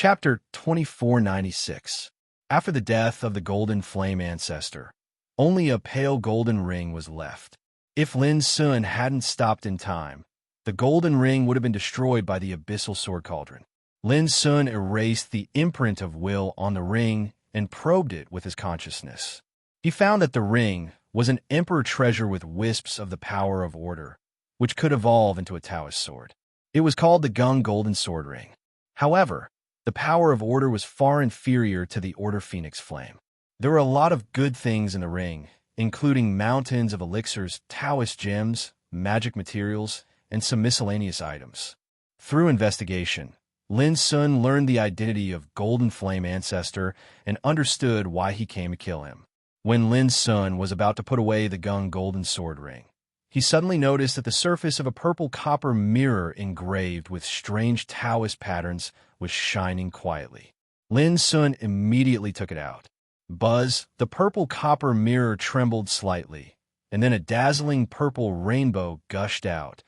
Chapter 2496. After the death of the Golden Flame ancestor, only a pale golden ring was left. If Lin Sun hadn't stopped in time, the golden ring would have been destroyed by the abyssal sword cauldron. Lin Sun erased the imprint of will on the ring and probed it with his consciousness. He found that the ring was an emperor treasure with wisps of the power of order, which could evolve into a Taoist sword. It was called the Gung Golden Sword Ring. However, the power of order was far inferior to the Order Phoenix Flame. There were a lot of good things in the ring, including mountains of elixirs, Taoist gems, magic materials, and some miscellaneous items. Through investigation, Lin Sun learned the identity of Golden Flame Ancestor and understood why he came to kill him. When Lin Sun was about to put away the Gung Golden Sword Ring, he suddenly noticed that the surface of a purple copper mirror engraved with strange Taoist patterns was shining quietly. Lin Sun immediately took it out. Buzz, the purple copper mirror trembled slightly, and then a dazzling purple rainbow gushed out,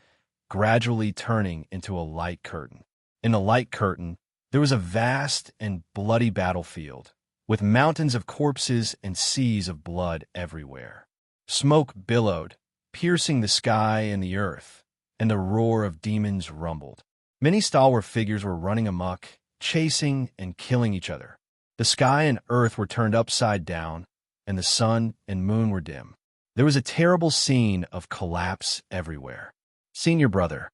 gradually turning into a light curtain. In the light curtain, there was a vast and bloody battlefield, with mountains of corpses and seas of blood everywhere. Smoke billowed, piercing the sky and the earth, and the roar of demons rumbled. Many stalwart figures were running amok, chasing and killing each other. The sky and earth were turned upside down, and the sun and moon were dim. There was a terrible scene of collapse everywhere. "Senior brother."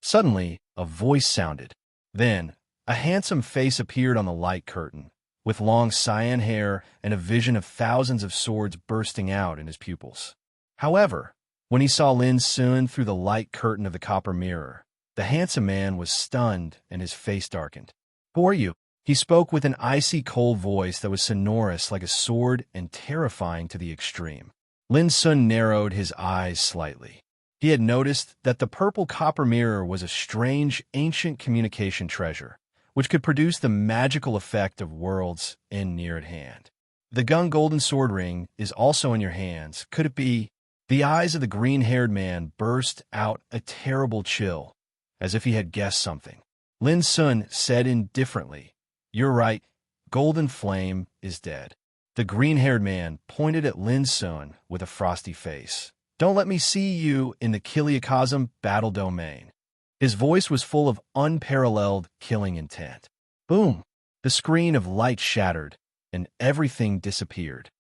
Suddenly, a voice sounded. Then, a handsome face appeared on the light curtain, with long cyan hair and a vision of thousands of swords bursting out in his pupils. However, when he saw Lin Sun through the light curtain of the copper mirror, the handsome man was stunned and his face darkened. "Who are you?" He spoke with an icy cold voice that was sonorous like a sword and terrifying to the extreme. Lin Sun narrowed his eyes slightly. He had noticed that the purple copper mirror was a strange, ancient communication treasure, which could produce the magical effect of worlds in near at hand. "The Gung Golden Sword Ring is also in your hands. Could it be?" The eyes of the green-haired man burst out a terrible chill, as if he had guessed something. Lin Sun said indifferently, "You're right. Golden Flame is dead." The green-haired man pointed at Lin Sun with a frosty face. "Don't let me see you in the Kiliakazam battle domain." His voice was full of unparalleled killing intent. Boom! The screen of light shattered, and everything disappeared.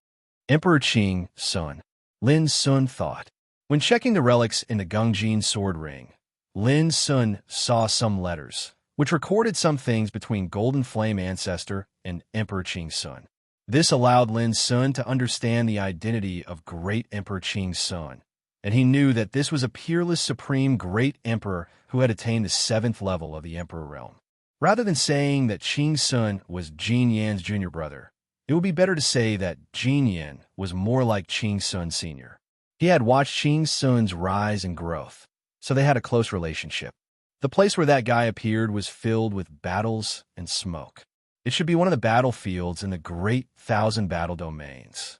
Emperor Qing Sun. Lin Sun thought. When checking the relics in the Gungjin sword ring, Lin Sun saw some letters, which recorded some things between Golden Flame Ancestor and Emperor Qing Sun. This allowed Lin Sun to understand the identity of Great Emperor Qing Sun, and he knew that this was a peerless supreme great emperor who had attained the 7th level of the Emperor realm. Rather than saying that Qing Sun was Jin Yan's junior brother, it would be better to say that Jin Yan was more like Qing Sun Sr. He had watched Qing Sun's rise and growth, so they had a close relationship. The place where that guy appeared was filled with battles and smoke. It should be one of the battlefields in the Great Thousand Battle Domains.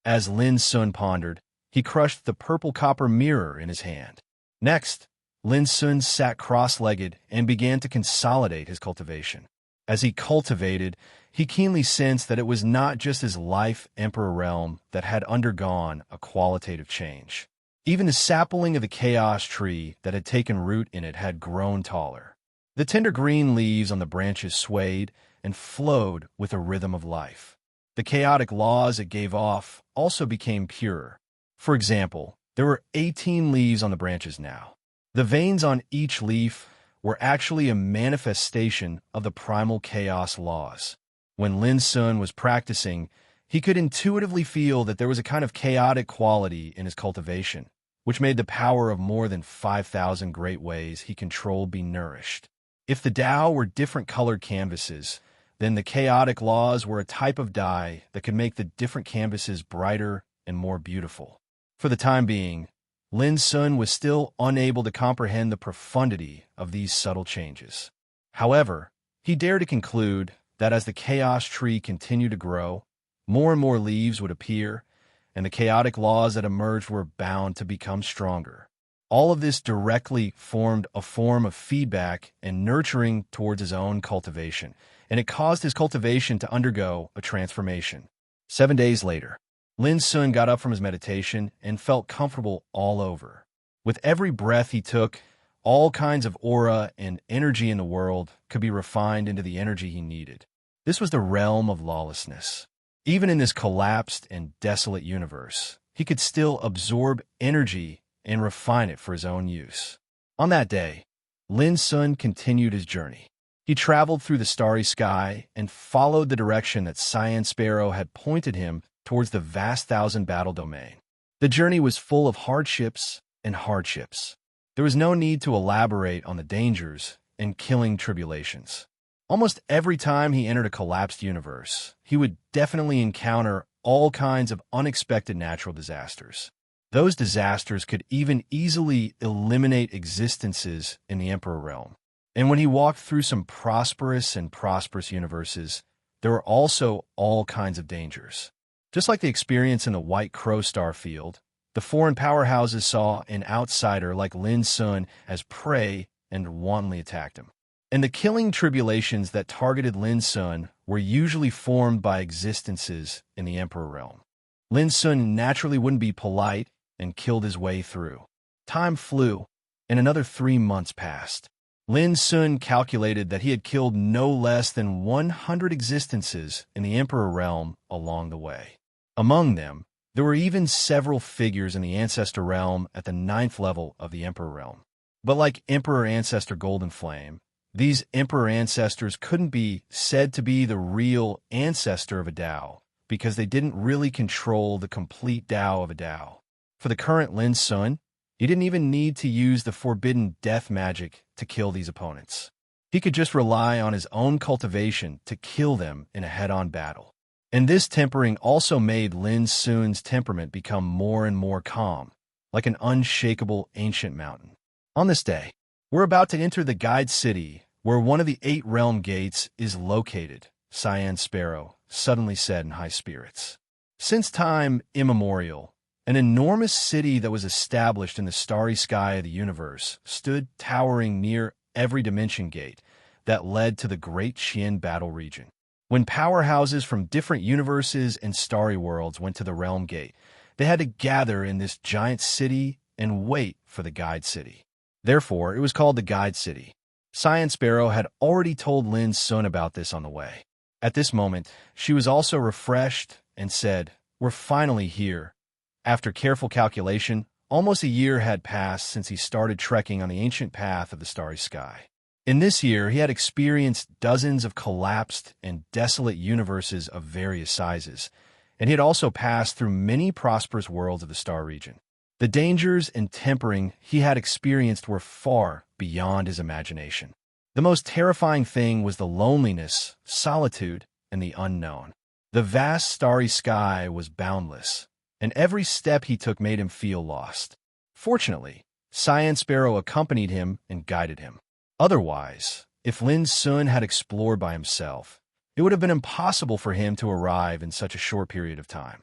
As Lin Sun pondered, he crushed the purple copper mirror in his hand. Next, Lin Sun sat cross-legged and began to consolidate his cultivation. As he cultivated, he keenly sensed that it was not just his life Emperor realm that had undergone a qualitative change. Even the sapling of the chaos tree that had taken root in it had grown taller. The tender green leaves on the branches swayed and flowed with a rhythm of life. The chaotic laws it gave off also became purer. For example, there were 18 leaves on the branches now. The veins on each leaf were actually a manifestation of the primal chaos laws. When Lin Sun was practicing, he could intuitively feel that there was a kind of chaotic quality in his cultivation, which made the power of more than 5,000 great ways he controlled be nourished. If the Tao were different colored canvases, then the chaotic laws were a type of dye that could make the different canvases brighter and more beautiful. For the time being, Lin Sun was still unable to comprehend the profundity of these subtle changes. However, he dared to conclude that as the chaos tree continued to grow, more and more leaves would appear, and the chaotic laws that emerged were bound to become stronger. All of this directly formed a form of feedback and nurturing towards his own cultivation, and it caused his cultivation to undergo a transformation. 7 days later, Lin Sun got up from his meditation and felt comfortable all over. With every breath he took, all kinds of aura and energy in the world could be refined into the energy he needed. This was the realm of lawlessness. Even in this collapsed and desolate universe, he could still absorb energy and refine it for his own use. On that day, Lin Sun continued his journey. He traveled through the starry sky and followed the direction that Cyan Sparrow had pointed him towards the vast thousand-battle domain. The journey was full of hardships and hardships. There was no need to elaborate on the dangers and killing tribulations. Almost every time he entered a collapsed universe, he would definitely encounter all kinds of unexpected natural disasters. Those disasters could even easily eliminate existences in the Emperor realm. And when he walked through some prosperous universes, there were also all kinds of dangers. Just like the experience in the White Crow star field, the foreign powerhouses saw an outsider like Lin Sun as prey and wantonly attacked him. And the killing tribulations that targeted Lin Sun were usually formed by existences in the Emperor realm. Lin Sun naturally wouldn't be polite and killed his way through. Time flew, and another 3 months passed. Lin Sun calculated that he had killed no less than 100 existences in the Emperor realm along the way. Among them, there were even several figures in the Ancestor realm at the 9th level of the Emperor realm. But like Emperor Ancestor Golden Flame, these Emperor Ancestors couldn't be said to be the real ancestor of a Dao, because they didn't really control the complete Dao of a Dao. For the current Lin Sun, he didn't even need to use the forbidden death magic to kill these opponents. He could just rely on his own cultivation to kill them in a head-on battle. And this tempering also made Lin Sun's temperament become more and more calm, like an unshakable ancient mountain. On this day, we're about to enter the Guide City, where one of the 8 realm gates is located, Cyan Sparrow suddenly said in high spirits. Since time immemorial, an enormous city that was established in the starry sky of the universe stood towering near every dimension gate that led to the Great Qian battle region. When powerhouses from different universes and starry worlds went to the realm gate, they had to gather in this giant city and wait for the Guide City. Therefore, it was called the Guide City. Cyan Sparrow had already told Lin Sun about this on the way. At this moment, she was also refreshed and said, "We're finally here." After careful calculation, almost a year had passed since he started trekking on the ancient path of the starry sky. In this year, he had experienced dozens of collapsed and desolate universes of various sizes, and he had also passed through many prosperous worlds of the star region. The dangers and tempering he had experienced were far beyond his imagination. The most terrifying thing was the loneliness, solitude, and the unknown. The vast starry sky was boundless, and every step he took made him feel lost. Fortunately, Cyan Sparrow accompanied him and guided him. Otherwise, if Lin Sun had explored by himself, it would have been impossible for him to arrive in such a short period of time.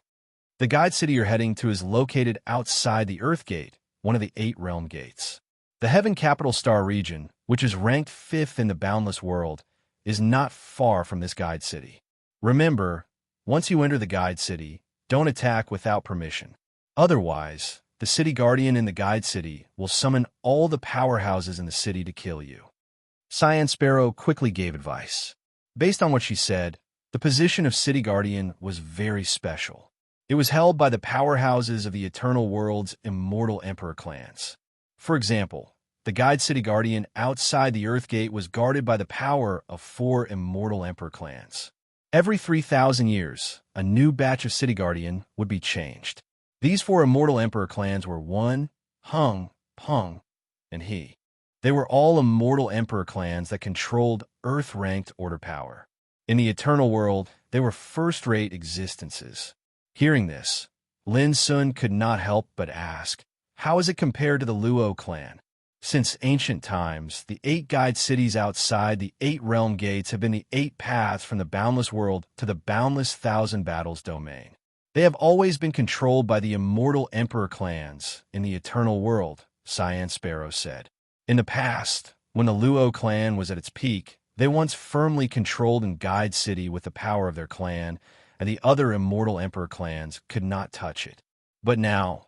The Guide City you're heading to is located outside the Earth Gate, one of the 8 realm gates. The Heaven Capital Star region, which is ranked 5th in the boundless world, is not far from this Guide City. Remember, once you enter the Guide City, don't attack without permission. Otherwise, the City Guardian in the Guide City will summon all the powerhouses in the city to kill you. Cyan Sparrow quickly gave advice. Based on what she said, the position of City Guardian was very special. It was held by the powerhouses of the Eternal World's immortal Emperor clans. For example, the Guide City Guardian outside the Earth Gate was guarded by the power of 4 immortal Emperor clans. Every 3,000 years, a new batch of City Guardian would be changed. These 4 immortal Emperor clans were Wan, Hung, Peng, and He. They were all immortal Emperor clans that controlled Earth-ranked order power. In the Eternal World, they were first-rate existences. Hearing this, Lin Sun could not help but ask, how is it compared to the Luo clan? Since ancient times, the 8 Guide Cities outside the 8 realm gates have been the 8 paths from the boundless world to the boundless thousand battles domain. They have always been controlled by the immortal Emperor clans in the Eternal World, Cyan Sparrow said. In the past, when the Luo clan was at its peak, They once firmly controlled and guided city with the power of their clan, and the other immortal emperor clans could not touch it. But now,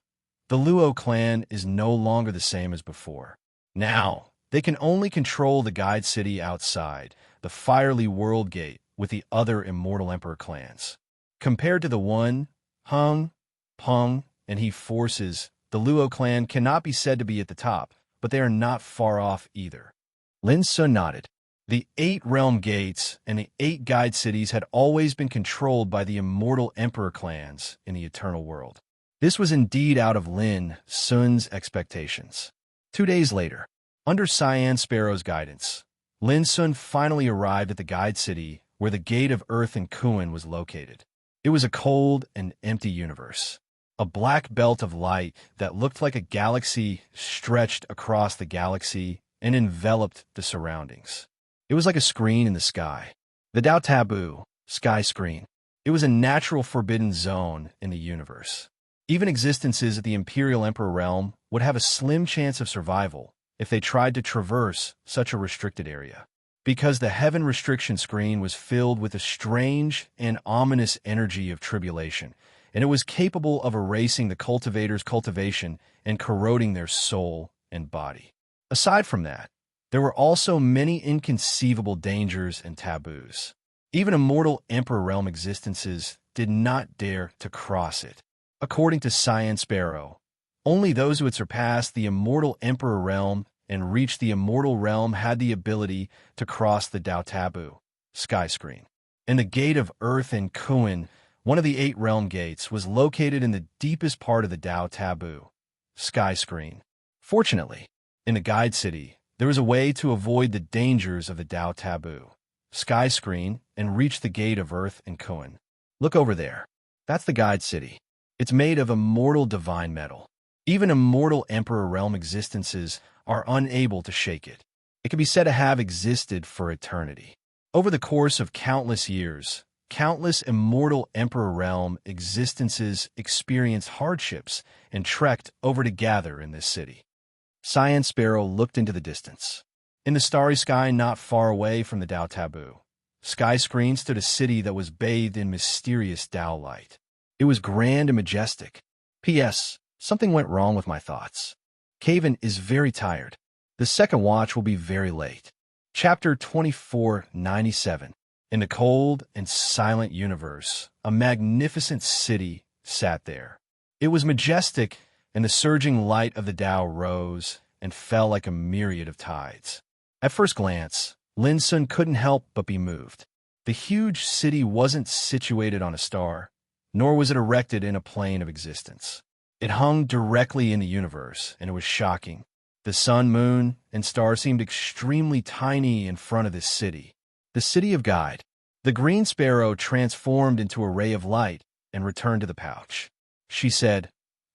the Luo clan is no longer the same as before. Now, they can only control the guide city outside, the fiery world gate, with the other immortal emperor clans. Compared to the one, Hung, Peng, and He forces, the Luo clan cannot be said to be at the top, but they are not far off either. Lin Sun nodded. The 8 realm gates and the 8 guide cities had always been controlled by the immortal emperor clans in the eternal world. This was indeed out of Lin Sun's expectations. 2 days later, under Cyan Sparrow's guidance, Lin Sun finally arrived at the guide city where the Gate of Earth in Kuan was located. It was a cold and empty universe. A black belt of light that looked like a galaxy stretched across the galaxy and enveloped the surroundings. It was like a screen in the sky. The Tao Taboo, sky screen. It was a natural forbidden zone in the universe. Even existences at the Imperial Emperor realm would have a slim chance of survival if they tried to traverse such a restricted area. Because the heaven restriction screen was filled with a strange and ominous energy of tribulation, and it was capable of erasing the cultivator's cultivation and corroding their soul and body. Aside from that, there were also many inconceivable dangers and taboos. Even immortal Emperor Realm existences did not dare to cross it. According to Cyan Sparrow, only those who had surpassed the immortal Emperor Realm and reached the immortal realm had the ability to cross the Tao Taboo, sky screen. And the Gate of Earth in Kuan, one of the 8 realm gates, was located in the deepest part of the Tao Taboo, sky screen. Fortunately, in the guide city, there was a way to avoid the dangers of the Tao Taboo, sky screen, and reach the Gate of Earth in Kuan. Look over there. That's the guide city. It's made of immortal divine metal. Even immortal Emperor Realm existences are unable to shake it. It can be said to have existed for eternity. Over the course of countless years, countless immortal Emperor Realm existences experienced hardships and trekked over to gather in this city. Cyan Sparrow looked into the distance. In the starry sky not far away from the Tao Taboo, sky screen stood a city that was bathed in mysterious Tao light. It was grand and majestic. P.S. Something went wrong with my thoughts. Caven is very tired. The second watch will be very late. Chapter 2497. In the cold and silent universe, a magnificent city sat there. It was majestic, and the surging light of the Tao rose and fell like a myriad of tides. At first glance, Lin Sun couldn't help but be moved. The huge city wasn't situated on a star, nor was it erected in a plane of existence. It hung directly in the universe, and it was shocking. The sun, moon, and stars seemed extremely tiny in front of this city. The city of Guide. The green sparrow transformed into a ray of light and returned to the pouch. She said,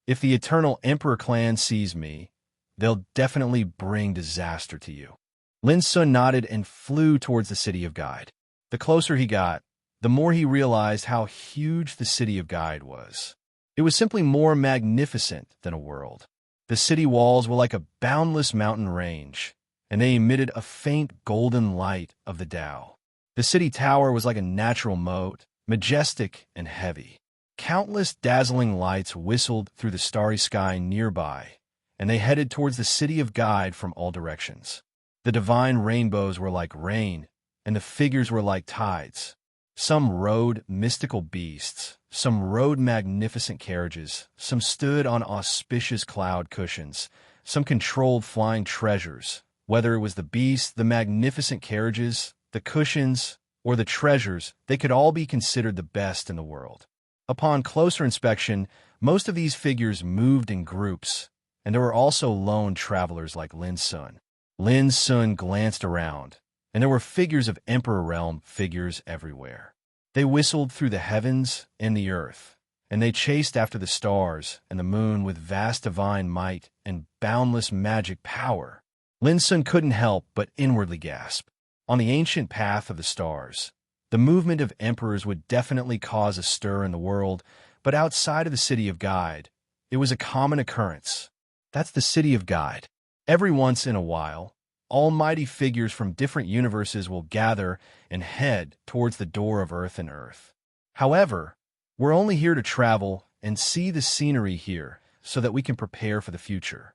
"If the Eternal Emperor clan sees me, they'll definitely bring disaster to you." Lin Sun nodded and flew towards the city of Guide. The closer he got, the more he realized how huge the city of Guide was. It was simply more magnificent than a world. The city walls were like a boundless mountain range, and they emitted a faint golden light of the Tao. The city tower was like a natural moat, majestic and heavy. Countless dazzling lights whistled through the starry sky nearby, and they headed towards the city of Guide from all directions. The divine rainbows were like rain, and the figures were like tides. Some rode mystical beasts, some rode magnificent carriages, some stood on auspicious cloud cushions, some controlled flying treasures. Whether it was the beasts, the magnificent carriages, the cushions, or the treasures, they could all be considered the best in the world. Upon closer inspection, most of these figures moved in groups, and there were also lone travelers like Lin Sun. Lin Sun glanced around, and there were figures of Emperor Realm figures everywhere. They whistled through the heavens and the earth, and they chased after the stars and the moon with vast divine might and boundless magic power. Lin Sun couldn't help but inwardly gasp. On the ancient path of the stars, the movement of emperors would definitely cause a stir in the world, but outside of the city of Guide, it was a common occurrence. That's the city of Guide. Every once in a while, almighty figures from different universes will gather and head towards the door of Earth and Earth. However, we're only here to travel and see the scenery here so that we can prepare for the future.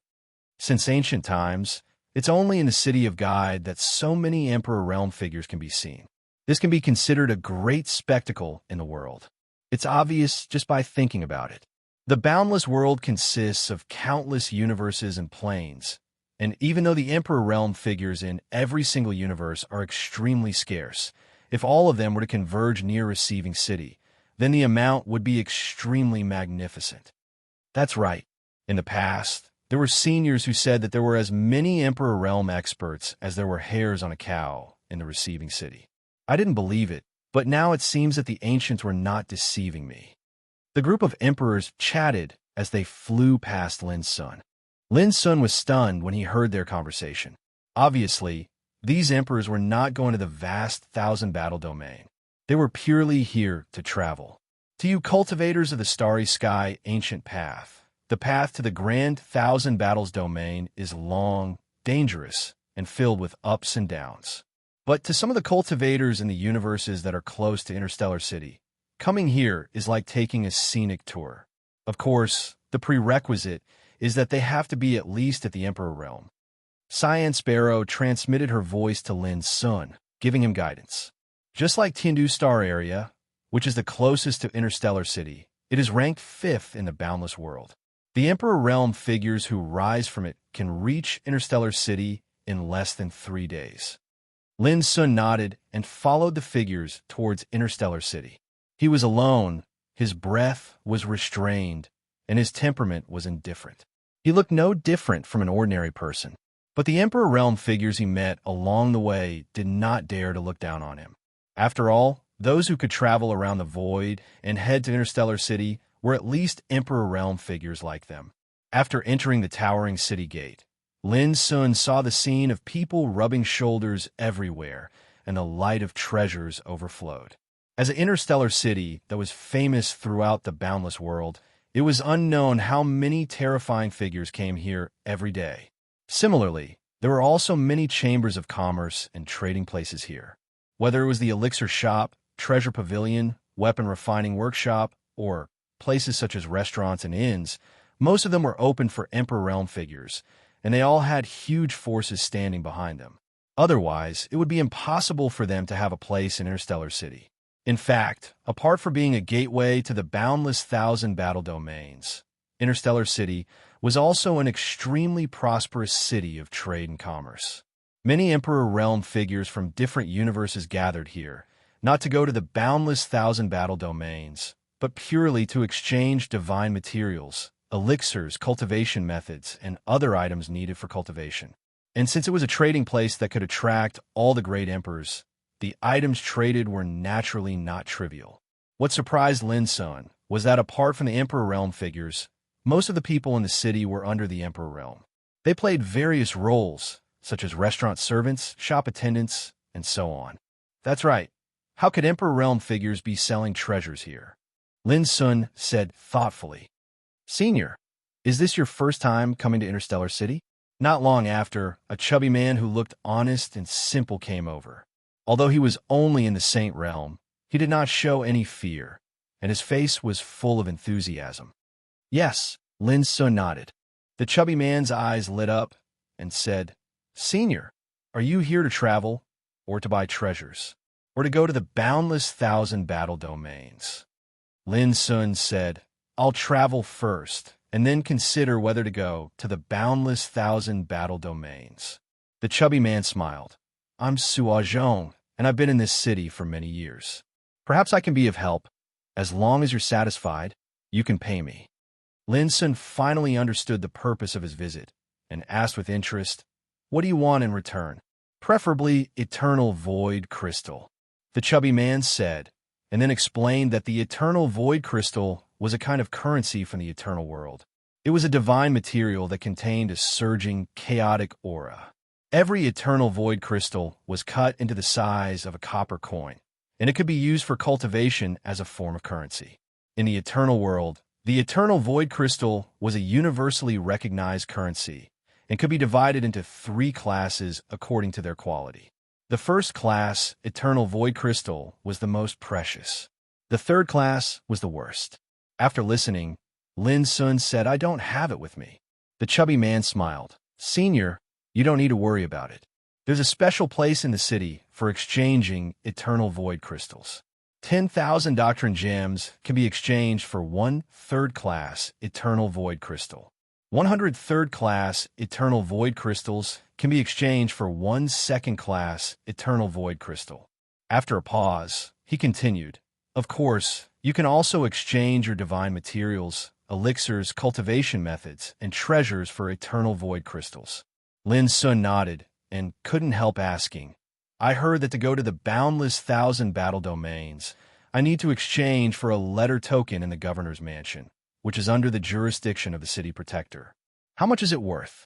Since ancient times, it's only in the city of Guide that so many Emperor Realm figures can be seen. This can be considered a great spectacle in the world. It's obvious just by thinking about it. The boundless world consists of countless universes and planes, and even though the Emperor Realm figures in every single universe are extremely scarce, if all of them were to converge near Receiving City, then the amount would be extremely magnificent. That's right. In the past, there were seniors who said that there were as many Emperor Realm experts as there were hairs on a cow in the Receiving City. I didn't believe it, but now it seems that the ancients were not deceiving me. The group of emperors chatted as they flew past Lin's son. Lin's son was stunned when he heard their conversation. Obviously, these emperors were not going to the vast thousand-battle domain. They were purely here to travel. To you cultivators of the starry sky ancient path, the path to the grand thousand battles domain is long, dangerous, and filled with ups and downs. But to some of the cultivators in the universes that are close to Interstellar City, coming here is like taking a scenic tour. Of course, the prerequisite is that they have to be at least at the Emperor Realm. Cyan Sparrow transmitted her voice to Lin's son, giving him guidance. Just like Tiandu Star Area, which is the closest to Interstellar City, it is ranked 5th in the boundless world. The Emperor Realm figures who rise from it can reach Interstellar City in less than 3 days. Lin's son nodded and followed the figures towards Interstellar City. He was alone, his breath was restrained, and his temperament was indifferent. He looked no different from an ordinary person, but the Emperor Realm figures he met along the way did not dare to look down on him. After all, those who could travel around the void and head to Interstellar City were at least Emperor Realm figures like them. After entering the towering city gate, Lin's son saw the scene of people rubbing shoulders everywhere, and the light of treasures overflowed. As an interstellar city that was famous throughout the boundless world, it was unknown how many terrifying figures came here every day. Similarly, there were also many chambers of commerce and trading places here. Whether it was the Elixir Shop, Treasure Pavilion, Weapon Refining Workshop, or places such as restaurants and inns, most of them were open for Emperor Realm figures, and they all had huge forces standing behind them. Otherwise, it would be impossible for them to have a place in Interstellar City. In fact, apart from being a gateway to the boundless thousand battle domains, Interstellar City was also an extremely prosperous city of trade and commerce. Many Emperor Realm figures from different universes gathered here, not to go to the boundless thousand battle domains, but purely to exchange divine materials, elixirs, cultivation methods, and other items needed for cultivation. And since it was a trading place that could attract all the great emperors, the items traded were naturally not trivial. What surprised Lin's son was that apart from the Emperor Realm figures, most of the people in the city were under the Emperor Realm. They played various roles, such as restaurant servants, shop attendants, and so on. That's right. How could Emperor Realm figures be selling treasures here? Lin's son said thoughtfully, "Senior, is this your first time coming to Interstellar City?" Not long after, a chubby man who looked honest and simple came over. Although he was only in the Saint Realm, he did not show any fear, and his face was full of enthusiasm. "Yes," Lin's son nodded. The chubby man's eyes lit up and said, "Senior, are you here to travel, or to buy treasures, or to go to the boundless thousand battle domains?" Lin's son said, "I'll travel first, and then consider whether to go to the boundless thousand battle domains." The chubby man smiled. "I'm Suajong, and I've been in this city for many years. Perhaps I can be of help. As long as you're satisfied, you can pay me." Lin's son finally understood the purpose of his visit, and asked with interest, "What do you want in return?" "Preferably eternal void crystal," the chubby man said, and then explained that the eternal void crystal was a kind of currency from the eternal world. It was a divine material that contained a surging, chaotic aura. Every eternal void crystal was cut into the size of a copper coin, and it could be used for cultivation as a form of currency. In the eternal world, the eternal void crystal was a universally recognized currency, and could be divided into 3 classes according to their quality. The first class, eternal void crystal, was the most precious. The third class was the worst. After listening, Lin Sun said, "I don't have it with me." The chubby man smiled. "Senior, you don't need to worry about it. There's a special place in the city for exchanging eternal void crystals. 10,000 doctrine gems can be exchanged for 1 third-class eternal void crystal. 100 third-class eternal void crystals can be exchanged for 1 second-class eternal void crystal." After a pause, he continued, "Of course, you can also exchange your divine materials, elixirs, cultivation methods, and treasures for eternal void crystals." Lin Sun nodded and couldn't help asking, "I heard that to go to the boundless 1,000 battle domains, I need to exchange for a letter token in the governor's mansion, which is under the jurisdiction of the city protector. How much is it worth?"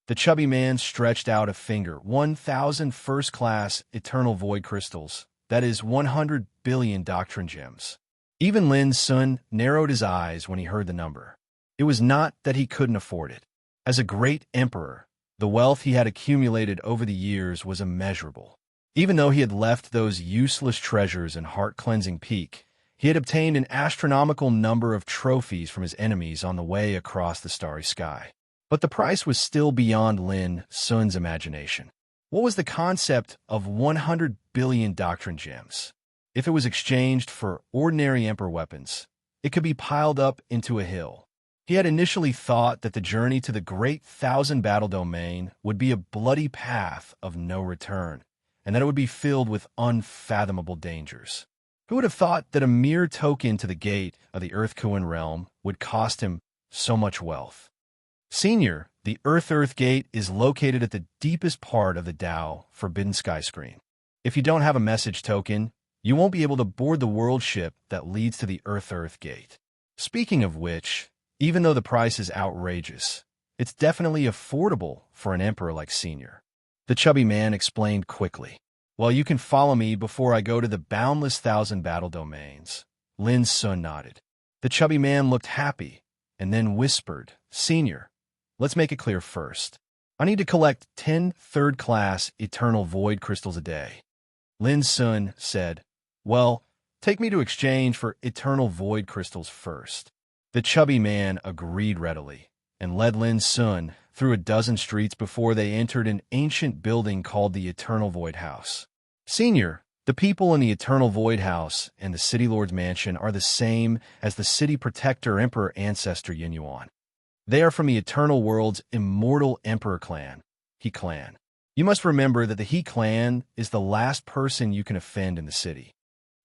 The chubby man stretched out a finger. 1,000 first-class eternal void crystals. That is 100 billion doctrine gems. Even Lin Sun narrowed his eyes when he heard the number. It was not that he couldn't afford it. As a great emperor, the wealth he had accumulated over the years was immeasurable. Even though he had left those useless treasures in heart-cleansing Peak, he had obtained an astronomical number of trophies from his enemies on the way across the starry sky. But the price was still beyond Lin Sun's imagination. What was the concept of 100 billion doctrine gems? If it was exchanged for ordinary emperor weapons, it could be piled up into a hill. He had initially thought that the journey to the great 1,000 battle domain would be a bloody path of no return, and that it would be filled with unfathomable dangers. Who would have thought that a mere token to the gate of the Earth-Kuan realm would cost him so much wealth? "Senior, the Earth Gate is located at the deepest part of the Tao Forbidden Sky Screen. If you don't have a message token, you won't be able to board the world ship that leads to the Earth Gate. Speaking of which, even though the price is outrageous, it's definitely affordable for an emperor like Senior." The chubby man explained quickly. "Well, you can follow me before I go to the boundless 1,000 battle domains." Lin Sun nodded. The chubby man looked happy and then whispered, "Senior, let's make it clear first. I need to collect 10 third-class eternal void crystals a day." Lin Sun said, "Well, take me to exchange for eternal void crystals first." The chubby man agreed readily and led Lin Sun through a dozen streets before they entered an ancient building called the Eternal Void House. "Senior, the people in the Eternal Void House and the City Lord's Mansion are the same as the City Protector Emperor Ancestor Yin Yuan. They are from the Eternal World's immortal Emperor clan, He Clan. You must remember that the He Clan is the last person you can offend in the city."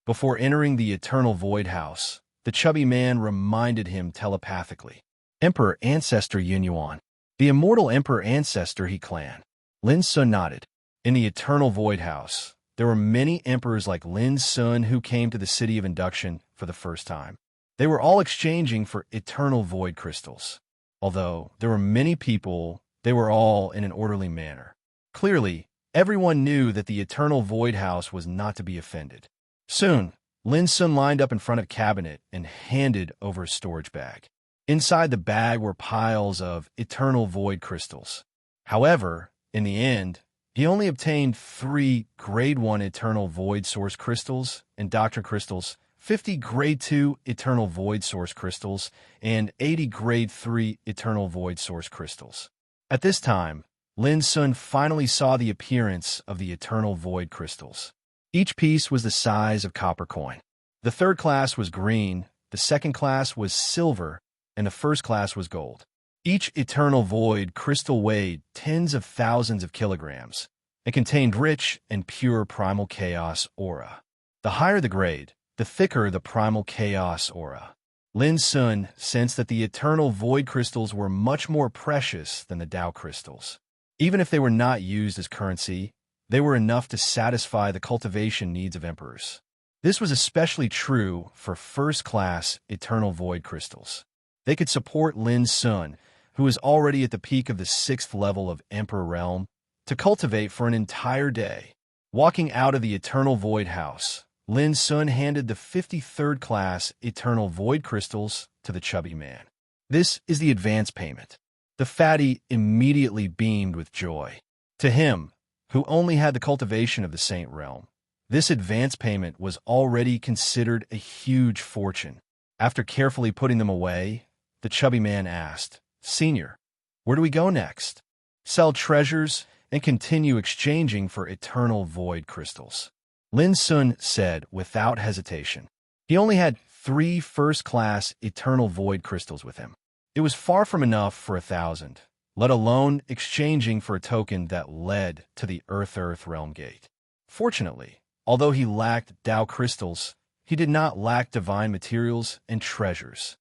Before entering the Eternal Void House, the chubby man reminded him telepathically, "Emperor Ancestor Yin Yuan, the immortal Emperor Ancestor He Clan." Lin Sun nodded. In the Eternal Void House, there were many emperors like Lin Sun who came to the City of Induction for the first time. They were all exchanging for eternal void crystals. Although there were many people, they were all in an orderly manner. Clearly, everyone knew that the Eternal Void House was not to be offended. Soon, Lin Sun lined up in front of a cabinet and handed over a storage bag. Inside the bag were piles of eternal void crystals. However, in the end, he only obtained 3 Grade 1 eternal void source crystals and doctrine crystals, 50 Grade 2 eternal void source crystals, and 80 Grade 3 eternal void source crystals. At this time, Lin Sun finally saw the appearance of the eternal void crystals. Each piece was the size of copper coin. The third class was green, the second class was silver, and the first class was gold. Each eternal void crystal weighed tens of thousands of kilograms and contained rich and pure primal chaos aura. The higher the grade, the thicker the primal chaos aura. Lin Sun sensed that the eternal void crystals were much more precious than the Tao crystals. Even if they were not used as currency, they were enough to satisfy the cultivation needs of emperors. This was especially true for first-class eternal void crystals. They could support Lin Sun, who was already at the peak of the 6th level of Emperor Realm, to cultivate for an entire day. Walking out of the Eternal Void House, Lin Sun handed the 53rd class Eternal Void Crystals to the chubby man. "This is the advance payment. The The fatty immediately beamed with joy. To him, who only had the cultivation of the Saint realm, this advance payment was already considered a huge fortune. After carefully putting them away, the chubby man asked, "Senior, where do we go next?" "Sell treasures and continue exchanging for eternal void crystals," Lin Sun said without hesitation. He only had 3 first-class eternal void crystals with him. It was far from enough for 1,000, let alone exchanging for a token that led to the Earth realm gate. Fortunately, although he lacked Tao crystals, he did not lack divine materials and treasures.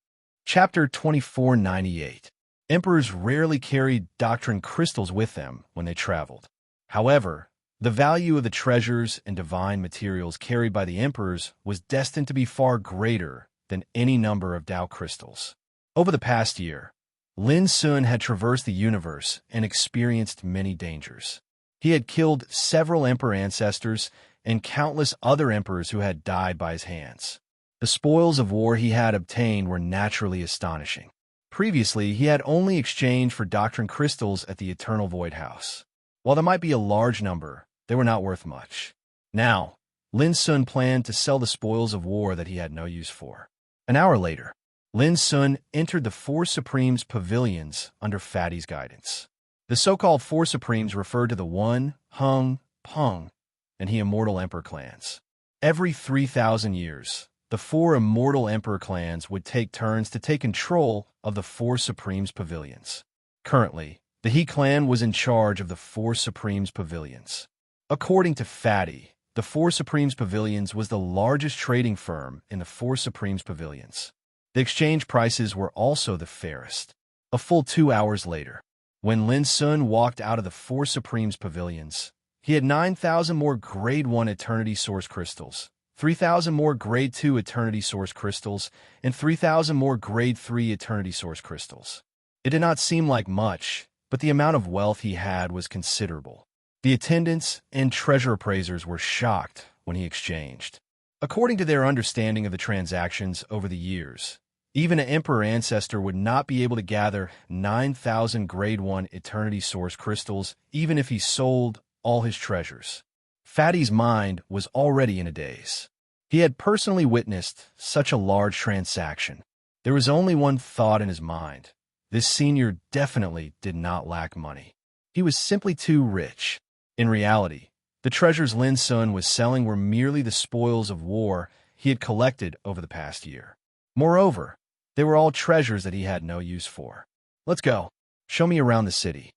Chapter 2498. Emperors rarely carried doctrine crystals with them when they traveled. However, the value of the treasures and divine materials carried by the emperors was destined to be far greater than any number of Tao crystals. Over the past year, Lin Sun had traversed the universe and experienced many dangers. He had killed several emperor ancestors and countless other emperors who had died by his hands. The spoils of war he had obtained were naturally astonishing. Previously, he had only exchanged for doctrine crystals at the Eternal Void House. While there might be a large number, they were not worth much. Now, Lin Sun planned to sell the spoils of war that he had no use for. An hour later, Lin Sun entered the Four Supremes pavilions under Fatty's guidance. The so-called Four Supremes referred to the One, Hung, Peng, and He Immortal Emperor clans. Every 3,000 years, the 4 immortal emperor clans would take turns to take control of the Four Supremes pavilions. Currently, the He clan was in charge of the Four Supremes pavilions. According to Fatty, the Four Supremes pavilions was the largest trading firm in the Four Supremes pavilions. The exchange prices were also the fairest. A full 2 hours later, when Lin Sun walked out of the Four Supremes pavilions, he had 9,000 more Grade 1 Eternity Source crystals, 3,000 more Grade 2 Eternity Source crystals, and 3,000 more Grade 3 Eternity Source crystals. It did not seem like much, but the amount of wealth he had was considerable. The attendants and treasure appraisers were shocked when he exchanged. According to their understanding of the transactions over the years, even an emperor ancestor would not be able to gather 9,000 Grade 1 Eternity Source crystals even if he sold all his treasures. Fatty's mind was already in a daze. He had personally witnessed such a large transaction. There was only one thought in his mind. This senior definitely did not lack money. He was simply too rich. In reality, the treasures Lin Sun was selling were merely the spoils of war he had collected over the past year. Moreover, they were all treasures that he had no use for. "Let's go. Show me around the city,"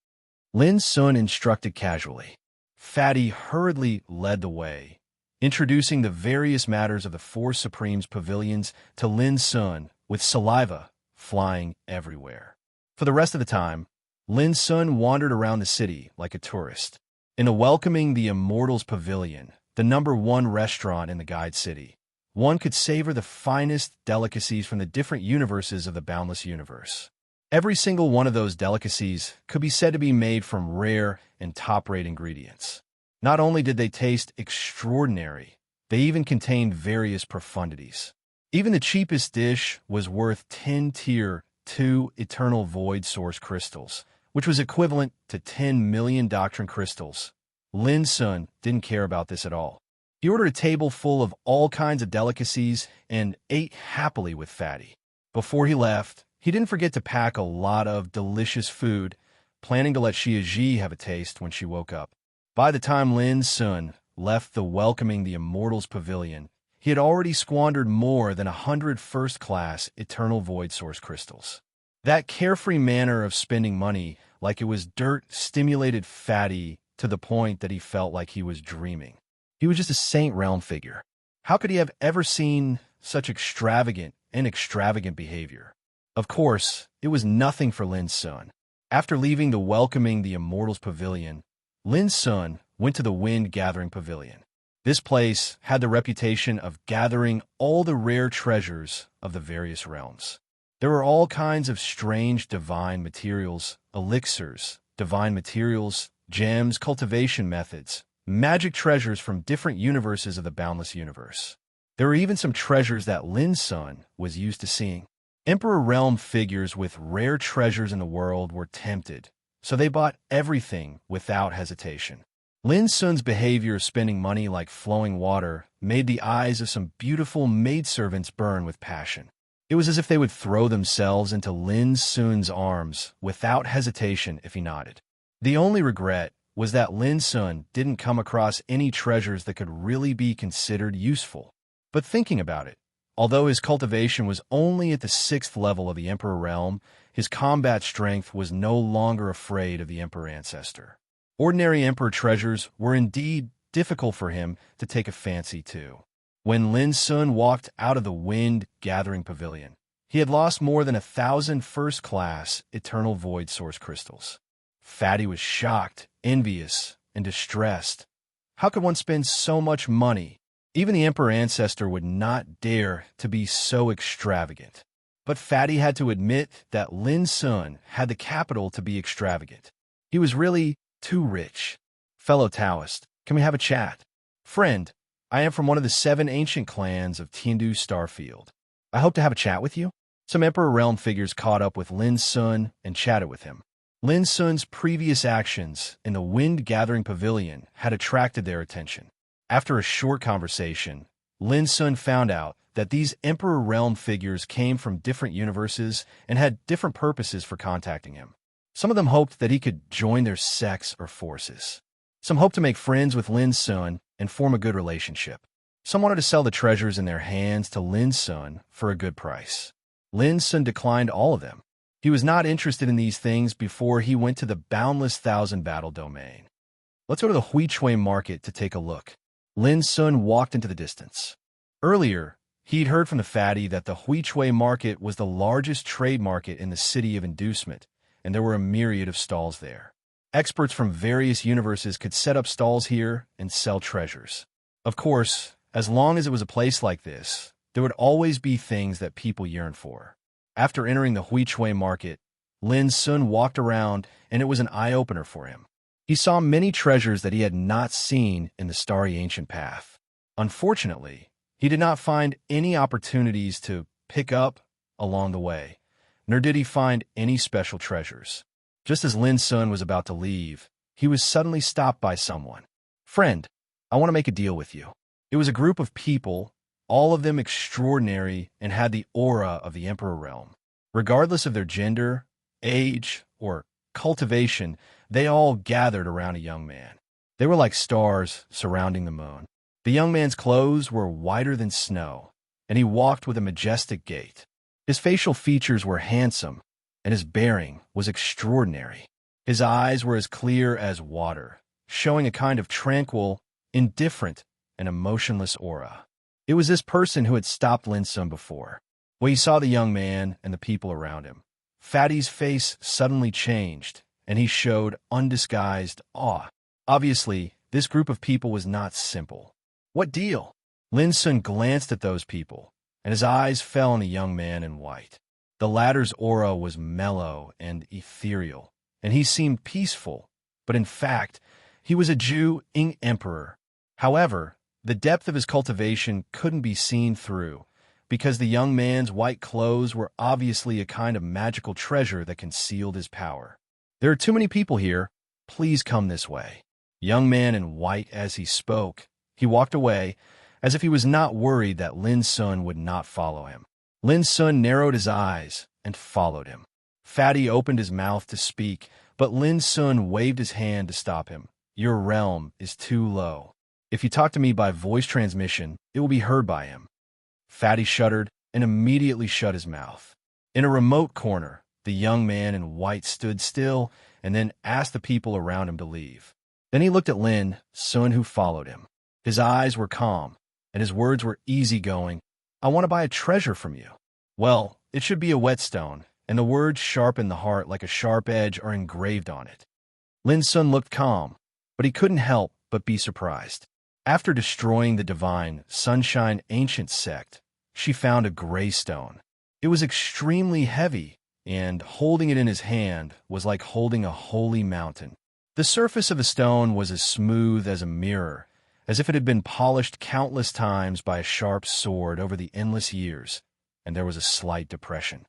Lin Sun instructed casually. Fatty hurriedly led the way, introducing the various matters of the Four Supremes pavilions to Lin Sun with saliva flying everywhere. For the rest of the time, Lin Sun wandered around the city like a tourist. In the Welcoming the Immortals Pavilion, the #1 restaurant in the Guide City, one could savor the finest delicacies from the different universes of the boundless universe. Every single one of those delicacies could be said to be made from rare and top-rate ingredients. Not only did they taste extraordinary, they even contained various profundities. Even the cheapest dish was worth 10 Tier 2 Eternal Void Source crystals, which was equivalent to 10 million doctrine crystals. Lin Sun didn't care about this at all. He ordered a table full of all kinds of delicacies and ate happily with Fatty. Before he left, he didn't forget to pack a lot of delicious food, planning to let Xia Ji have a taste when she woke up. By the time Lin Sun left the Welcoming the Immortals Pavilion, he had already squandered more than 100 first-class Eternal Void Source crystals. That carefree manner of spending money like it was dirt stimulated Fatty to the point that he felt like he was dreaming. He was just a Saint Realm figure. How could he have ever seen such extravagant behavior? Of course, it was nothing for Lin Sun. After leaving the Welcoming the Immortals Pavilion, Lin Sun went to the Wind Gathering Pavilion. This place had the reputation of gathering all the rare treasures of the various realms. There were all kinds of strange divine materials, elixirs, divine materials, gems, cultivation methods, magic treasures from different universes of the boundless universe. There were even some treasures that Lin Sun was used to seeing. Emperor realm figures with rare treasures in the world were tempted, so they bought everything without hesitation. Lin Sun's behavior of spending money like flowing water made the eyes of some beautiful maidservants burn with passion. It was as if they would throw themselves into Lin Sun's arms without hesitation if he nodded. The only regret was that Lin Sun didn't come across any treasures that could really be considered useful. But thinking about it, although his cultivation was only at the 6th level of the Emperor realm, his combat strength was no longer afraid of the Emperor ancestor. Ordinary Emperor treasures were indeed difficult for him to take a fancy to. When Lin Sun walked out of the wind-gathering pavilion, he had lost more than 1,000 first-class Eternal Void Source crystals. Fatty was shocked, envious, and distressed. How could one spend so much money? Even the Emperor ancestor would not dare to be so extravagant. But Fatty had to admit that Lin Sun had the capital to be extravagant. He was really too rich. Fellow Taoist, can we have a chat? Friend, I am from one of the 7 ancient clans of Tiandu Starfield. I hope to have a chat with you. Some Emperor realm figures caught up with Lin Sun and chatted with him. Lin Sun's previous actions in the wind-gathering pavilion had attracted their attention. After a short conversation, Lin Sun found out that these Emperor realm figures came from different universes and had different purposes for contacting him. Some of them hoped that he could join their sects or forces. Some hoped to make friends with Lin Sun and form a good relationship. Some wanted to sell the treasures in their hands to Lin Sun for a good price. Lin Sun declined all of them. He was not interested in these things before he went to the boundless thousand battle domain. Let's go to the Huichui market to take a look. Lin Sun walked into the distance. Earlier, he'd heard from the fatty that the Huichui market was the largest trade market in the city of inducement, and there were a myriad of stalls there. Experts from various universes could set up stalls here and sell treasures. Of course, as long as it was a place like this, there would always be things that people yearned for. After entering the Huichui market, Lin Sun walked around, and it was an eye-opener for him. He saw many treasures that he had not seen in the starry ancient path. Unfortunately, he did not find any opportunities to pick up along the way, nor did he find any special treasures. Just as Lin Sun was about to leave, he was suddenly stopped by someone. Friend, I want to make a deal with you. It was a group of people, all of them extraordinary and had the aura of the Emperor realm. Regardless of their gender, age, or cultivation, they all gathered around a young man. They were like stars surrounding the moon. The young man's clothes were whiter than snow, and he walked with a majestic gait. His facial features were handsome, and his bearing was extraordinary. His eyes were as clear as water, showing a kind of tranquil, indifferent, and emotionless aura. It was this person who had stopped Lin Sun before. When he saw the young man and the people around him, Fatty's face suddenly changed, and he showed undisguised awe. Obviously, this group of people was not simple. What deal? Lin Sun glanced at those people, and his eyes fell on the young man in white. The latter's aura was mellow and ethereal, and he seemed peaceful, but in fact, he was a Jew-ing emperor. However, the depth of his cultivation couldn't be seen through, because the young man's white clothes were obviously a kind of magical treasure that concealed his power. There are too many people here. Please come this way. Young man in white, as he spoke, he walked away, as if he was not worried that Lin Sun would not follow him. Lin Sun narrowed his eyes and followed him. Fatty opened his mouth to speak, but Lin Sun waved his hand to stop him. Your realm is too low. If you talk to me by voice transmission, it will be heard by him. Fatty shuddered and immediately shut his mouth. In a remote corner, the young man in white stood still and then asked the people around him to leave. Then he looked at Lin Sun, who followed him. His eyes were calm, and his words were easygoing. I want to buy a treasure from you. Well, it should be a whetstone, and the words sharpen the heart like a sharp edge are engraved on it. Lin Sun looked calm, but he couldn't help but be surprised. After destroying the divine Sunshine Ancient sect, she found a gray stone. It was extremely heavy, and holding it in his hand was like holding a holy mountain. The surface of the stone was as smooth as a mirror, as if it had been polished countless times by a sharp sword over the endless years, and there was a slight depression.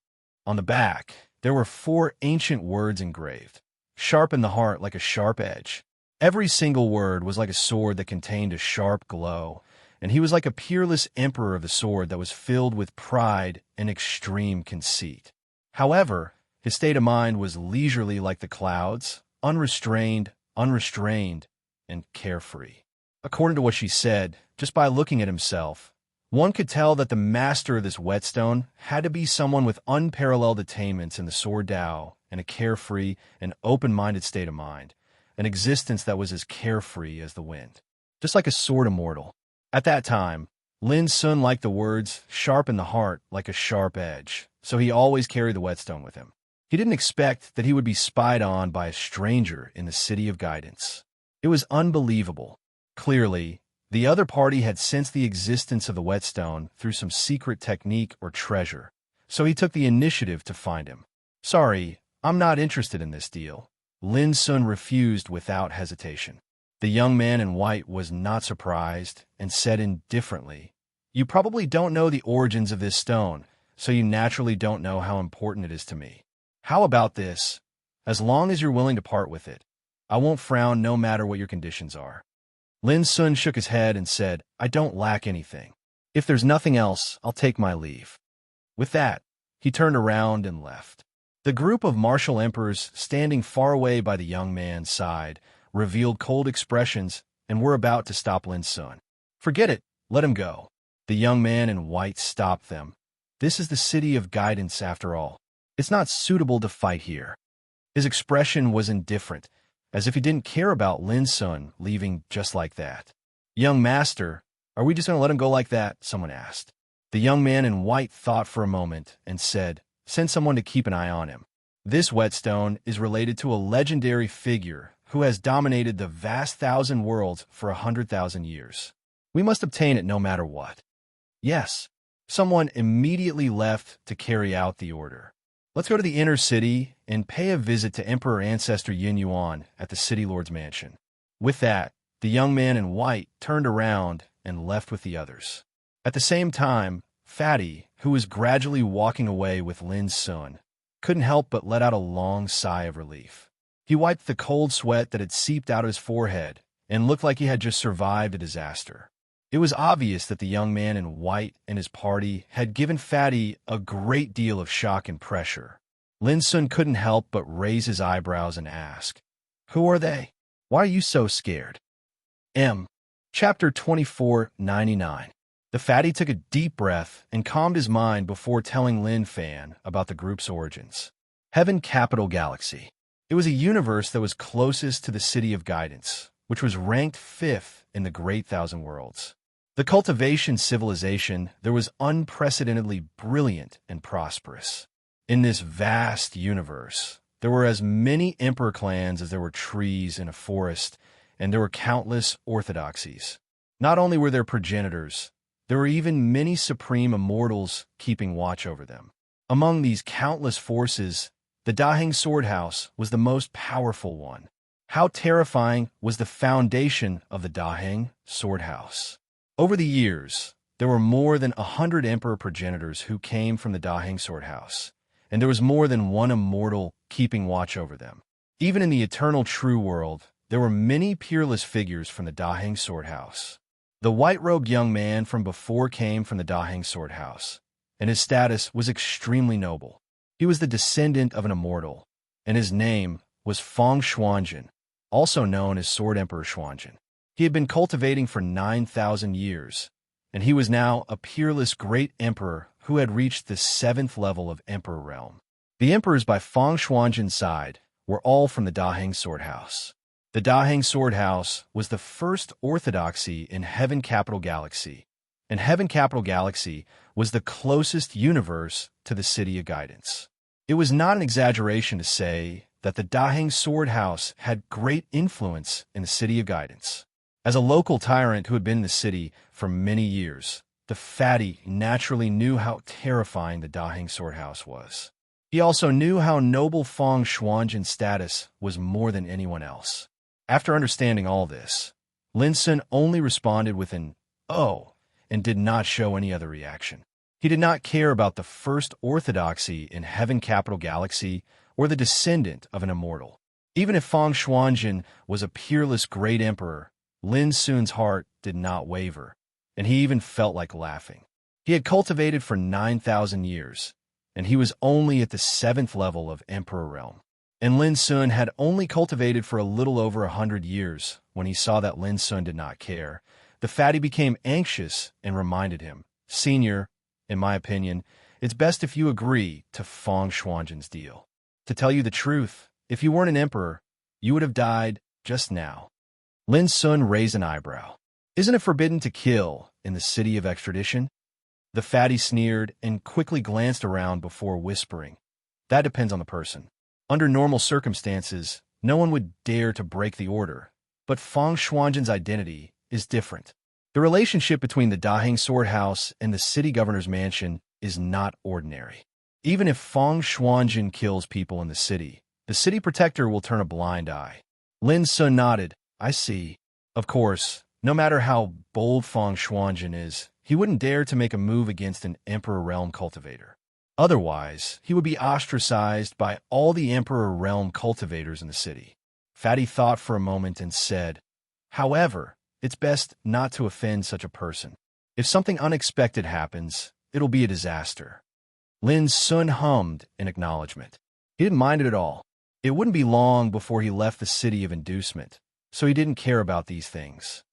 On the back, there were 4 ancient words engraved, sharp in the heart like a sharp edge. Every single word was like a sword that contained a sharp glow, and he was like a peerless emperor of the sword that was filled with pride and extreme conceit. However, his state of mind was leisurely like the clouds, unrestrained, and carefree. According to what she said, just by looking at himself, one could tell that the master of this whetstone had to be someone with unparalleled attainments in the sword Tao and a carefree and open-minded state of mind, an existence that was as carefree as the wind. Just like a sword immortal. At that time, Lin Sun liked the words sharp in the heart like a sharp edge, so he always carried the whetstone with him. He didn't expect that he would be spied on by a stranger in the City of Guidance. It was unbelievable. Clearly, the other party had sensed the existence of the whetstone through some secret technique or treasure, so he took the initiative to find him. Sorry, I'm not interested in this deal. Lin Sun refused without hesitation. The young man in white was not surprised and said indifferently, "You probably don't know the origins of this stone, so you naturally don't know how important it is to me. How about this? As long as you're willing to part with it, I won't frown no matter what your conditions are." Lin Sun shook his head and said, "I don't lack anything. If there's nothing else, I'll take my leave." With that, he turned around and left. The group of martial emperors standing far away by the young man's side revealed cold expressions and were about to stop Lin Sun. "Forget it, let him go." The young man in white stopped them. "This is the City of Guidance after all. It's not suitable to fight here." His expression was indifferent, as if he didn't care about Lin Sun leaving just like that. "Young master, are we just going to let him go like that?" someone asked. The young man in white thought for a moment and said, "Send someone to keep an eye on him. This whetstone is related to a legendary figure who has dominated the vast 1,000 worlds for 100,000 years. We must obtain it no matter what." Yes, someone immediately left to carry out the order. "Let's go to the inner city and pay a visit to Emperor Ancestor Yin Yuan at the City Lord's mansion." With that, the young man in white turned around and left with the others. At the same time, Fatty, who was gradually walking away with Lin Sun, couldn't help but let out a long sigh of relief. He wiped the cold sweat that had seeped out of his forehead and looked like he had just survived a disaster. It was obvious that the young man in white and his party had given Fatty a great deal of shock and pressure. Lin Sun couldn't help but raise his eyebrows and ask, "Who are they? Why are you so scared?" Chapter 2499. The fatty took a deep breath and calmed his mind before telling Lin Fan about the group's origins. Heaven Capital Galaxy. It was a universe that was closest to the City of Guidance, which was ranked 5th in the Great Thousand Worlds. The cultivation civilization there was unprecedentedly brilliant and prosperous. In this vast universe, there were as many emperor clans as there were trees in a forest, and there were countless orthodoxies. Not only were there progenitors, there were even many supreme immortals keeping watch over them. Among these countless forces, the Daheng Sword House was the most powerful one. How terrifying was the foundation of the Daheng Sword House? Over the years, there were more than 100 emperor progenitors who came from the Daheng Sword House, and there was more than one immortal keeping watch over them. Even in the eternal true world, there were many peerless figures from the Daheng Sword House. The white-robed young man from before came from the Daheng Sword House, and his status was extremely noble. He was the descendant of an immortal, and his name was Feng Xuanjin, also known as Sword Emperor Xuanjin. He had been cultivating for 9,000 years, and he was now a peerless great emperor who had reached the 7th level of emperor realm. The emperors by Feng Xuanjin's side were all from the Daheng Sword House. The Daheng Sword House was the first orthodoxy in Heaven Capital Galaxy, and Heaven Capital Galaxy was the closest universe to the City of Guidance. It was not an exaggeration to say that the Daheng Sword House had great influence in the City of Guidance. As a local tyrant who had been in the city for many years, the fatty naturally knew how terrifying the Daheng Sword House was. He also knew how noble Feng Xuanjin's status was more than anyone else. After understanding all this, Lin Sun only responded with an "oh" and did not show any other reaction. He did not care about the first orthodoxy in Heaven Capital Galaxy or the descendant of an immortal. Even if Feng Xuanjin was a peerless great emperor, Lin Sun's heart did not waver, and he even felt like laughing. He had cultivated for 9,000 years, and he was only at the 7th level of Emperor Realm. And Lin Sun had only cultivated for a little over 100 years. When he saw that Lin Sun did not care, the fatty became anxious and reminded him, "Senior, in my opinion, it's best if you agree to Feng Xuanjin's deal. To tell you the truth, if you weren't an emperor, you would have died just now." Lin Sun raised an eyebrow. "Isn't it forbidden to kill in the city of extradition?" The fatty sneered and quickly glanced around before whispering, "That depends on the person. Under normal circumstances, no one would dare to break the order, but Feng Xuanjin's identity is different. The relationship between the Daheng Sword House and the city governor's mansion is not ordinary. Even if Feng Xuanjin kills people in the city protector will turn a blind eye." Lin Sun nodded. "I see. Of course, no matter how bold Feng Xuanjin is, he wouldn't dare to make a move against an Emperor Realm cultivator. Otherwise, he would be ostracized by all the Emperor Realm cultivators in the city." Fatty thought for a moment and said, "However, it's best not to offend such a person. If something unexpected happens, it'll be a disaster." Lin Sun hummed in acknowledgement. He didn't mind it at all. It wouldn't be long before he left the city of inducement, so he didn't care about these things.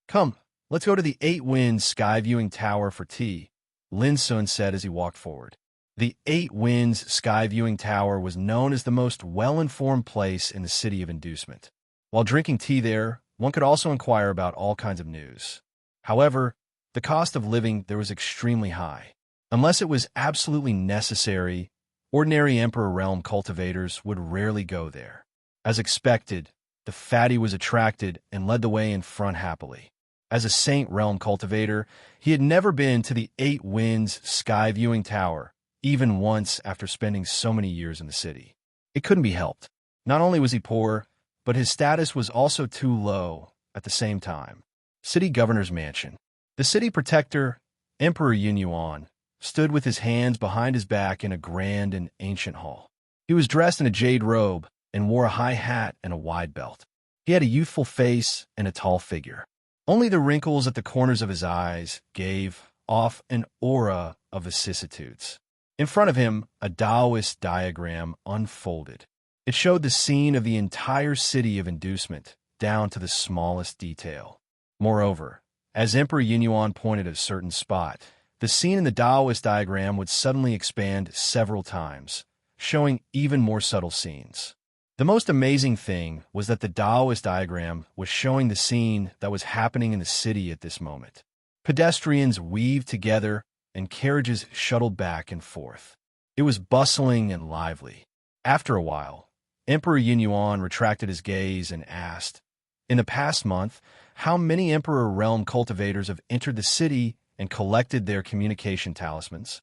"Come, let's go to the 8 Winds Sky Viewing Tower for tea," Lin Sun said as he walked forward. The 8 Winds Sky Viewing Tower was known as the most well-informed place in the city of inducement. While drinking tea there, one could also inquire about all kinds of news. However, the cost of living there was extremely high. Unless it was absolutely necessary, ordinary Emperor Realm cultivators would rarely go there. As expected, the fatty was attracted and led the way in front happily. As a Saint Realm cultivator, he had never been to the 8 Winds Sky Viewing Tower, even once after spending so many years in the city. It couldn't be helped. Not only was he poor, but his status was also too low at the same time. City Governor's Mansion. The city protector, Emperor Yunyuan, stood with his hands behind his back in a grand and ancient hall. He was dressed in a jade robe and wore a high hat and a wide belt. He had a youthful face and a tall figure. Only the wrinkles at the corners of his eyes gave off an aura of vicissitudes. In front of him, a Taoist diagram unfolded. It showed the scene of the entire city of inducement, down to the smallest detail. Moreover, as Emperor Yunyuan pointed at a certain spot, the scene in the Taoist diagram would suddenly expand several times, showing even more subtle scenes. The most amazing thing was that the Taoist diagram was showing the scene that was happening in the city at this moment. Pedestrians weaved together and carriages shuttled back and forth. It was bustling and lively. After a while, Emperor Yunyuan retracted his gaze and asked, "In the past month, how many Emperor Realm cultivators have entered the city and collected their communication talismans?"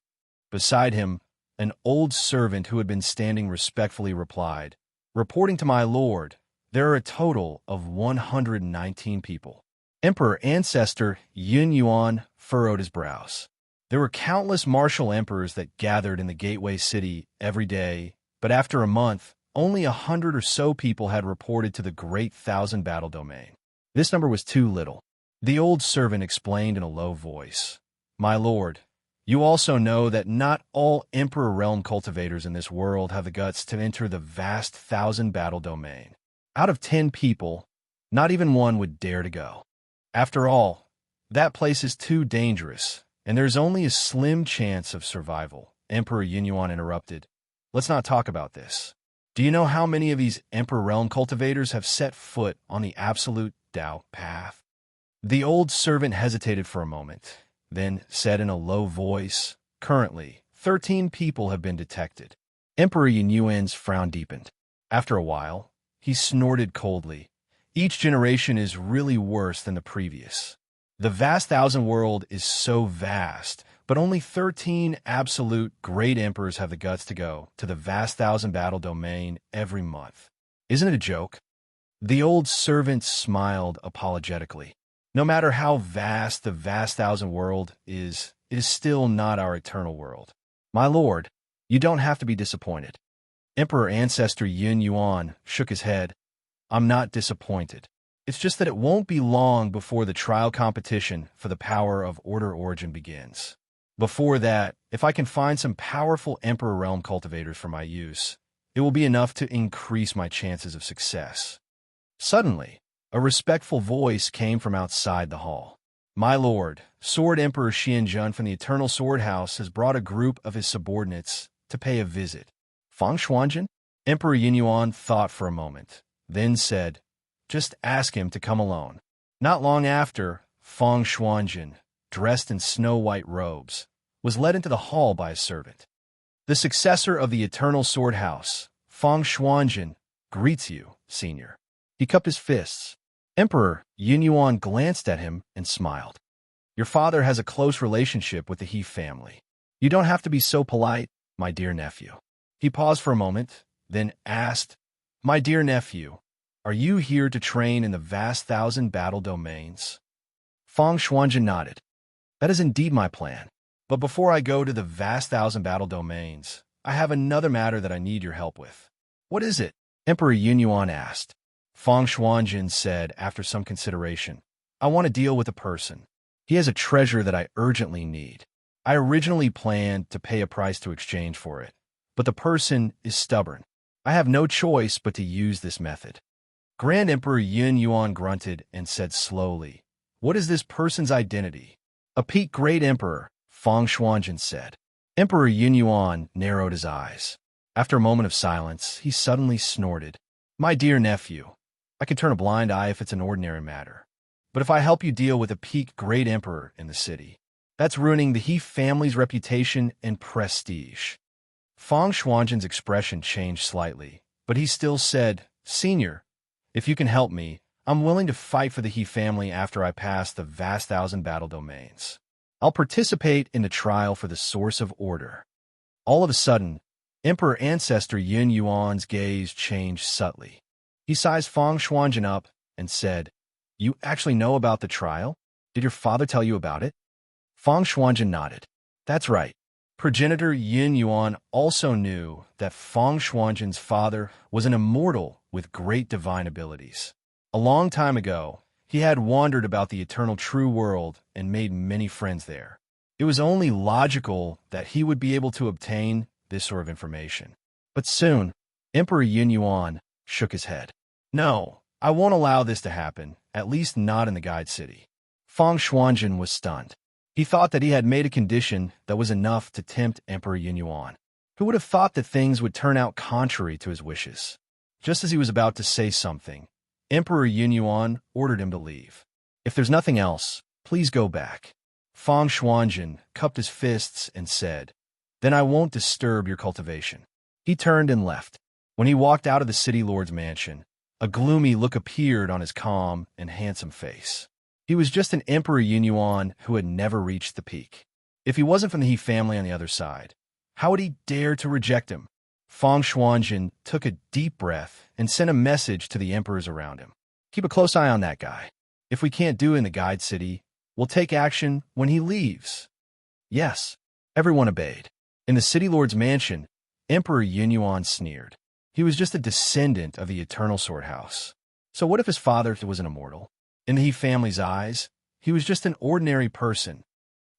Beside him, an old servant who had been standing respectfully replied, "Reporting to my lord, there are a total of 119 people." Emperor Ancestor Yunyuan furrowed his brows. There were countless martial emperors that gathered in the gateway city every day, but after a month, only 100 or so people had reported to the Great Thousand Battle Domain. This number was too little. The old servant explained in a low voice, "My lord, you also know that not all Emperor Realm cultivators in this world have the guts to enter the vast Thousand Battle Domain. Out of 10 people, not even one would dare to go. After all, that place is too dangerous, and there's only a slim chance of survival." Emperor Yunyuan interrupted, "Let's not talk about this. Do you know how many of these Emperor Realm cultivators have set foot on the absolute Tao path?" The old servant hesitated for a moment, then said in a low voice, "Currently, 13 people have been detected." Emperor Yunyuan's frown deepened. After a while, he snorted coldly, "Each generation is really worse than the previous. The vast thousand world is so vast, but only 13 absolute great emperors have the guts to go to the vast thousand battle domain every month. Isn't it a joke?" The old servant smiled apologetically. "No matter how vast the vast thousand world is, it is still not our eternal world. My lord, you don't have to be disappointed. Emperor Ancestor Yun Yuan shook his head. I'm not disappointed. It's just that it won't be long before the trial competition for the power of Order Origin begins. Before that, if I can find some powerful Emperor Realm cultivators for my use, it will be enough to increase my chances of success. Suddenly, a respectful voice came from outside the hall. My lord, Sword Emperor Xianjun from the Eternal Sword House has brought a group of his subordinates to pay a visit. Fang Xuanjun? Emperor Yunyuan thought for a moment, then said, just ask him to come alone. Not long after, Fang Xuanjun, dressed in snow-white robes, was led into the hall by a servant. The successor of the Eternal Sword House, Fang Xuanjun, greets you, senior. He cupped his fists. Emperor Yunyuan glanced at him and smiled. Your father has a close relationship with the He family. You don't have to be so polite, my dear nephew. He paused for a moment, then asked, my dear nephew, are you here to train in the vast 1,000 battle domains? Fang Xuanjun nodded. That is indeed my plan. But before I go to the vast 1,000 battle domains, I have another matter that I need your help with. What is it? Emperor Yunyuan asked. Fang Xuanjun said after some consideration, I want to deal with a person. He has a treasure that I urgently need. I originally planned to pay a price to exchange for it, but the person is stubborn. I have no choice but to use this method. Grand Emperor Yun Yuan grunted and said slowly, what is this person's identity? A peak great emperor, Fang Xuanjun said. Emperor Yun Yuan narrowed his eyes. After a moment of silence, he suddenly snorted. My dear nephew, I can turn a blind eye if it's an ordinary matter. But if I help you deal with a peak great emperor in the city, that's ruining the He family's reputation and prestige. Fang Xuanjun's expression changed slightly, but he still said, Senior, if you can help me, I'm willing to fight for the He family after I pass the vast 1,000 battle domains. I'll participate in the trial for the source of order. All of a sudden, Emperor Ancestor Yun Yuan's gaze changed subtly. He sized Fang Xuanjun up and said, You actually know about the trial? Did your father tell you about it? Fang Xuanjun nodded. That's right. Progenitor Yun Yuan also knew that Fang Xuanjun's father was an immortal with great divine abilities. A long time ago, he had wandered about the eternal true world and made many friends there. It was only logical that he would be able to obtain this sort of information. But soon, Emperor Yun Yuan shook his head. No, I won't allow this to happen, at least not in the Guide City. Fang Xuanjun was stunned. He thought that he had made a condition that was enough to tempt Emperor Yun Yuan. Who would have thought that things would turn out contrary to his wishes? Just as he was about to say something, Emperor Yun Yuan ordered him to leave. If there's nothing else, please go back. Fang Xuanjun cupped his fists and said, Then I won't disturb your cultivation. He turned and left. When he walked out of the city lord's mansion, a gloomy look appeared on his calm and handsome face. He was just an Emperor Yun Yuan who had never reached the peak. If he wasn't from the He family on the other side, how would he dare to reject him? Fang Xuanjun took a deep breath and sent a message to the emperors around him. Keep a close eye on that guy. If we can't do it in the Guide City, we'll take action when he leaves. Yes, everyone obeyed. In the city lord's mansion, Emperor Yun Yuan sneered. He was just a descendant of the Eternal Sword House. So what if his father was an immortal? In the He family's eyes, he was just an ordinary person.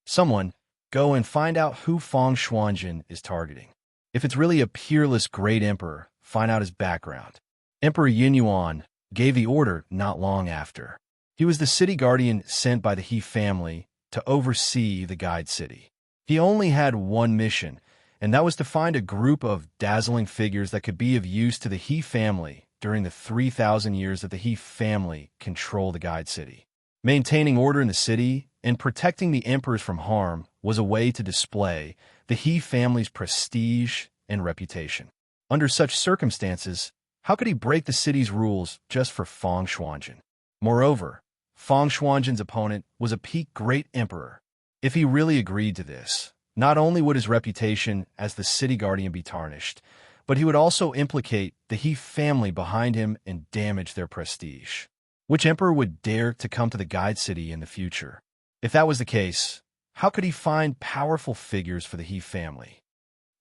Someone, go and find out who Fang Xuanjun is targeting. If it's really a peerless great emperor, find out his background. Emperor Yun Yuan gave the order not long after. He was the city guardian sent by the He family to oversee the Guide City. He only had one mission, and that was to find a group of dazzling figures that could be of use to the He family during the 3,000 years that the He family controlled the Guide City. Maintaining order in the city and protecting the emperors from harm was a way to display the He family's prestige and reputation. Under such circumstances, how could he break the city's rules just for Fang Xuanjun? Moreover, Fang Xuanjun's opponent was a peak great emperor. If he really agreed to this, not only would his reputation as the city guardian be tarnished, but he would also implicate the He family behind him and damage their prestige. Which emperor would dare to come to the Guide City in the future? If that was the case, How could he find powerful figures for the He family?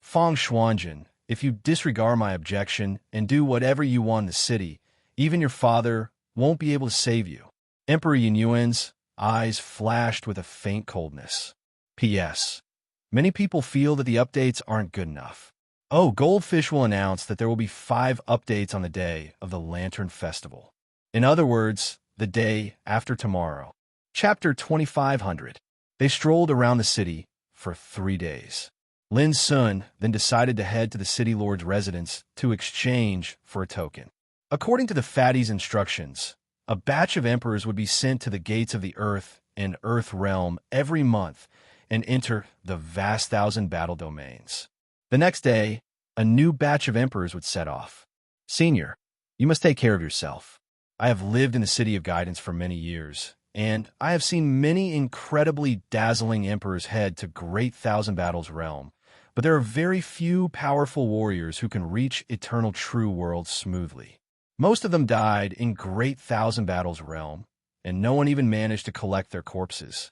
Feng Xuanjin, if you disregard my objection and do whatever you want in the city, even your father won't be able to save you. Emperor Yunyuan's eyes flashed with a faint coldness. P.S. Many people feel that the updates aren't good enough. Oh, Goldfish will announce that there will be 5 updates on the day of the Lantern Festival. In other words, the day after tomorrow. Chapter 2500. They strolled around the city for 3 days. Lin Sun then decided to head to the city lord's residence to exchange for a token. According to the fatty's instructions, a batch of emperors would be sent to the gates of the Earth and Earth realm every month and enter the vast 1,000 battle domains. The next day, a new batch of emperors would set off. Senior, you must take care of yourself. I have lived in the City of Guidance for many years, and I have seen many incredibly dazzling emperors head to Great 1,000 Battles realm, but there are very few powerful warriors who can reach Eternal True World smoothly. Most of them died in Great 1,000 Battles realm, and no one even managed to collect their corpses.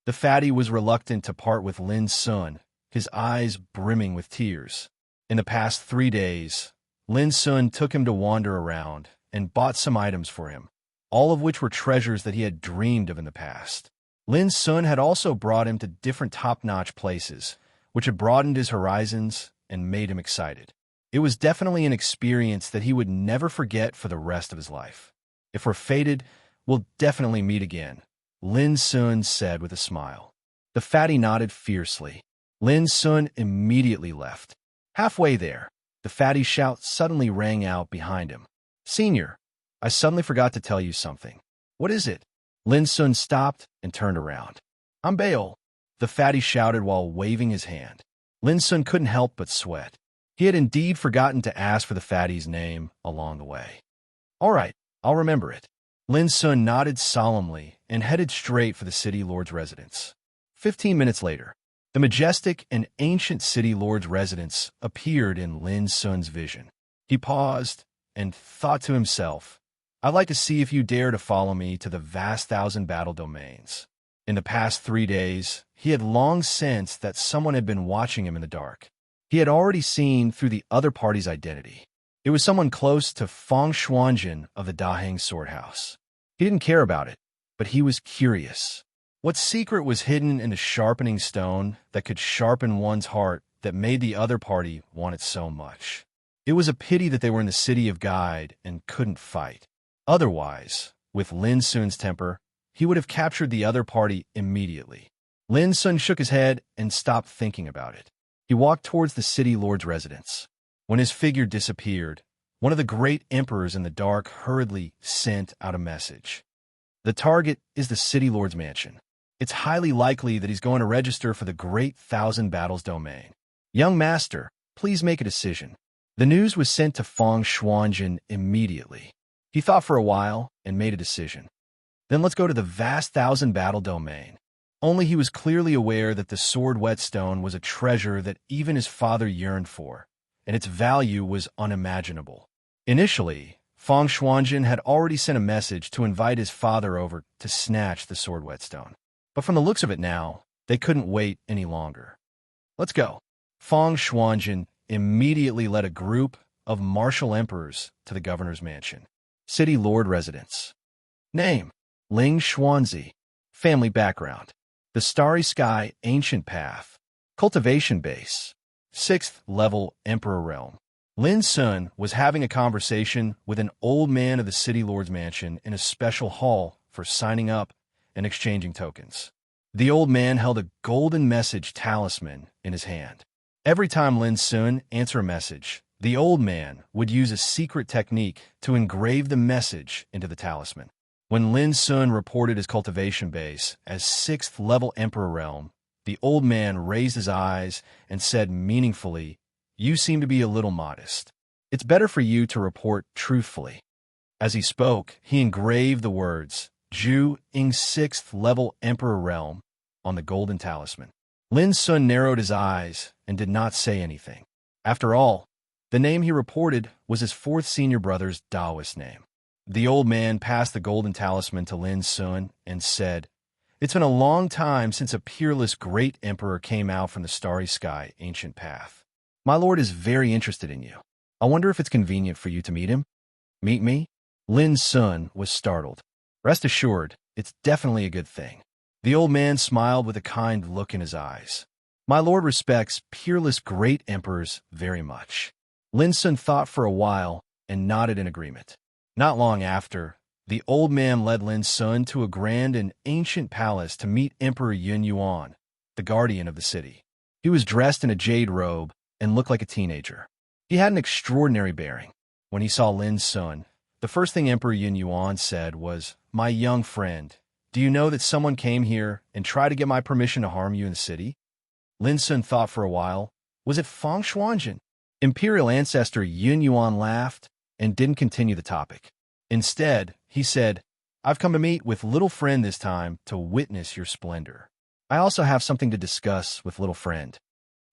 The fatty was reluctant to part with Lin Sun, his eyes brimming with tears. In the past 3 days, Lin Sun took him to wander around and bought some items for him, all of which were treasures that he had dreamed of in the past. Lin Sun had also brought him to different top-notch places, which had broadened his horizons and made him excited. It was definitely an experience that he would never forget for the rest of his life. If we're fated, we'll definitely meet again, Lin Sun said with a smile. The fatty nodded fiercely. Lin Sun immediately left. Halfway there, the fatty's shout suddenly rang out behind him. Senior, I suddenly forgot to tell you something. What is it? Lin Sun stopped and turned around. I'm Bail, the fatty shouted while waving his hand. Lin Sun couldn't help but sweat. He had indeed forgotten to ask for the fatty's name along the way. All right, I'll remember it. Lin Sun nodded solemnly and headed straight for the city lord's residence. 15 minutes later, the majestic and ancient city lord's residence appeared in Lin Sun's vision. He paused and thought to himself, I'd like to see if you dare to follow me to the vast 1,000 battle domains. In the past 3 days, he had long sensed that someone had been watching him in the dark. He had already seen through the other party's identity. It was someone close to Feng Xuanjin of the Daheng Sword House. He didn't care about it, but he was curious. What secret was hidden in a sharpening stone that could sharpen one's heart that made the other party want it so much? It was a pity that they were in the City of Guide and couldn't fight. Otherwise, with Lin Sun's temper, he would have captured the other party immediately. Lin Sun shook his head and stopped thinking about it. He walked towards the city lord's residence. When his figure disappeared, one of the great emperors in the dark hurriedly sent out a message. The target is the city lord's mansion. It's highly likely that he's going to register for the Great 1,000 Battles domain. Young master, please make a decision. The news was sent to Feng Xuanjin immediately. He thought for a while and made a decision. Then let's go to the vast 1,000 battle domain. Only he was clearly aware that the sword whetstone was a treasure that even his father yearned for, and its value was unimaginable. Initially, Feng Xuanjin had already sent a message to invite his father over to snatch the sword whetstone. But from the looks of it now, they couldn't wait any longer. Let's go. Feng Xuanjin immediately led a group of martial emperors to the governor's mansion. City Lord Residence. Name: Ling Xuanzi. Family background: the Starry Sky Ancient Path. Cultivation base: 6th level Emperor Realm. Lin Sun was having a conversation with an old man of the City Lord's mansion in a special hall for signing up and exchanging tokens. The old man held a golden message talisman in his hand. Every time Lin Sun answered a message, the old man would use a secret technique to engrave the message into the talisman. When Lin Sun reported his cultivation base as 6th level Emperor Realm, the old man raised his eyes and said meaningfully, "You seem to be a little modest. It's better for you to report truthfully." As he spoke, he engraved the words, Ju Ing 6th level Emperor Realm, on the golden talisman. Lin Sun narrowed his eyes and did not say anything. After all, the name he reported was his 4th senior brother's Taoist name. The old man passed the golden talisman to Lin Sun and said, It's been a long time since a peerless great emperor came out from the starry sky, ancient path. My lord is very interested in you. I wonder if it's convenient for you to meet him? Meet me? Lin Sun was startled. Rest assured, it's definitely a good thing. The old man smiled with a kind look in his eyes. My lord respects peerless great emperors very much. Lin Sun thought for a while and nodded in agreement. Not long after, the old man led Lin Sun to a grand and ancient palace to meet Emperor Yun Yuan, the guardian of the city. He was dressed in a jade robe and looked like a teenager. He had an extraordinary bearing. When he saw Lin Sun, the first thing Emperor Yun Yuan said was, "My young friend, do you know that someone came here and tried to get my permission to harm you in the city?" Lin Sun thought for a while. Was it Feng Xuanjin? Imperial ancestor Yun Yuan laughed and didn't continue the topic. Instead, he said, "I've come to meet with little friend this time to witness your splendor. I also have something to discuss with little friend."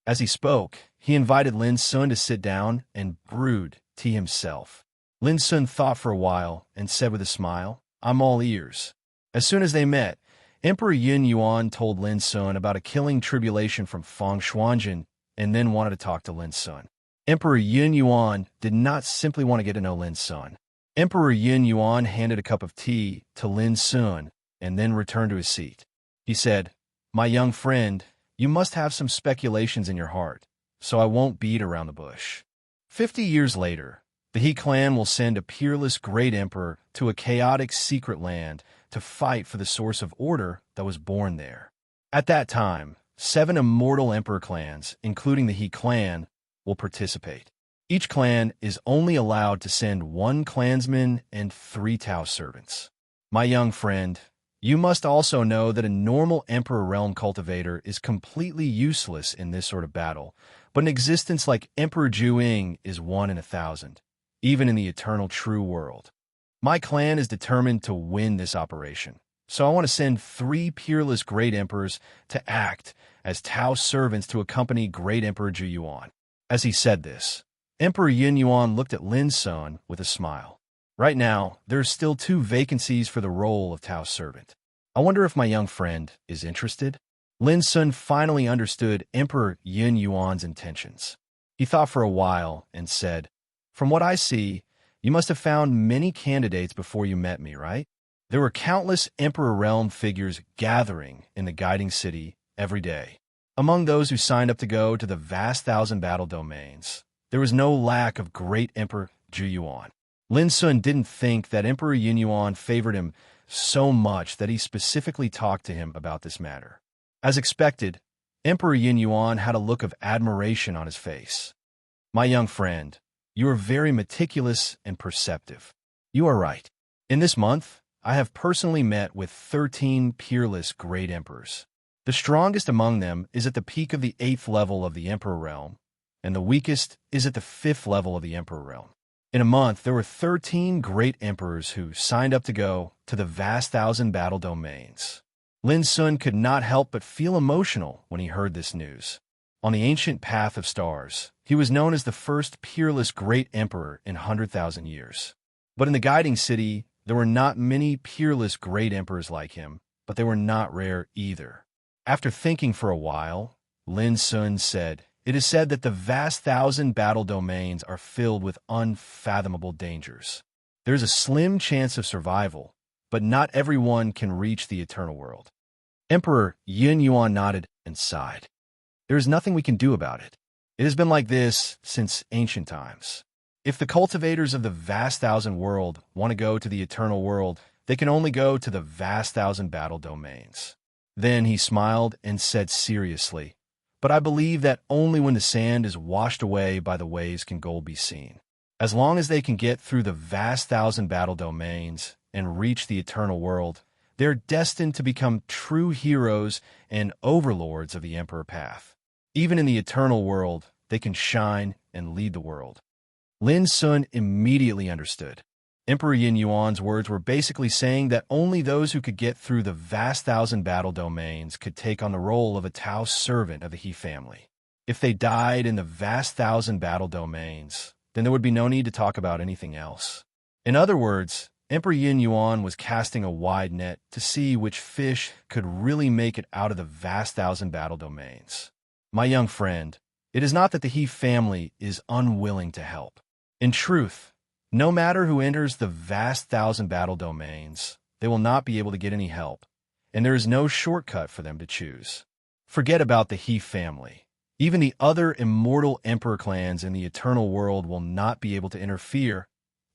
As he spoke, he invited Lin Sun to sit down and brewed tea himself. Lin Sun thought for a while and said with a smile, "I'm all ears." As soon as they met, Emperor Yun Yuan told Lin Sun about a killing tribulation from Feng Xuanjin and then wanted to talk to Lin Sun. Emperor Yun Yuan did not simply want to get to know Lin Sun. Emperor Yun Yuan handed a cup of tea to Lin Sun and then returned to his seat. He said, "My young friend, you must have some speculations in your heart, so I won't beat around the bush. 50 years later, the He clan will send a peerless great emperor to a chaotic secret land to fight for the source of order that was born there. At that time, 7 immortal emperor clans, including the He clan, will participate. Each clan is only allowed to send 1 clansman and 3 Tao servants. My young friend, you must also know that a normal Emperor Realm cultivator is completely useless in this sort of battle, but an existence like Emperor Juing is 1 in 1,000, even in the eternal true world. My clan is determined to win this operation, so I want to send 3 peerless great emperors to act as Tao servants to accompany great Emperor Zhu Yuan." As he said this, Emperor Yun Yuan looked at Lin Sun with a smile. "Right now, there are still 2 vacancies for the role of Tao servant. I wonder if my young friend is interested?" Lin Sun finally understood Emperor Yun Yuan's intentions. He thought for a while and said, "From what I see, you must have found many candidates before you met me, right?" There were countless Emperor Realm figures gathering in the guiding city every day. Among those who signed up to go to the vast 1,000 battle domains, there was no lack of great Emperor Zhu Yuan. Lin Sun didn't think that Emperor Yun Yuan favored him so much that he specifically talked to him about this matter. As expected, Emperor Yun Yuan had a look of admiration on his face. "My young friend, you are very meticulous and perceptive. You are right. In this month, I have personally met with 13 peerless great emperors. The strongest among them is at the peak of the 8th level of the Emperor Realm, and the weakest is at the 5th level of the Emperor Realm. In a month, there were 13 great emperors who signed up to go to the vast 1,000 battle domains." Lin Sun could not help but feel emotional when he heard this news. On the ancient path of stars, he was known as the first peerless great emperor in 100,000 years. But in the guiding city, there were not many peerless great emperors like him, but they were not rare either. After thinking for a while, Lin Sun said, "It is said that the vast 1,000 battle domains are filled with unfathomable dangers. There is a slim chance of survival, but not everyone can reach the eternal world." Emperor Yun Yuan nodded and sighed. "There is nothing we can do about it. It has been like this since ancient times. If the cultivators of the vast 1,000 world want to go to the eternal world, they can only go to the vast 1,000 battle domains." Then he smiled and said seriously, "But I believe that only when the sand is washed away by the waves can gold be seen. As long as they can get through the vast 1,000 battle domains and reach the eternal world, they're destined to become true heroes and overlords of the Emperor Path. Even in the eternal world, they can shine and lead the world." Lin Sun immediately understood. Emperor Yin Yuan's words were basically saying that only those who could get through the vast 1,000 battle domains could take on the role of a Tao servant of the He family. If they died in the vast 1,000 battle domains, then there would be no need to talk about anything else. In other words, Emperor Yin Yuan was casting a wide net to see which fish could really make it out of the vast thousand battle domains. My young friend, it is not that the He family is unwilling to help. In truth, no matter who enters the vast thousand battle domains, they will not be able to get any help, and there is no shortcut for them to choose. Forget about the He family. Even the other immortal emperor clans in the eternal world will not be able to interfere,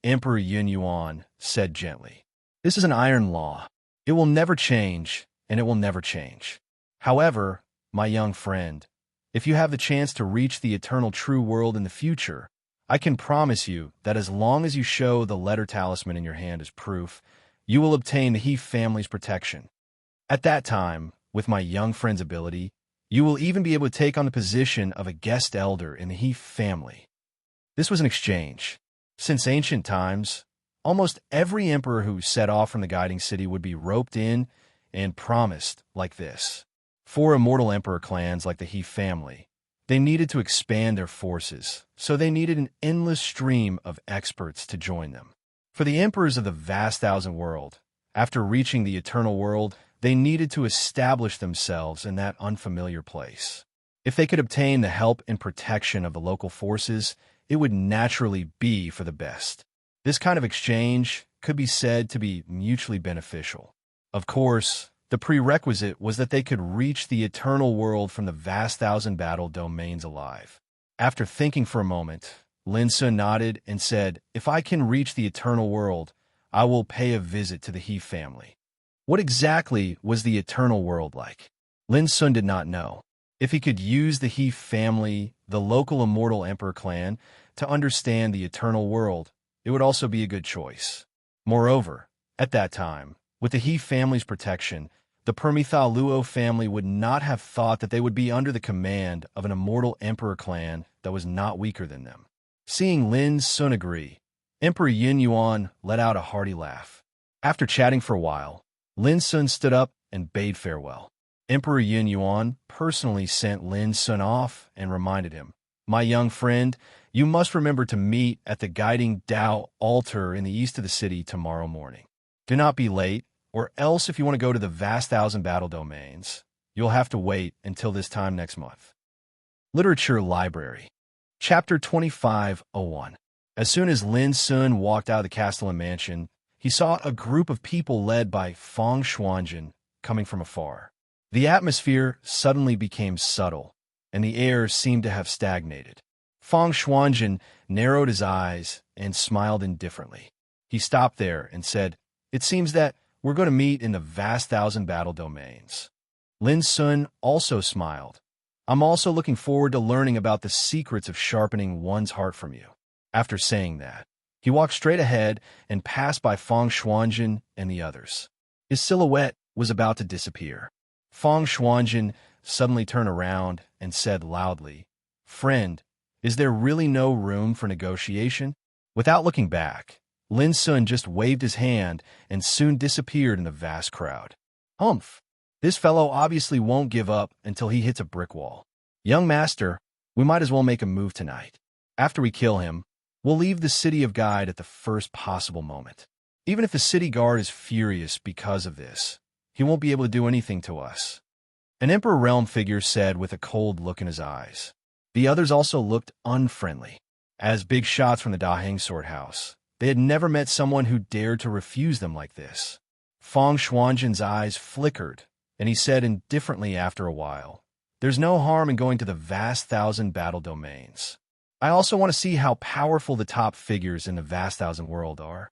Emperor Yin Yuan said gently. This is an iron law. It will never change, and it will never change. However, my young friend, if you have the chance to reach the eternal true world in the future, I can promise you that as long as you show the letter talisman in your hand as proof, you will obtain the He family's protection. At that time, with my young friend's ability, you will even be able to take on the position of a guest elder in the He family. This was an exchange. Since ancient times, almost every emperor who set off from the guiding city would be roped in and promised like this. For immortal emperor clans like the He family, they needed to expand their forces, so they needed an endless stream of experts to join them. For the emperors of the vast thousand world, after reaching the eternal world, they needed to establish themselves in that unfamiliar place. If they could obtain the help and protection of the local forces, it would naturally be for the best. This kind of exchange could be said to be mutually beneficial. Of course, the prerequisite was that they could reach the eternal world from the vast thousand battle domains alive. After thinking for a moment, Lin Sun nodded and said, "If I can reach the eternal world, I will pay a visit to the He family." What exactly was the eternal world like? Lin Sun did not know. If he could use the He family, the local immortal emperor clan, to understand the eternal world, it would also be a good choice. Moreover, at that time, with the He family's protection, the Permitha Luo family would not have thought that they would be under the command of an immortal emperor clan that was not weaker than them. Seeing Lin Sun agree, Emperor Yin Yuan let out a hearty laugh. After chatting for a while, Lin Sun stood up and bade farewell. Emperor Yin Yuan personally sent Lin Sun off and reminded him, "My young friend, you must remember to meet at the guiding Tao altar in the east of the city tomorrow morning. Do not be late, or else if you want to go to the vast thousand battle domains, you'll have to wait until this time next month." Literature Library. Chapter 25:01. As soon as Lin Sun walked out of the Castellan mansion, he saw a group of people led by Feng Xuanjin coming from afar. The atmosphere suddenly became subtle, and the air seemed to have stagnated. Feng Xuanjin narrowed his eyes and smiled indifferently. He stopped there and said, "It seems that we're going to meet in the vast thousand battle domains." Lin Sun also smiled. "I'm also looking forward to learning about the secrets of sharpening one's heart from you." After saying that, he walked straight ahead and passed by Feng Xuanjin and the others. His silhouette was about to disappear. Feng Xuanjin suddenly turned around and said loudly, "Friend, is there really no room for negotiation?" Without looking back, Lin Sun just waved his hand and soon disappeared in the vast crowd. Humph! This fellow obviously won't give up until he hits a brick wall. Young master, we might as well make a move tonight. After we kill him, we'll leave the city of Guide at the first possible moment. Even if the city guard is furious because of this, he won't be able to do anything to us." An Emperor Realm figure said with a cold look in his eyes. The others also looked unfriendly. As big shots from the Daheng Sword House, they had never met someone who dared to refuse them like this. Feng Xuanjin's eyes flickered, and he said indifferently after a while, "There's no harm in going to the vast thousand battle domains. I also want to see how powerful the top figures in the vast thousand world are."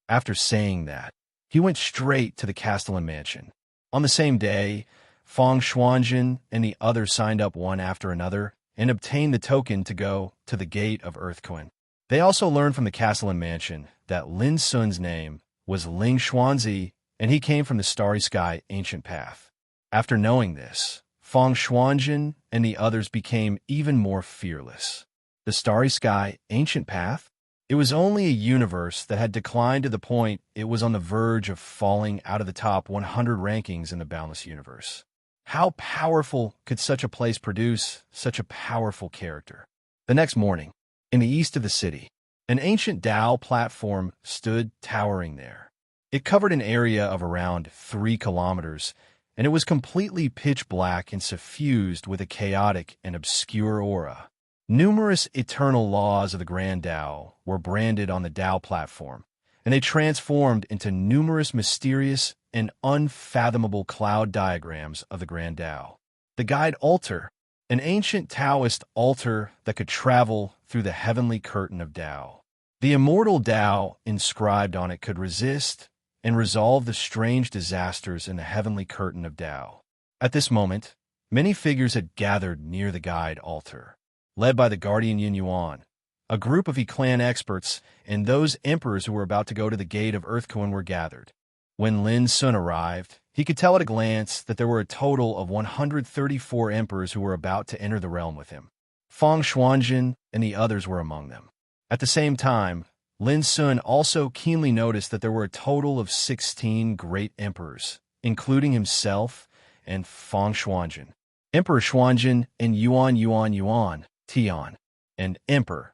After saying that, he went straight to the Castellan mansion. On the same day, Feng Xuanjin and the others signed up one after another and obtained the token to go to the Gate of Earthquin. They also learned from the Castellan mansion that Lin Sun's name was Ling Xuanzi, and he came from the Starry Sky Ancient Path. After knowing this, Feng Xuanjin and the others became even more fearless. The Starry Sky Ancient Path? It was only a universe that had declined to the point it was on the verge of falling out of the top 100 rankings in the Boundless Universe. How powerful could such a place produce such a powerful character? The next morning, in the east of the city, An ancient Tao platform stood towering there. It covered an area of around 3 kilometers, and it was completely pitch black and suffused with a chaotic and obscure aura. Numerous eternal laws of the Grand Tao were branded on the Tao platform, and they transformed into numerous mysterious and unfathomable cloud diagrams of the Grand Tao. The Guide Altar, an ancient Taoist altar that could travel through the heavenly curtain of Tao. The immortal Tao inscribed on it could resist and resolve the strange disasters in the heavenly curtain of Tao. At this moment, many figures had gathered near the Guide Altar, led by the Guardian Yin Yuan, a group of clan experts, and those emperors who were about to go to the gate of Earthcoin were gathered. When Lin Sun arrived, he could tell at a glance that there were a total of 134 emperors who were about to enter the realm with him. Feng Xuanjin and the others were among them. At the same time, Lin Sun also keenly noticed that there were a total of 16 great emperors, including himself and Feng Xuanjin. Emperor Xuanjin and Yuan, Tian, and Emperor.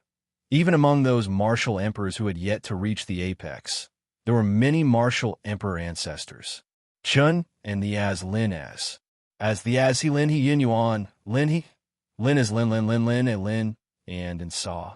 Even among those martial emperors who had yet to reach the apex, there were many martial emperor ancestors. Chun and the as Lin as. As the as he Lin he Yin Yuan, Lin he. Lin is Lin, and Saw.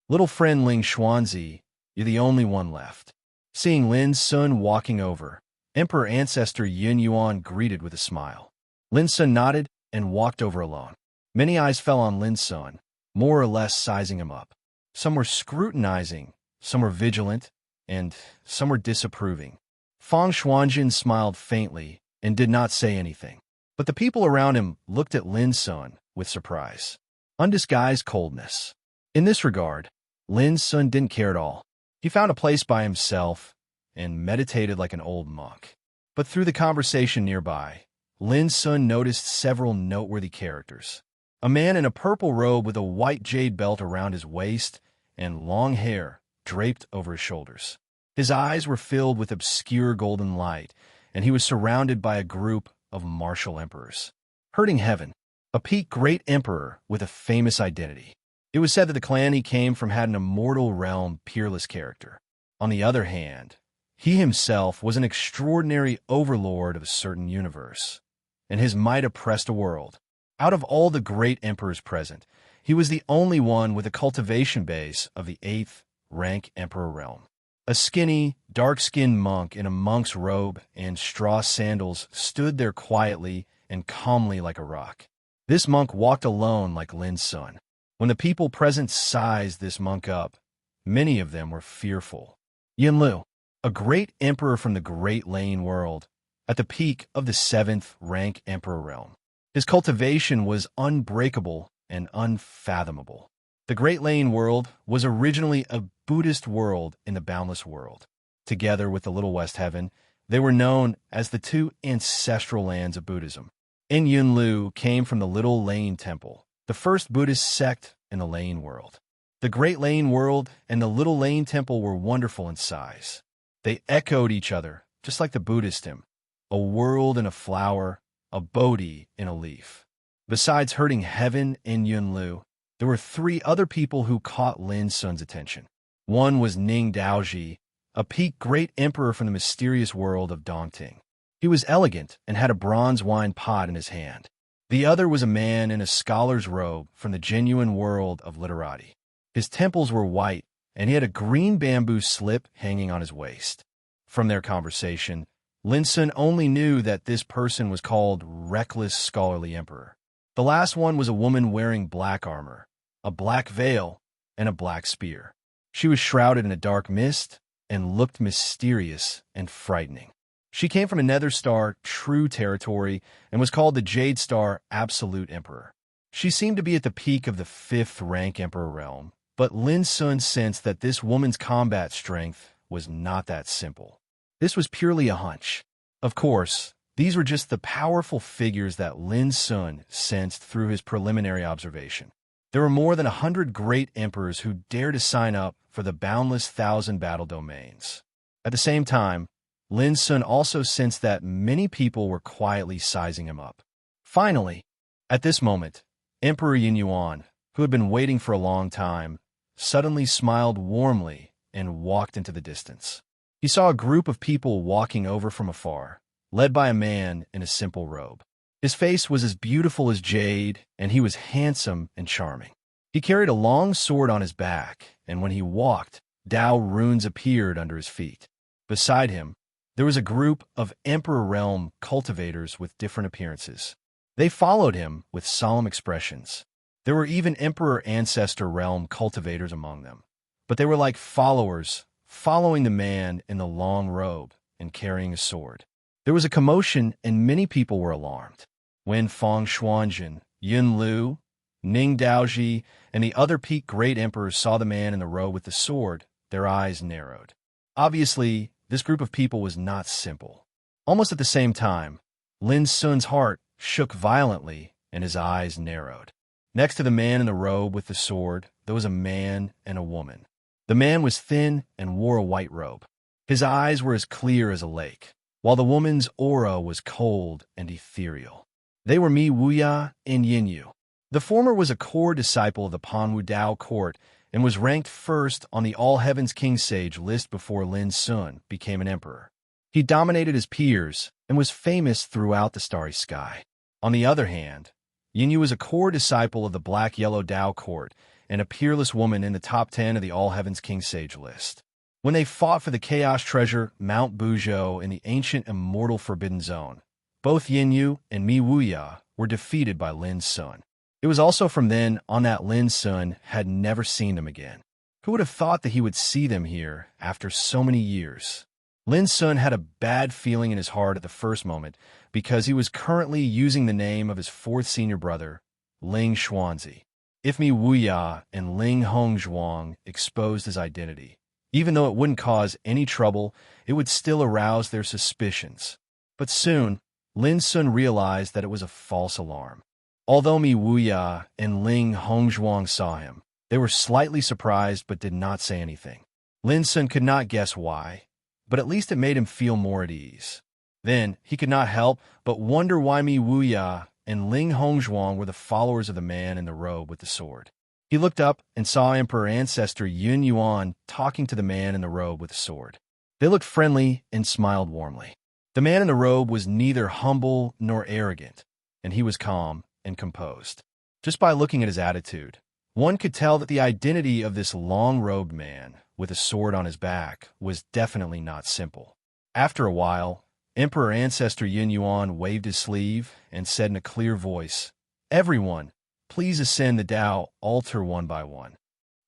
Little friend Ling Xuanzi, you're the only one left. Seeing Lin Sun walking over, Emperor Ancestor Yin Yuan greeted with a smile. Lin Sun nodded and walked over alone. Many eyes fell on Lin Sun, more or less sizing him up. Some were scrutinizing, some were vigilant, and some were disapproving. Feng Xuanjin smiled faintly and did not say anything, but the people around him looked at Lin Sun with surprise, undisguised coldness. In this regard, Lin Sun didn't care at all. He found a place by himself and meditated like an old monk. But through the conversation nearby, Lin Sun noticed several noteworthy characters. A man in a purple robe with a white jade belt around his waist and long hair draped over his shoulders. His eyes were filled with obscure golden light, and he was surrounded by a group of martial emperors. Herding Heaven, a peak great emperor with a famous identity. It was said that the clan he came from had an immortal realm peerless character. On the other hand, he himself was an extraordinary overlord of a certain universe, and his might oppressed a world. Out of all the great emperors present, he was the only one with a cultivation base of the 8th rank emperor realm. A skinny, dark-skinned monk in a monk's robe and straw sandals stood there quietly and calmly like a rock. This monk walked alone like Lin Sun. When the people present sized this monk up, many of them were fearful. Yin Lu, a great emperor from the Great Lane world, at the peak of the 7th rank emperor realm. His cultivation was unbreakable and unfathomable. The Great Lane world was originally a Buddhist world in the boundless world. Together with the Little West Heaven, they were known as the 2 ancestral lands of Buddhism. Yin Lu came from the Little Lane Temple, the first Buddhist sect in the Lane world. The Great Lane world and the Little Lane Temple were wonderful in size. They echoed each other, just like the Buddhist hymn, a world in a flower, a Bodhi in a leaf. Besides herding Heaven and Yin Lu, there were 3 other people who caught Lin Sun's attention. One was Ning Daoji, a peak great emperor from the mysterious world of Dongting. He was elegant and had a bronze wine pot in his hand. The other was a man in a scholar's robe from the genuine world of literati. His temples were white, and he had a green bamboo slip hanging on his waist. From their conversation, Lin Sun only knew that this person was called Reckless Scholarly Emperor. The last one was a woman wearing black armor, a black veil, and a black spear. She was shrouded in a dark mist and looked mysterious and frightening. She came from a Nether Star true territory and was called the Jade Star Absolute Emperor. She seemed to be at the peak of the 5th rank Emperor realm, but Lin Sun sensed that this woman's combat strength was not that simple. This was purely a hunch. Of course, these were just the powerful figures that Lin Sun sensed through his preliminary observation. There were more than 100 great emperors who dared to sign up for the boundless 1,000 battle domains. At the same time, Lin Sun also sensed that many people were quietly sizing him up. Finally, at this moment, Emperor Yin Yuan, who had been waiting for a long time, suddenly smiled warmly and walked into the distance. He saw a group of people walking over from afar, led by a man in a simple robe. His face was as beautiful as jade, and he was handsome and charming. He carried a long sword on his back, and when he walked, Tao runes appeared under his feet. Beside him, there was a group of Emperor Realm cultivators with different appearances. They followed him with solemn expressions. There were even Emperor Ancestor Realm cultivators among them, but they were like followers, following the man in the long robe and carrying a sword. There was a commotion, and many people were alarmed. When Feng Xuanjin, Yun Lu, Ning Daoji, and the other peak great emperors saw the man in the robe with the sword, their eyes narrowed. Obviously, this group of people was not simple. Almost at the same time, Lin Sun's heart shook violently and his eyes narrowed. Next to the man in the robe with the sword, there was a man and a woman. The man was thin and wore a white robe. His eyes were as clear as a lake, while the woman's aura was cold and ethereal. They were Mi Wuya and Yin Yu. The former was a core disciple of the Panwu Dao court and was ranked first on the All Heavens King Sage list before Lin Sun became an emperor. He dominated his peers and was famous throughout the starry sky. On the other hand, Yin Yu was a core disciple of the Black-Yellow Dao court and a peerless woman in the top 10 of the All Heavens King Sage list. When they fought for the Chaos Treasure, Mount Buzhou, in the ancient Immortal Forbidden Zone, both Yin Yu and Mi Wuya were defeated by Lin Sun. It was also from then on that Lin Sun had never seen them again. Who would have thought that he would see them here after so many years? Lin Sun had a bad feeling in his heart at the first moment because he was currently using the name of his fourth senior brother, Ling Xuanzi. If Mi Wuya and Ling Hongzhuang exposed his identity, even though it wouldn't cause any trouble, it would still arouse their suspicions. But soon, Lin Sun realized that it was a false alarm. Although Mi Wuya and Ling Hongzhuang saw him, they were slightly surprised but did not say anything. Lin Sun could not guess why, but at least it made him feel more at ease. Then, he could not help but wonder why Mi Wuya and Ling Hongzhuang were the followers of the man in the robe with the sword. He looked up and saw Emperor Ancestor Yun Yuan talking to the man in the robe with the sword. They looked friendly and smiled warmly. The man in the robe was neither humble nor arrogant, and he was calm and composed. Just by looking at his attitude, one could tell that the identity of this long-robed man with a sword on his back was definitely not simple. After a while, Emperor Ancestor Yun Yuan waved his sleeve and said in a clear voice, "Everyone, please ascend the Dao altar one by one."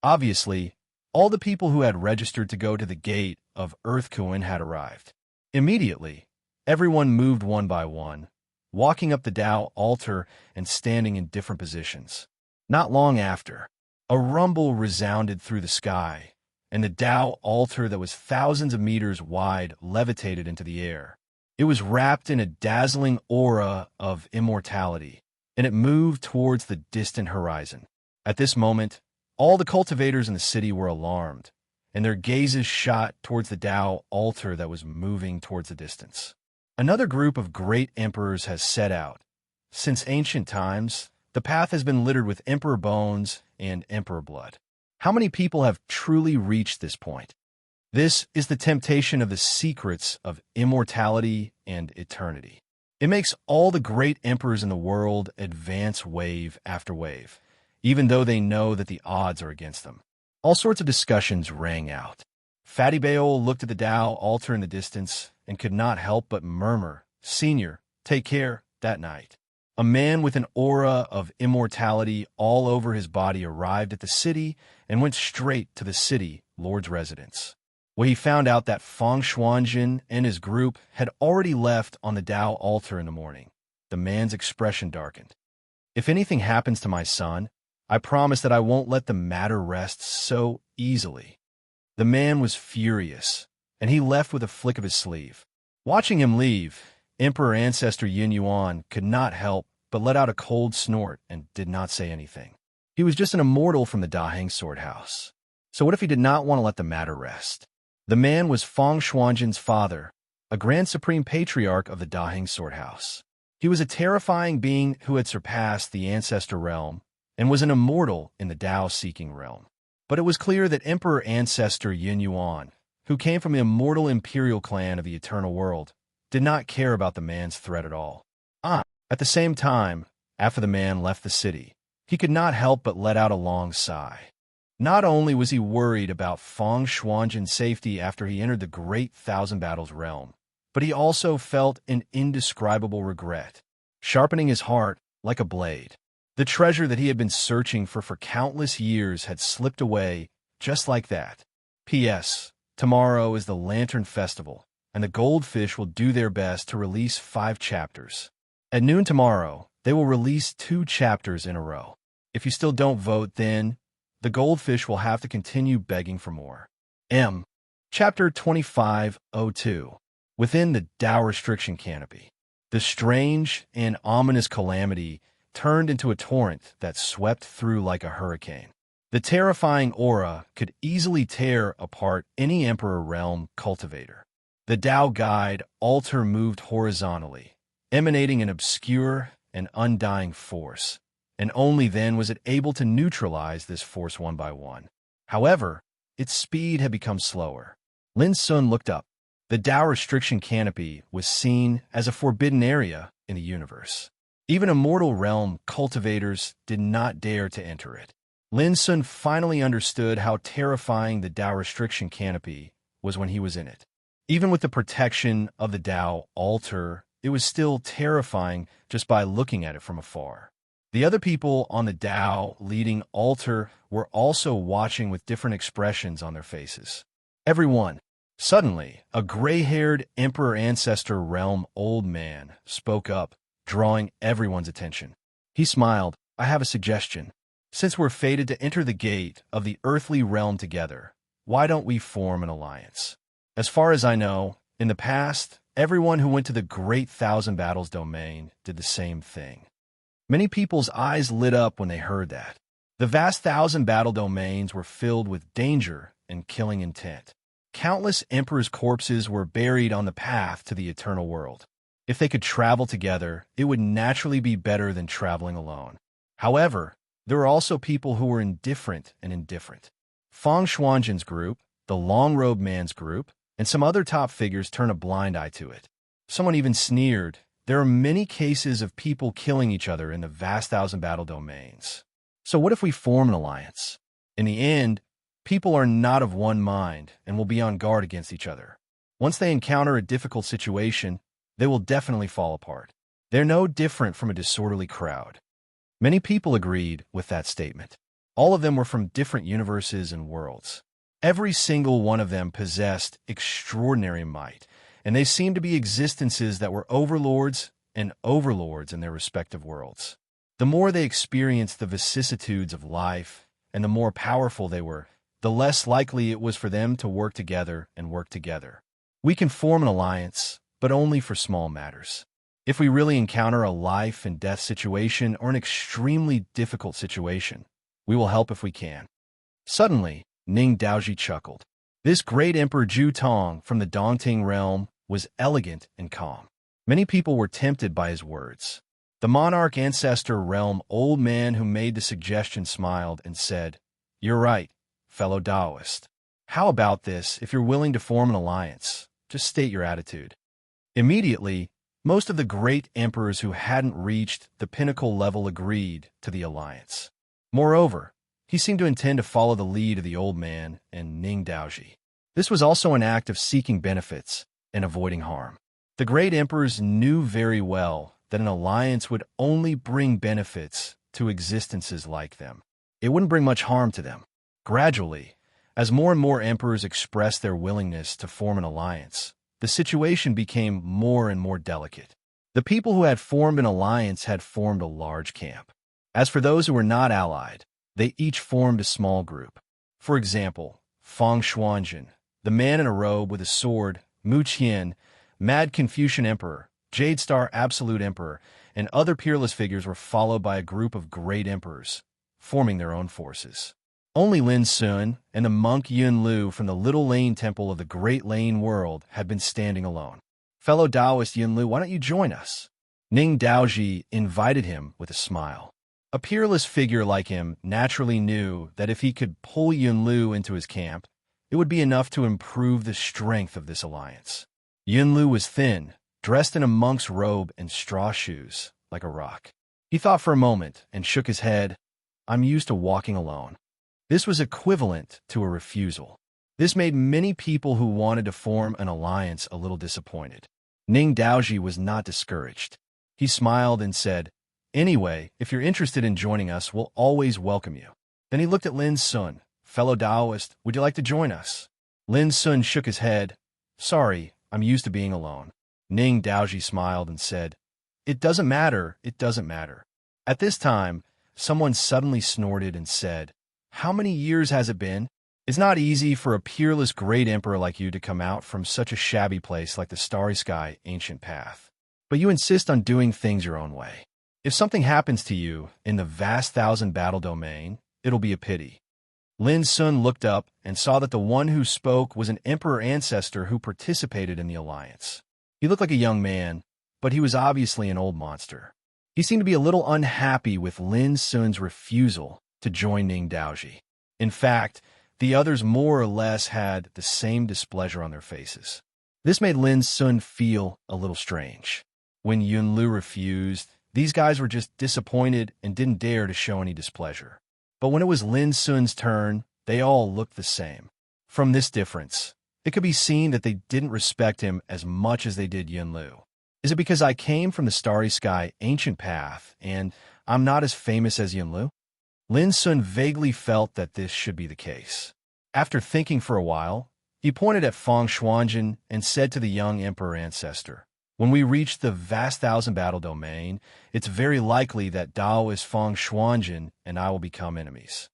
Obviously, all the people who had registered to go to the gate of Earth Kuan had arrived. Immediately, everyone moved one by one, walking up the Dao altar and standing in different positions. Not long after, a rumble resounded through the sky, and the Dao altar that was thousands of meters wide levitated into the air. It was wrapped in a dazzling aura of immortality, and it moved towards the distant horizon. At this moment, all the cultivators in the city were alarmed, and their gazes shot towards the Dao altar that was moving towards the distance. Another group of great emperors has set out. Since ancient times, the path has been littered with emperor bones and emperor blood. How many people have truly reached this point? This is the temptation of the secrets of immortality and eternity. It makes all the great emperors in the world advance wave after wave, even though they know that the odds are against them. All sorts of discussions rang out. Fatty Baol looked at the Dao altar in the distance and could not help but murmur, "Senior, take care," that night. A man with an aura of immortality all over his body arrived at the city and went straight to the city lord's residence, where he found out that Feng Xuanjin and his group had already left on the Dao altar in the morning. The man's expression darkened. "If anything happens to my son, I promise that I won't let the matter rest so easily." The man was furious, and he left with a flick of his sleeve. Watching him leave, Emperor Ancestor Yin Yuan could not help but let out a cold snort and did not say anything. He was just an immortal from the Daheng Sword House. So what if he did not want to let the matter rest? The man was Feng Xuanjin's father, a Grand Supreme Patriarch of the Daheng Sword House. He was a terrifying being who had surpassed the Ancestor realm and was an immortal in the Dao-seeking realm. But it was clear that Emperor Ancestor Yin Yuan, who came from the immortal imperial clan of the Eternal World, did not care about the man's threat at all. At the same time, after the man left the city, he could not help but let out a long sigh. Not only was he worried about Feng Shuanjin's safety after he entered the Great Thousand Battles realm, but he also felt an indescribable regret, sharpening his heart like a blade. The treasure that he had been searching for countless years had slipped away just like that. P.S. Tomorrow is the Lantern Festival, and the Goldfish will do their best to release 5 chapters. At noon tomorrow, they will release 2 chapters in a row. If you still don't vote, then the Goldfish will have to continue begging for more. Chapter 2502. Within the Tao Restriction Canopy, the strange and ominous calamity turned into a torrent that swept through like a hurricane. The terrifying aura could easily tear apart any Emperor Realm cultivator. The Tao Guide altar moved horizontally, emanating an obscure and undying force, and only then was it able to neutralize this force one by one. However, its speed had become slower. Lin Sun looked up. The Tao Restriction Canopy was seen as a forbidden area in the universe. Even immortal realm cultivators did not dare to enter it. Lin Sun finally understood how terrifying the Tao Restriction Canopy was when he was in it. Even with the protection of the Tao altar, it was still terrifying just by looking at it from afar. The other people on the Tao leading altar were also watching with different expressions on their faces. Everyone. Suddenly, a gray-haired Emperor Ancestor Realm old man spoke up, drawing everyone's attention. He smiled. I have a suggestion. Since we're fated to enter the gate of the earthly realm together, why don't we form an alliance? As far as I know, in the past, everyone who went to the Great Thousand Battles domain did the same thing. Many people's eyes lit up when they heard that. The vast thousand battle domains were filled with danger and killing intent. Countless emperors' corpses were buried on the path to the eternal world. If they could travel together, it would naturally be better than traveling alone. However, there were also people who were indifferent. Feng Shuanjin's group, the Long-Robed Man's group, and some other top figures turned a blind eye to it. Someone even sneered, there are many cases of people killing each other in the vast thousand battle domains. So what if we form an alliance? In the end, people are not of one mind and will be on guard against each other. Once they encounter a difficult situation, they will definitely fall apart. They're no different from a disorderly crowd. Many people agreed with that statement. All of them were from different universes and worlds. Every single one of them possessed extraordinary might, and they seemed to be existences that were overlords in their respective worlds. The more they experienced the vicissitudes of life, and the more powerful they were, the less likely it was for them to work together. We can form an alliance, but only for small matters. If we really encounter a life and death situation or an extremely difficult situation, we will help if we can. Suddenly, Ning Daoji chuckled. This great Emperor Zhu Tong from the Dongting realm was elegant and calm. Many people were tempted by his words. The monarch ancestor realm old man who made the suggestion smiled and said, You're right, fellow Taoist. How about this if you're willing to form an alliance? Just state your attitude. Immediately, most of the great emperors who hadn't reached the pinnacle level agreed to the alliance. Moreover, he seemed to intend to follow the lead of the old man and Ning Daoji. This was also an act of seeking benefits and avoiding harm. The great emperors knew very well that an alliance would only bring benefits to existences like them. It wouldn't bring much harm to them. Gradually, as more and more emperors expressed their willingness to form an alliance, the situation became more and more delicate. The people who had formed an alliance had formed a large camp. As for those who were not allied, they each formed a small group. For example, Feng Shuanjin, the man in a robe with a sword, Mu Qian, Mad Confucian Emperor, Jade Star Absolute Emperor, and other peerless figures were followed by a group of great emperors, forming their own forces. Only Lin Sun and the monk Yun Lu from the Little Lane Temple of the Great Lane World had been standing alone. Fellow Taoist Yun Lu, why don't you join us? Ning Daoji invited him with a smile. A peerless figure like him naturally knew that if he could pull Yunlu into his camp, it would be enough to improve the strength of this alliance. Yunlu was thin, dressed in a monk's robe and straw shoes, like a rock. He thought for a moment and shook his head. I'm used to walking alone. This was equivalent to a refusal. This made many people who wanted to form an alliance a little disappointed. Ning Daoji was not discouraged. He smiled and said, "Anyway, if you're interested in joining us, we'll always welcome you." Then he looked at Lin Sun. "Fellow Taoist, would you like to join us?" Lin Sun shook his head. "Sorry, I'm used to being alone." Ning Daoji smiled and said, it doesn't matter. At this time, someone suddenly snorted and said, "How many years has it been? It's not easy for a peerless great emperor like you to come out from such a shabby place like the starry sky ancient path. But you insist on doing things your own way. If something happens to you in the vast thousand battle domain, it'll be a pity." Lin Sun looked up and saw that the one who spoke was an emperor ancestor who participated in the alliance. He looked like a young man, but he was obviously an old monster. He seemed to be a little unhappy with Lin Sun's refusal to join Ning Daoji. In fact, the others more or less had the same displeasure on their faces. This made Lin Sun feel a little strange. When Yunlu refused, these guys were just disappointed and didn't dare to show any displeasure. But when it was Lin Sun's turn, they all looked the same. From this difference, it could be seen that they didn't respect him as much as they did Yunlu. Is it because I came from the starry sky ancient path and I'm not as famous as Yunlu? Lin Sun vaguely felt that this should be the case. After thinking for a while, he pointed at Feng Xuanjin and said to the young emperor ancestor, "When we reach the vast thousand battle domain, it's very likely that Taoist Feng Xuanjin and I will become enemies.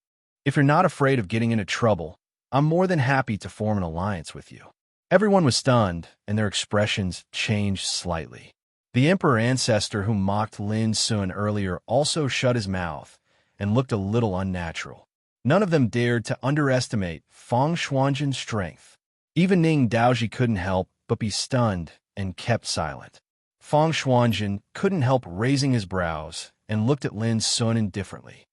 If you're not afraid of getting into trouble, I'm more than happy to form an alliance with you." Everyone was stunned, and their expressions changed slightly. The emperor ancestor who mocked Lin Sun earlier also shut his mouth and looked a little unnatural. None of them dared to underestimate Feng Xuanjin's strength. Even Ning Daoji couldn't help but be stunned and kept silent. Feng Xuanjin couldn't help raising his brows and looked at Lin Sun indifferently.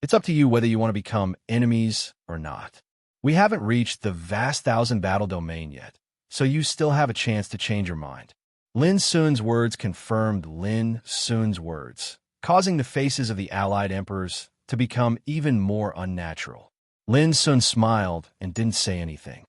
"It's up to you whether you want to become enemies or not. We haven't reached the vast thousand battle domain yet, so you still have a chance to change your mind." Lin Sun's words confirmed Lin Sun's words, causing the faces of the allied emperors to become even more unnatural. Lin Sun smiled and didn't say anything.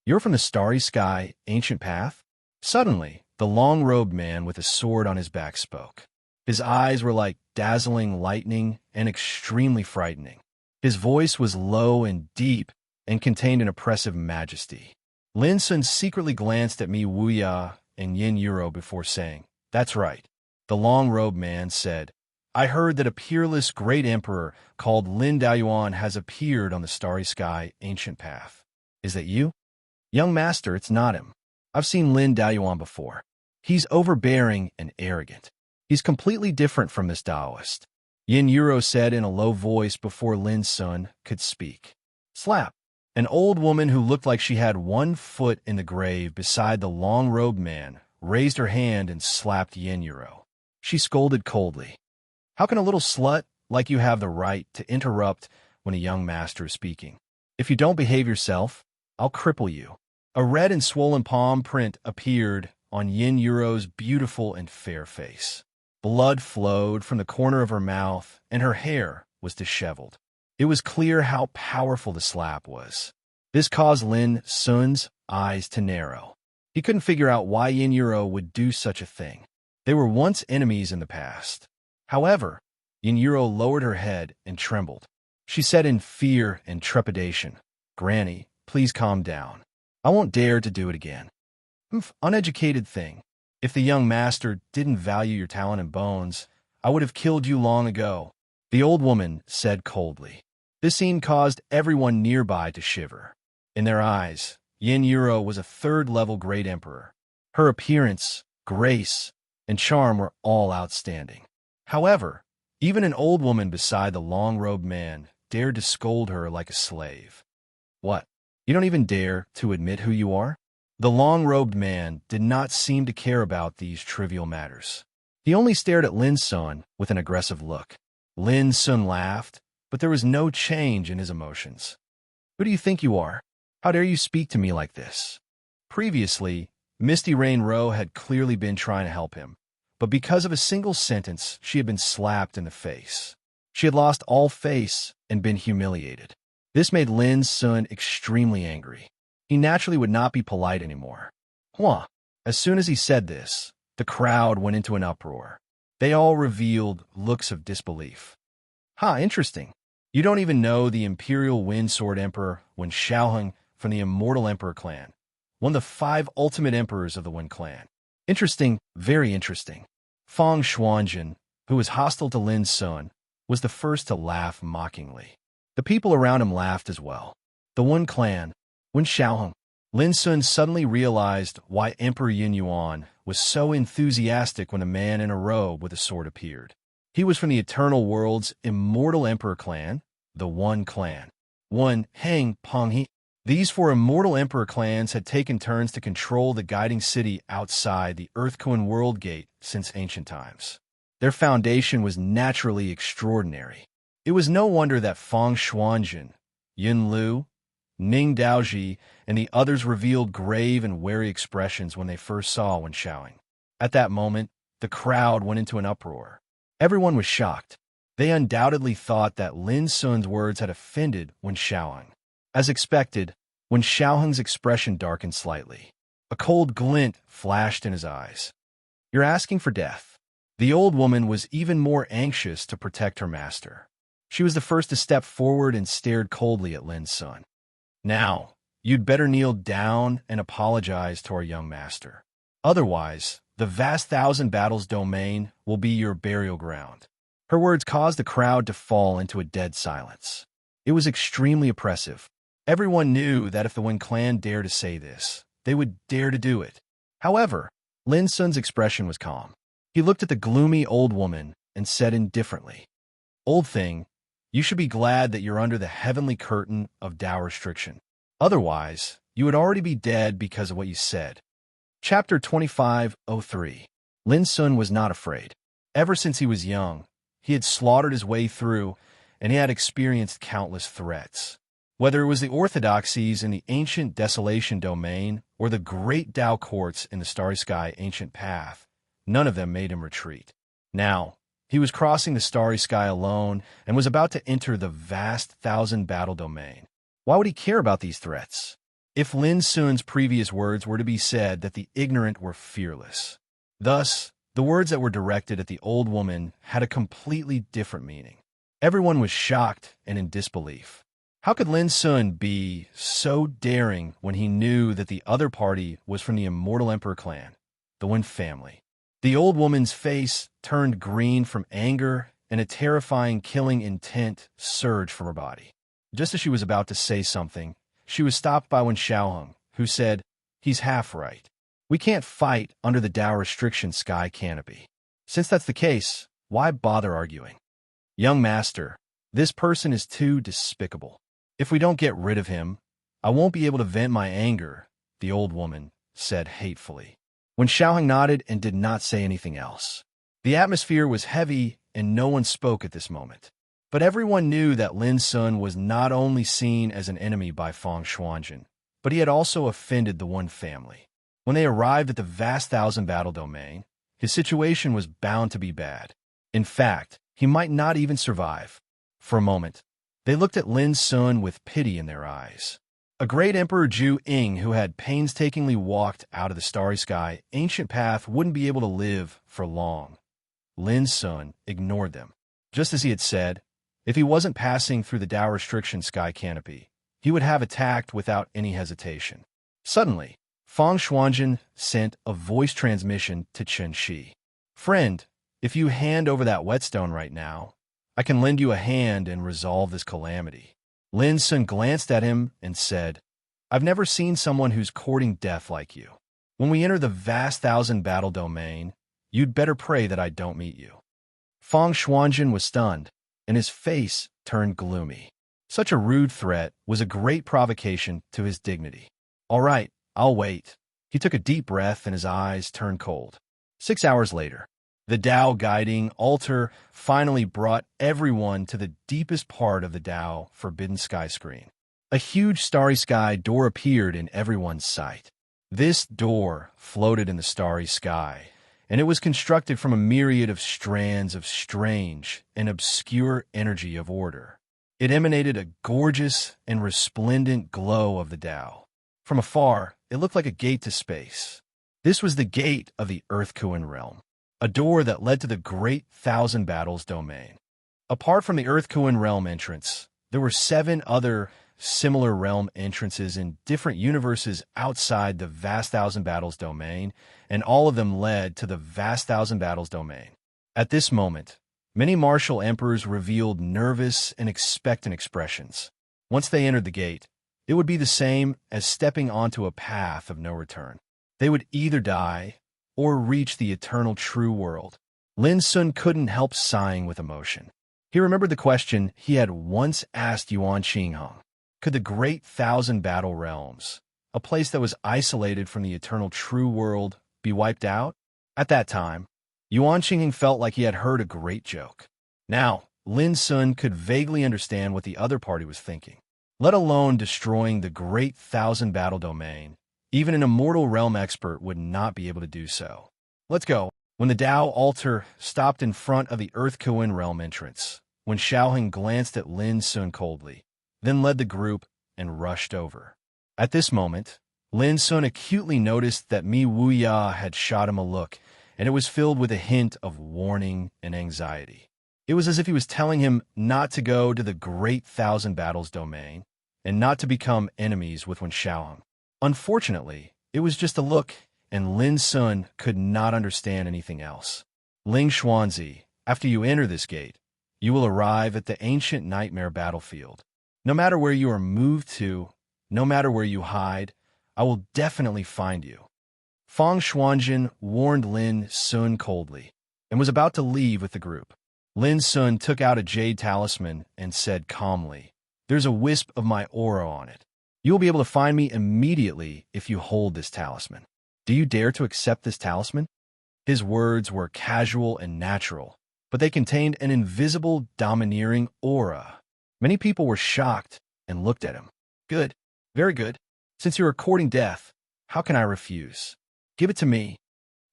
"You're from the starry sky ancient path?" Suddenly, the long-robed man with a sword on his back spoke. His eyes were like dazzling lightning and extremely frightening. His voice was low and deep and contained an oppressive majesty. Lin Sun secretly glanced at Mi Wuya and Yin Yuro before saying, "That's right." The long-robed man said, "I heard that a peerless great emperor called Lin Daoyuan has appeared on the starry sky ancient path. Is that you?" "Young master, it's not him. I've seen Lin Daoyuan before. He's overbearing and arrogant. He's completely different from this Taoist," Yin Yuro said in a low voice before Lin Sun could speak. Slap! An old woman who looked like she had one foot in the grave beside the long-robed man raised her hand and slapped Yin Yuro. She scolded coldly. "How can a little slut like you have the right to interrupt when a young master is speaking? If you don't behave yourself, I'll cripple you." A red and swollen palm print appeared on Yin Yuro's beautiful and fair face. Blood flowed from the corner of her mouth, and her hair was disheveled. It was clear how powerful the slap was. This caused Lin Sun's eyes to narrow. He couldn't figure out why Yin Yuro would do such a thing. They were once enemies in the past. However, Yin Yuro lowered her head and trembled. She said in fear and trepidation, "Granny, please calm down. I won't dare to do it again." Uneducated thing. If the young master didn't value your talent and bones, I would have killed you long ago," the old woman said coldly. This scene caused everyone nearby to shiver. In their eyes, Yin Yuro was a third-level great emperor. Her appearance, grace, and charm were all outstanding. However, even an old woman beside the long-robed man dared to scold her like a slave. "What? You don't even dare to admit who you are?" The long-robed man did not seem to care about these trivial matters. He only stared at Lin Sun with an aggressive look. Lin Sun laughed, but there was no change in his emotions. Who do you think you are? How dare you speak to me like this? Previously, Misty Rain Row had clearly been trying to help him, but because of a single sentence, she had been slapped in the face. She had lost all face and been humiliated. This made Lin Sun extremely angry. He naturally would not be polite anymore. Hua! As soon as he said this, the crowd went into an uproar. They all revealed looks of disbelief. Interesting. You don't even know the Imperial Wind Sword Emperor Wen Xiaoheng from the Immortal Emperor clan, one of the 5 ultimate emperors of the Wen clan. Interesting, very interesting. Fang Xuanjun, who was hostile to Lin Sun, was the first to laugh mockingly. The people around him laughed as well. The Wen clan, Wen Xiaoheng. Lin Sun suddenly realized why Emperor Yin Yuan was so enthusiastic when a man in a robe with a sword appeared. He was from the Eternal World's Immortal Emperor clan, the One clan. One, Hang, Penghe. These 4 Immortal Emperor clans had taken turns to control the guiding city outside the Earthcoin World Gate since ancient times. Their foundation was naturally extraordinary. It was no wonder that Fang Xuanjun, Yin Lu, Ning Daoji, and the others revealed grave and wary expressions when they first saw Wen Xiaoheng. At that moment, the crowd went into an uproar. Everyone was shocked. They undoubtedly thought that Lin Sun's words had offended Wen Xiaoheng. As expected, Wen Xiaoheng's expression darkened slightly. A cold glint flashed in his eyes. You're asking for death. The old woman was even more anxious to protect her master. She was the first to step forward and stared coldly at Lin Sun. Now, you'd better kneel down and apologize to our young master. Otherwise, the vast 1,000 battles domain will be your burial ground. Her words caused the crowd to fall into a dead silence. It was extremely oppressive. Everyone knew that if the Wen clan dared to say this, they would dare to do it. However, Lin Sun's expression was calm. He looked at the gloomy old woman and said indifferently, Old thing, you should be glad that you're under the heavenly curtain of Tao restriction. Otherwise, you would already be dead because of what you said. Chapter 25:03. Lin Sun was not afraid. Ever since he was young, he had slaughtered his way through, and he had experienced countless threats. Whether it was the orthodoxies in the ancient Desolation domain or the great Tao courts in the Starry Sky ancient path, none of them made him retreat. Now, he was crossing the Starry Sky alone and was about to enter the vast 1,000 battle domain. Why would he care about these threats? If Lin Sun's previous words were to be said that the ignorant were fearless. Thus, the words that were directed at the old woman had a completely different meaning. Everyone was shocked and in disbelief. How could Lin Sun be so daring when he knew that the other party was from the Immortal Emperor clan, the Wen family? The old woman's face turned green from anger, and a terrifying killing intent surged from her body. Just as she was about to say something, she was stopped by Wen Xiaoheng, who said, He's half right. We can't fight under the Tao restriction sky canopy. Since that's the case, why bother arguing? Young master, this person is too despicable. If we don't get rid of him, I won't be able to vent my anger, the old woman said hatefully. Wen Xiaoheng nodded and did not say anything else. The atmosphere was heavy and no one spoke at this moment. But everyone knew that Lin Sun was not only seen as an enemy by Fang Xuanjun, but he had also offended the Wen family. When they arrived at the vast 1,000 battle domain, his situation was bound to be bad. In fact, he might not even survive. For a moment, they looked at Lin Sun with pity in their eyes. A great Emperor Zhu Ying who had painstakingly walked out of the Starry Sky ancient path wouldn't be able to live for long. Lin Sun ignored them. Just as he had said, if he wasn't passing through the Tao restriction sky canopy, he would have attacked without any hesitation. Suddenly, Fang Xuanjun sent a voice transmission to Chen Shi. Friend, if you hand over that whetstone right now, I can lend you a hand and resolve this calamity. Lin Sun glanced at him and said, I've never seen someone who's courting death like you. When we enter the vast 1,000 battle domain, you'd better pray that I don't meet you. Fang Xuanjun was stunned, and his face turned gloomy. Such a rude threat was a great provocation to his dignity. All right, I'll wait. He took a deep breath and his eyes turned cold. 6 hours later, The Tao guiding altar finally brought everyone to the deepest part of the Tao forbidden sky screen. A huge starry sky door appeared in everyone's sight. This door floated in the starry sky, and it was constructed from a myriad of strands of strange and obscure energy of order. It emanated a gorgeous and resplendent glow of the Tao. From afar, it looked like a gate to space. This was the gate of the Earth-Kuan realm, a door that led to the Great Thousand Battles domain. Apart from the Earth-Kuan realm entrance, there were 7 other similar realm entrances in different universes outside the Vast Thousand Battles domain, and all of them led to the Vast Thousand Battles domain. At this moment, many martial emperors revealed nervous and expectant expressions. Once they entered the gate, it would be the same as stepping onto a path of no return. They would either die or reach the eternal true world. Lin Sun couldn't help sighing with emotion. He remembered the question he had once asked Yuan Qingheng. Could the Great Thousand Battle Realms, a place that was isolated from the eternal true world, be wiped out? At that time, Yuan Qingheng felt like he had heard a great joke. Now, Lin Sun could vaguely understand what the other party was thinking. Let alone destroying the Great Thousand Battle Domain, even an immortal realm expert would not be able to do so. Let's go. When the Tao altar stopped in front of the Earth-Kuan realm entrance, when Xiaoheng glanced at Lin Sun coldly, then led the group and rushed over. At this moment, Lin Sun acutely noticed that Mi Wuya had shot him a look, and it was filled with a hint of warning and anxiety. It was as if he was telling him not to go to the Great Thousand Battles domain, and not to become enemies with Wen Xiaoheng. Unfortunately, it was just a look, and Lin Sun could not understand anything else. Ling Xuanzi, after you enter this gate, you will arrive at the ancient nightmare battlefield. No matter where you are moved to, no matter where you hide, I will definitely find you. Fang Xuanjin warned Lin Sun coldly, and was about to leave with the group. Lin Sun took out a jade talisman and said calmly, "There's a wisp of my aura on it. You will be able to find me immediately if you hold this talisman. Do you dare to accept this talisman?" His words were casual and natural, but they contained an invisible, domineering aura. Many people were shocked and looked at him. "Good, very good. Since you are courting death, how can I refuse? Give it to me."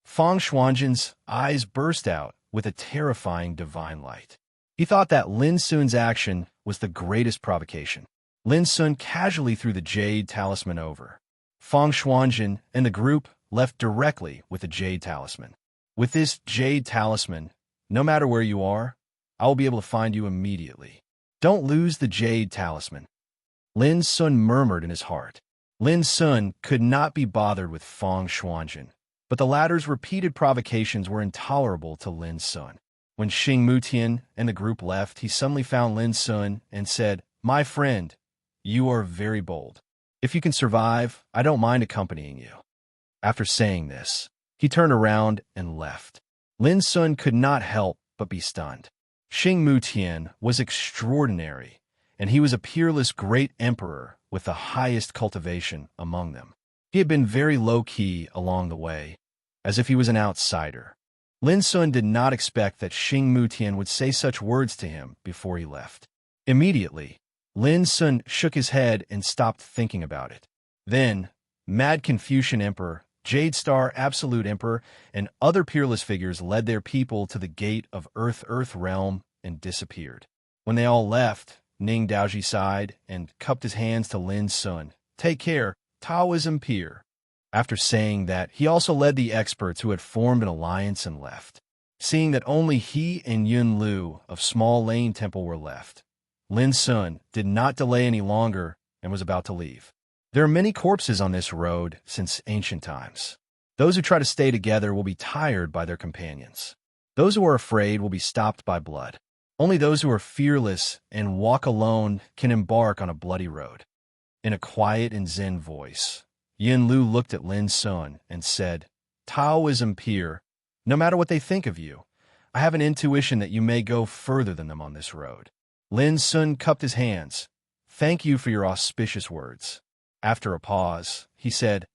Fang Xuanjin's eyes burst out with a terrifying divine light. He thought that Lin Sun's action was the greatest provocation. Lin Sun casually threw the jade talisman over. Fang Xuanjin and the group left directly with the jade talisman. "With this jade talisman, no matter where you are, I will be able to find you immediately. Don't lose the jade talisman." Lin Sun murmured in his heart. Lin Sun could not be bothered with Fang Xuanjin, but the latter's repeated provocations were intolerable to Lin Sun. When Xing Mutian and the group left, he suddenly found Lin Sun and said, "My friend, you are very bold. If you can survive, I don't mind accompanying you." After saying this, he turned around and left. Lin Sun could not help but be stunned. Xing Mutian was extraordinary, and he was a peerless great emperor with the highest cultivation among them. He had been very low-key along the way, as if he was an outsider. Lin Sun did not expect that Xing Mutian would say such words to him before he left. Immediately, Lin Sun shook his head and stopped thinking about it. Then, Mad Confucian Emperor, Jade Star Absolute Emperor, and other peerless figures led their people to the gate of Earth realm and disappeared. When they all left, Ning Daoji sighed and cupped his hands to Lin Sun. "Take care, Taoism peer." After saying that, he also led the experts who had formed an alliance and left. Seeing that only he and Yun Lu of Small Lane Temple were left, Lin Sun did not delay any longer and was about to leave. There are many corpses on this road since ancient times. Those who try to stay together will be tired by their companions. Those who are afraid will be stopped by blood. Only those who are fearless and walk alone can embark on a bloody road. In a quiet and zen voice, Yin Lu looked at Lin Sun and said, "Taoism peer, no matter what they think of you, I have an intuition that you may go further than them on this road." Lin Sun cupped his hands. "Thank you for your auspicious words." After a pause, he said,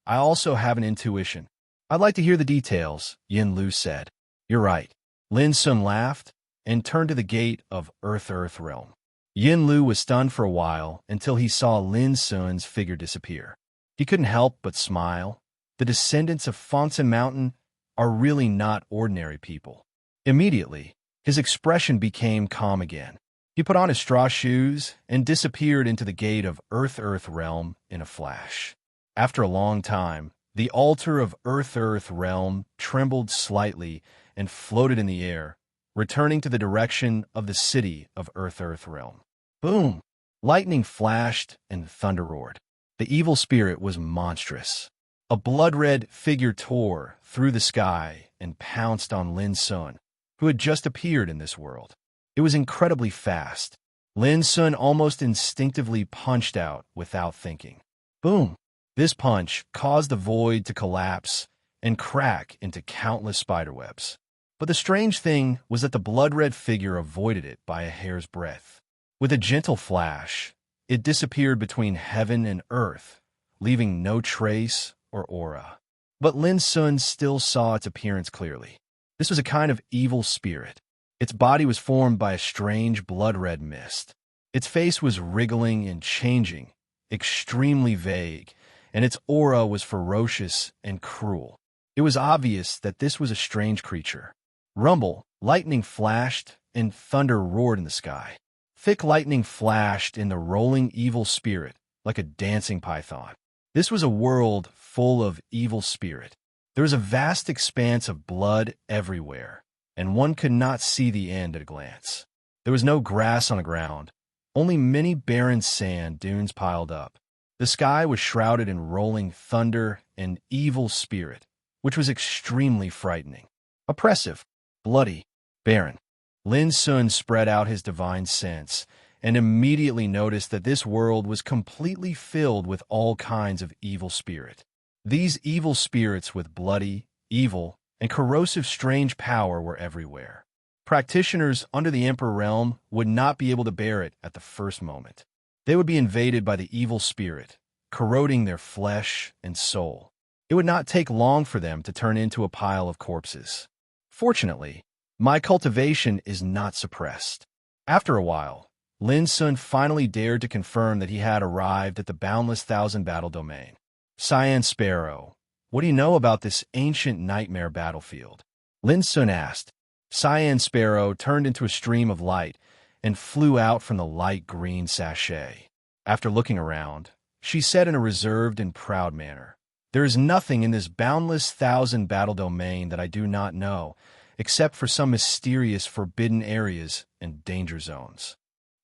"I also have an intuition." "I'd like to hear the details," Yin Lu said. You're right. Lin Sun laughed and turned to the gate of Earth realm. Yin Lu was stunned for a while until he saw Lin Sun's figure disappear. He couldn't help but smile. The descendants of Fountain Mountain are really not ordinary people. Immediately, his expression became calm again. He put on his straw shoes and disappeared into the gate of Earth realm in a flash. After a long time, the altar of Earth realm trembled slightly and floated in the air, returning to the direction of the city of Earth realm. Boom! Lightning flashed and thunder roared. The evil spirit was monstrous. A blood-red figure tore through the sky and pounced on Lin Sun, who had just appeared in this world. It was incredibly fast. Lin Sun almost instinctively punched out without thinking. Boom! This punch caused the void to collapse and crack into countless spiderwebs. But the strange thing was that the blood-red figure avoided it by a hair's breadth. With a gentle flash, it disappeared between heaven and earth, leaving no trace or aura. But Lin Sun still saw its appearance clearly. This was a kind of evil spirit. Its body was formed by a strange blood-red mist. Its face was wriggling and changing, extremely vague, and its aura was ferocious and cruel. It was obvious that this was a strange creature. Rumble, lightning flashed, and thunder roared in the sky. Thick lightning flashed in the rolling evil spirit like a dancing python. This was a world full of evil spirit. There was a vast expanse of blood everywhere, and one could not see the end at a glance. There was no grass on the ground, only many barren sand dunes piled up. The sky was shrouded in rolling thunder and evil spirit, which was extremely frightening. Oppressive, bloody, barren. Lin Sun spread out his divine sense and immediately noticed that this world was completely filled with all kinds of evil spirit. These evil spirits with bloody, evil, and corrosive strange power were everywhere. Practitioners under the Emperor realm would not be able to bear it at the first moment. They would be invaded by the evil spirit, corroding their flesh and soul. It would not take long for them to turn into a pile of corpses. Fortunately, my cultivation is not suppressed. After a while, Lin Sun finally dared to confirm that he had arrived at the boundless thousand battle domain. Cyan Sparrow, what do you know about this ancient nightmare battlefield? Lin Sun asked. Cyan Sparrow turned into a stream of light and flew out from the light green sachet. After looking around, she said in a reserved and proud manner, "There is nothing in this boundless thousand battle domain that I do not know, except for some mysterious forbidden areas and danger zones."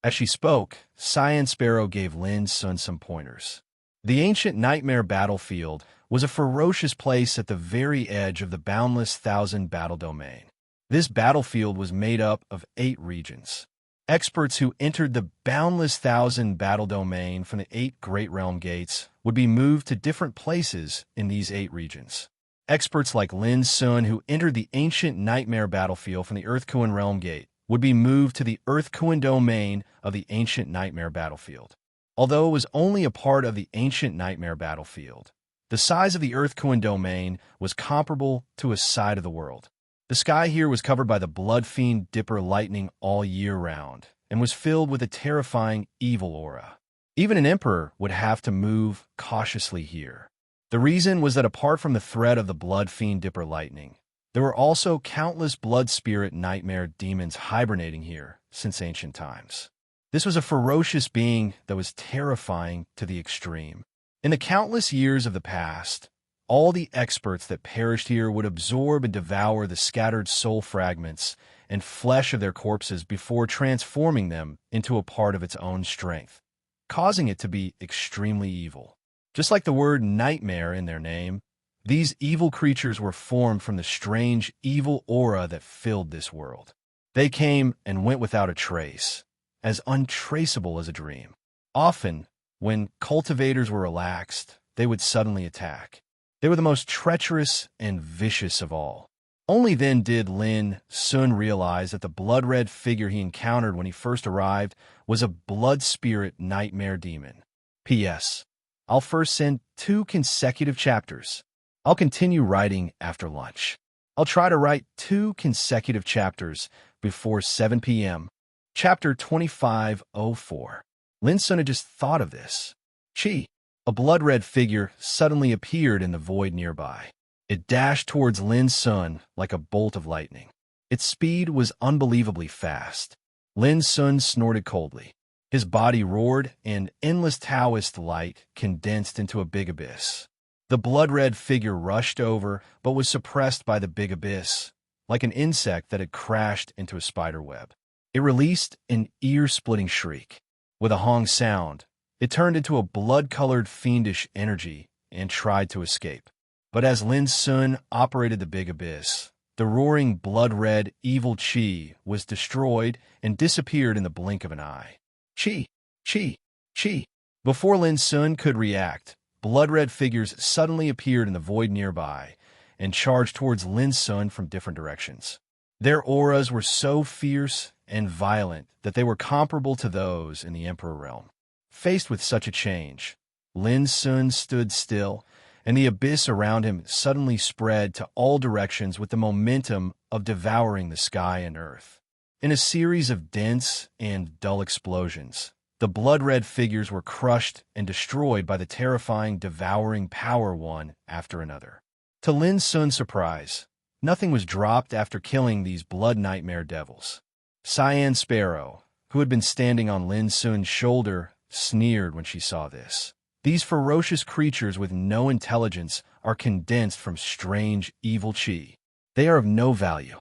As she spoke, Cyan Sparrow gave Lin Sun some pointers. The ancient nightmare battlefield was a ferocious place at the very edge of the boundless thousand battle domain. This battlefield was made up of 8 regions. Experts who entered the boundless thousand battle domain from the 8 Great Realm Gates would be moved to different places in these 8 regions. Experts like Lin Sun, who entered the ancient nightmare battlefield from the Earth Kuan Realm Gate, would be moved to the Earth Kuan domain of the ancient nightmare battlefield. Although it was only a part of the ancient nightmare battlefield, the size of the Earth Kuan domain was comparable to a side of the world. The sky here was covered by the blood fiend Dipper lightning all year round and was filled with a terrifying evil aura. Even an emperor would have to move cautiously here. The reason was that apart from the threat of the blood fiend Dipper lightning, there were also countless blood spirit nightmare demons hibernating here since ancient times. This was a ferocious being that was terrifying to the extreme. In the countless years of the past, all the experts that perished here would absorb and devour the scattered soul fragments and flesh of their corpses before transforming them into a part of its own strength, causing it to be extremely evil. Just like the word nightmare in their name, these evil creatures were formed from the strange evil aura that filled this world. They came and went without a trace, as untraceable as a dream. Often, when cultivators were relaxed, they would suddenly attack. They were the most treacherous and vicious of all. Only then did Lin Sun realize that the blood-red figure he encountered when he first arrived was a blood spirit nightmare demon. P.S. I'll first send 2 consecutive chapters. I'll continue writing after lunch. I'll try to write 2 consecutive chapters before 7 p.m. Chapter 2504. Lin Sun had just thought of this. Chi, a blood-red figure, suddenly appeared in the void nearby. It dashed towards Lin Sun like a bolt of lightning. Its speed was unbelievably fast. Lin Sun snorted coldly. His body roared, and endless Taoist light condensed into a big abyss. The blood-red figure rushed over, but was suppressed by the big abyss, like an insect that had crashed into a spider web. It released an ear-splitting shriek. With a hong sound, it turned into a blood-colored fiendish energy and tried to escape. But as Lin Sun operated the big abyss, the roaring blood-red evil Qi was destroyed and disappeared in the blink of an eye. Qi, Qi, Qi. Before Lin Sun could react, blood-red figures suddenly appeared in the void nearby and charged towards Lin Sun from different directions. Their auras were so fierce and violent that they were comparable to those in the Emperor realm. Faced with such a change, Lin Sun stood still, and the abyss around him suddenly spread to all directions with the momentum of devouring the sky and earth. In a series of dense and dull explosions, the blood-red figures were crushed and destroyed by the terrifying, devouring power one after another. To Lin Sun's surprise, nothing was dropped after killing these blood nightmare devils. Cyan Sparrow, who had been standing on Lin Sun's shoulder, sneered when she saw this. These ferocious creatures with no intelligence are condensed from strange, evil Qi. They are of no value.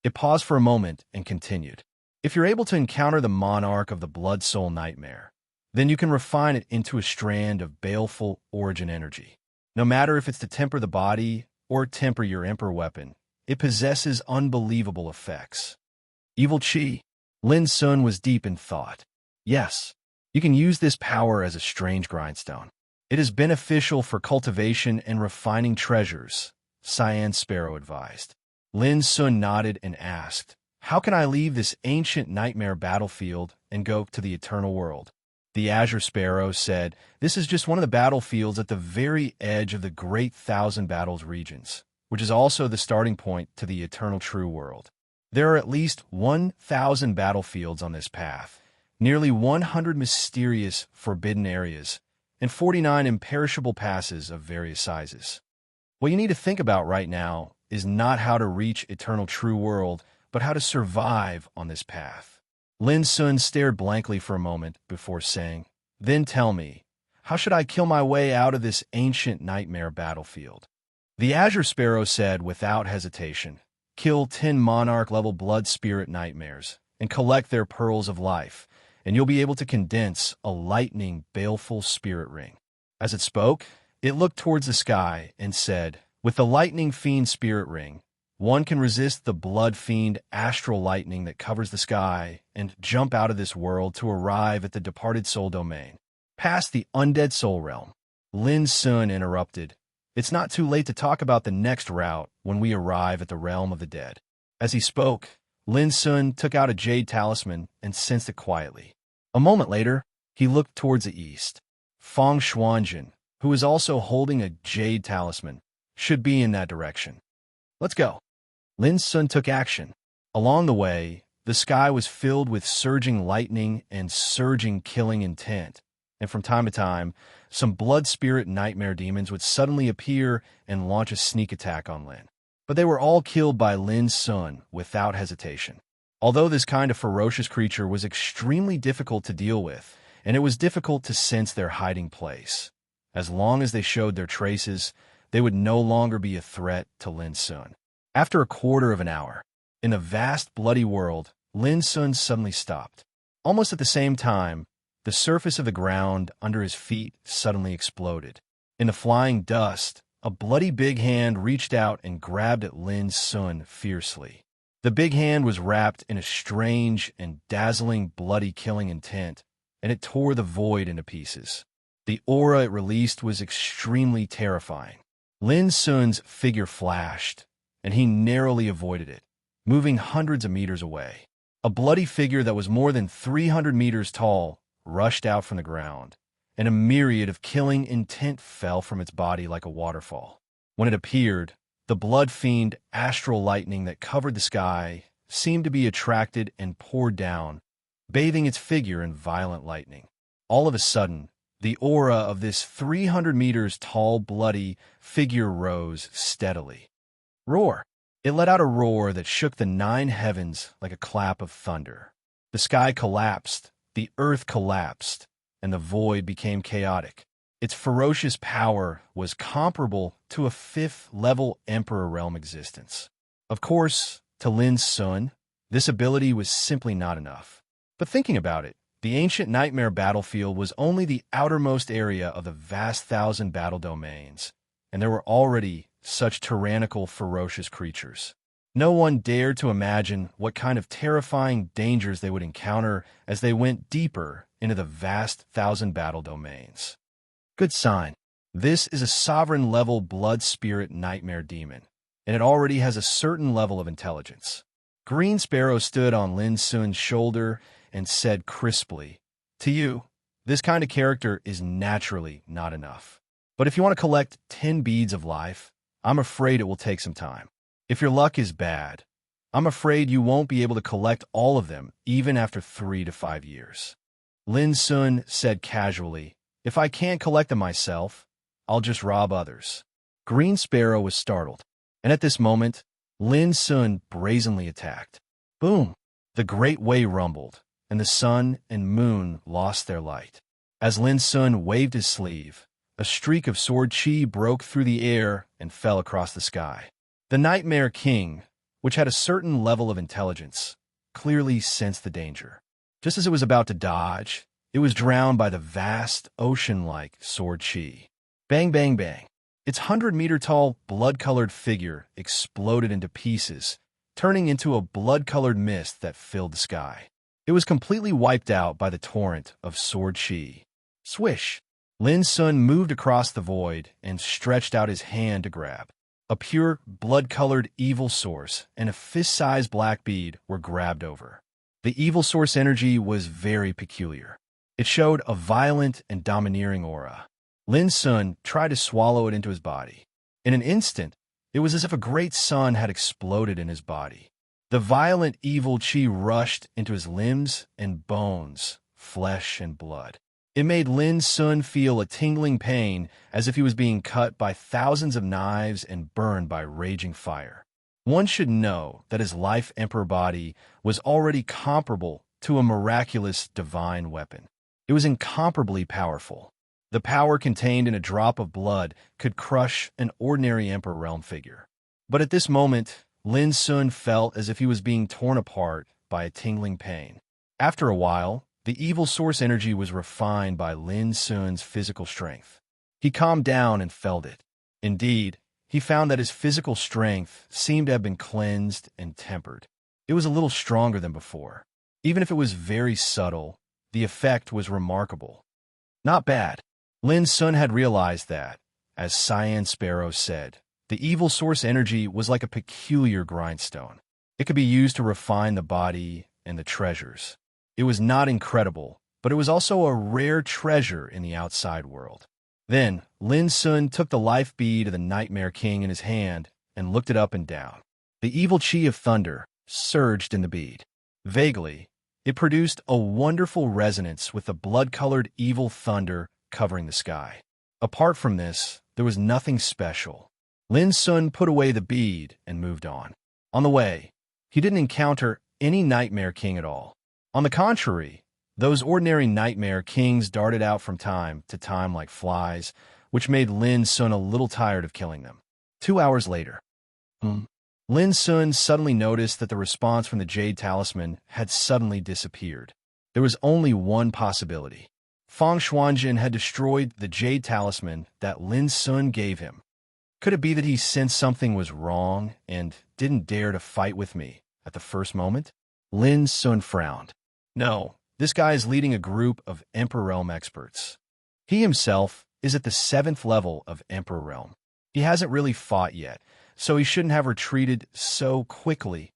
It paused for a moment and continued. If you're able to encounter the monarch of the blood soul nightmare, then you can refine it into a strand of baleful origin energy. No matter if it's to temper the body or temper your emperor weapon, it possesses unbelievable effects. Evil Qi. Lin Sun was deep in thought. Yes, you can use this power as a strange grindstone. It is beneficial for cultivation and refining treasures, Cyan Sparrow advised. Lin Sun nodded and asked, "How can I leave this ancient nightmare battlefield and go to the eternal world?" The Azure Sparrow said, "This is just one of the battlefields at the very edge of the Great Thousand Battles regions, which is also the starting point to the eternal true world. There are at least 1,000 battlefields on this path, nearly 100 mysterious forbidden areas, and 49 imperishable passes of various sizes. What you need to think about right now is not how to reach eternal true world, but how to survive on this path." Lin Sun stared blankly for a moment before saying, "Then tell me, how should I kill my way out of this ancient nightmare battlefield?" The Azure Sparrow said without hesitation, "Kill 10 monarch-level blood spirit nightmares and collect their pearls of life, and you'll be able to condense a lightning, baleful spirit ring." As it spoke, it looked towards the sky and said, "With the lightning fiend spirit ring, one can resist the blood fiend astral lightning that covers the sky and jump out of this world to arrive at the departed soul domain, past the undead soul realm." Lin Sun interrupted, "It's not too late to talk about the next route when we arrive at the realm of the dead." As he spoke, Lin Sun took out a jade talisman and sensed it quietly. A moment later, he looked towards the east. Fang Xuanjin, who was also holding a jade talisman, should be in that direction. "Let's go." Lin Sun took action. Along the way, the sky was filled with surging lightning and surging killing intent, and from time to time, some blood spirit nightmare demons would suddenly appear and launch a sneak attack on Lin. But they were all killed by Lin Sun without hesitation. Although this kind of ferocious creature was extremely difficult to deal with, and it was difficult to sense their hiding place, as long as they showed their traces, they would no longer be a threat to Lin Sun. After a quarter of an hour, in the vast bloody world, Lin Sun suddenly stopped. Almost at the same time, the surface of the ground under his feet suddenly exploded. In the flying dust, a bloody big hand reached out and grabbed at Lin Sun fiercely. The big hand was wrapped in a strange and dazzling bloody killing intent, and it tore the void into pieces. The aura it released was extremely terrifying. Lin Sun's figure flashed, and he narrowly avoided it, moving hundreds of meters away. A bloody figure that was more than 300 meters tall rushed out from the ground, and a myriad of killing intent fell from its body like a waterfall. When it appeared, The blood fiend astral lightning that covered the sky seemed to be attracted and poured down, bathing its figure in violent lightning. All of a sudden, the aura of this 300 meters tall bloody figure rose steadily. Roar! It let out a roar that shook the 9 heavens like a clap of thunder. The sky collapsed, the earth collapsed, and the void became chaotic. Its ferocious power was comparable to a 5th-level Emperor realm existence. Of course, to Lin Sun, this ability was simply not enough. But thinking about it, the ancient nightmare battlefield was only the outermost area of the vast 1,000 battle domains, and there were already such tyrannical, ferocious creatures. No one dared to imagine what kind of terrifying dangers they would encounter as they went deeper into the vast 1,000 battle domains. Good sign. This is a sovereign-level blood spirit nightmare demon, and it already has a certain level of intelligence. Green Sparrow stood on Lin Sun's shoulder and said crisply, "To you, this kind of character is naturally not enough. But if you want to collect 10 beads of life, I'm afraid it will take some time. If your luck is bad, I'm afraid you won't be able to collect all of them even after 3 to 5 years." Lin Sun said casually, "If I can't collect them myself, I'll just rob others." Green Sparrow was startled, and at this moment, Lin Sun brazenly attacked. Boom! The great way rumbled, and the sun and moon lost their light. As Lin Sun waved his sleeve, a streak of sword chi broke through the air and fell across the sky. The Nightmare King, which had a certain level of intelligence, clearly sensed the danger. Just as it was about to dodge, it was drowned by the vast, ocean-like sword chi. Bang, bang, bang. Its 100-meter-tall, blood-colored figure exploded into pieces, turning into a blood-colored mist that filled the sky. It was completely wiped out by the torrent of sword chi. Swish! Lin Sun moved across the void and stretched out his hand to grab. A pure, blood-colored evil source and a fist-sized black bead were grabbed over. The evil source energy was very peculiar. It showed a violent and domineering aura. Lin Sun tried to swallow it into his body. In an instant, it was as if a great sun had exploded in his body. The violent evil chi rushed into his limbs and bones, flesh and blood. It made Lin Sun feel a tingling pain as if he was being cut by thousands of knives and burned by raging fire. One should know that his life emperor body was already comparable to a miraculous divine weapon. It was incomparably powerful. The power contained in a drop of blood could crush an ordinary Emperor Realm figure. But at this moment, Lin Sun felt as if he was being torn apart by a tingling pain. After a while, the evil source energy was refined by Lin Sun's physical strength. He calmed down and felt it. Indeed, he found that his physical strength seemed to have been cleansed and tempered. It was a little stronger than before. Even if it was very subtle, the effect was remarkable. Not bad. Lin Sun had realized that, as Cyan Sparrow said, the evil source energy was like a peculiar grindstone. It could be used to refine the body and the treasures. It was not incredible, but it was also a rare treasure in the outside world. Then, Lin Sun took the life bead of the Nightmare King in his hand and looked it up and down. The evil chi of thunder surged in the bead. Vaguely, it produced a wonderful resonance with the blood-colored evil thunder covering the sky. Apart from this, there was nothing special. Lin Sun put away the bead and moved on. On the way, he didn't encounter any Nightmare King at all. On the contrary, those ordinary Nightmare Kings darted out from time to time like flies, which made Lin Sun a little tired of killing them. 2 hours later, Lin Sun suddenly noticed that the response from the Jade Talisman had suddenly disappeared. There was only one possibility. Fang Xuanjin had destroyed the Jade Talisman that Lin Sun gave him. Could it be that he sensed something was wrong and didn't dare to fight with me at the first moment? Lin Sun frowned. No, this guy is leading a group of Emperor Realm experts. He himself is at the 7th level of Emperor Realm. He hasn't really fought yet, so he shouldn't have retreated so quickly.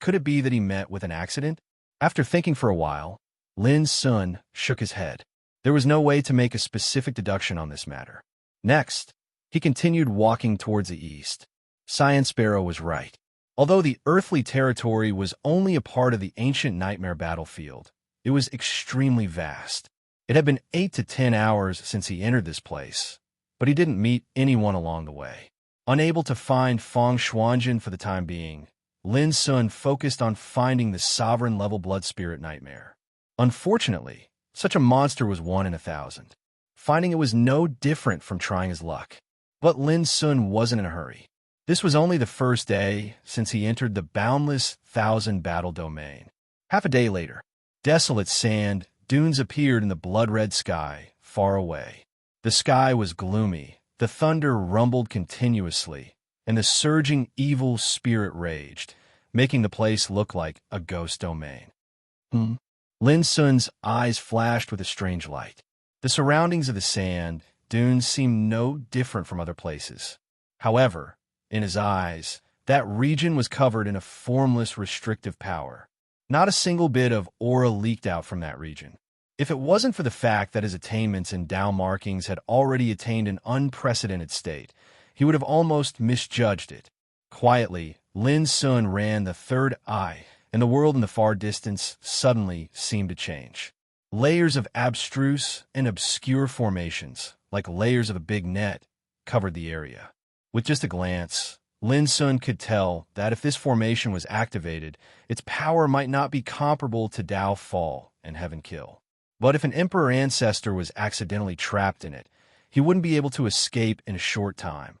Could it be that he met with an accident? After thinking for a while, Lin Sun shook his head. There was no way to make a specific deduction on this matter. Next, he continued walking towards the east. Science Sparrow was right. Although the earthly territory was only a part of the ancient nightmare battlefield, it was extremely vast. It had been 8 to 10 hours since he entered this place, but he didn't meet anyone along the way. Unable to find Feng Xuanjin for the time being, Lin Sun focused on finding the sovereign-level blood spirit nightmare. Unfortunately, such a monster was 1 in 1,000. Finding it was no different from trying his luck. But Lin Sun wasn't in a hurry. This was only the first day since he entered the boundless thousand-battle domain. Half a day later, desolate sand dunes appeared in the blood-red sky far away. The sky was gloomy, the thunder rumbled continuously, and the surging evil spirit raged, making the place look like a ghost domain. Lin Sun's eyes flashed with a strange light. The surroundings of the sand dunes seemed no different from other places. However, in his eyes, that region was covered in a formless, restrictive power. Not a single bit of aura leaked out from that region. If it wasn't for the fact that his attainments and Dao markings had already attained an unprecedented state, he would have almost misjudged it. Quietly, Lin Sun ran the third eye, and the world in the far distance suddenly seemed to change. Layers of abstruse and obscure formations, like layers of a big net, covered the area. With just a glance, Lin Sun could tell that if this formation was activated, its power might not be comparable to Dao Fall and Heaven Kill. But if an Emperor ancestor was accidentally trapped in it, he wouldn't be able to escape in a short time.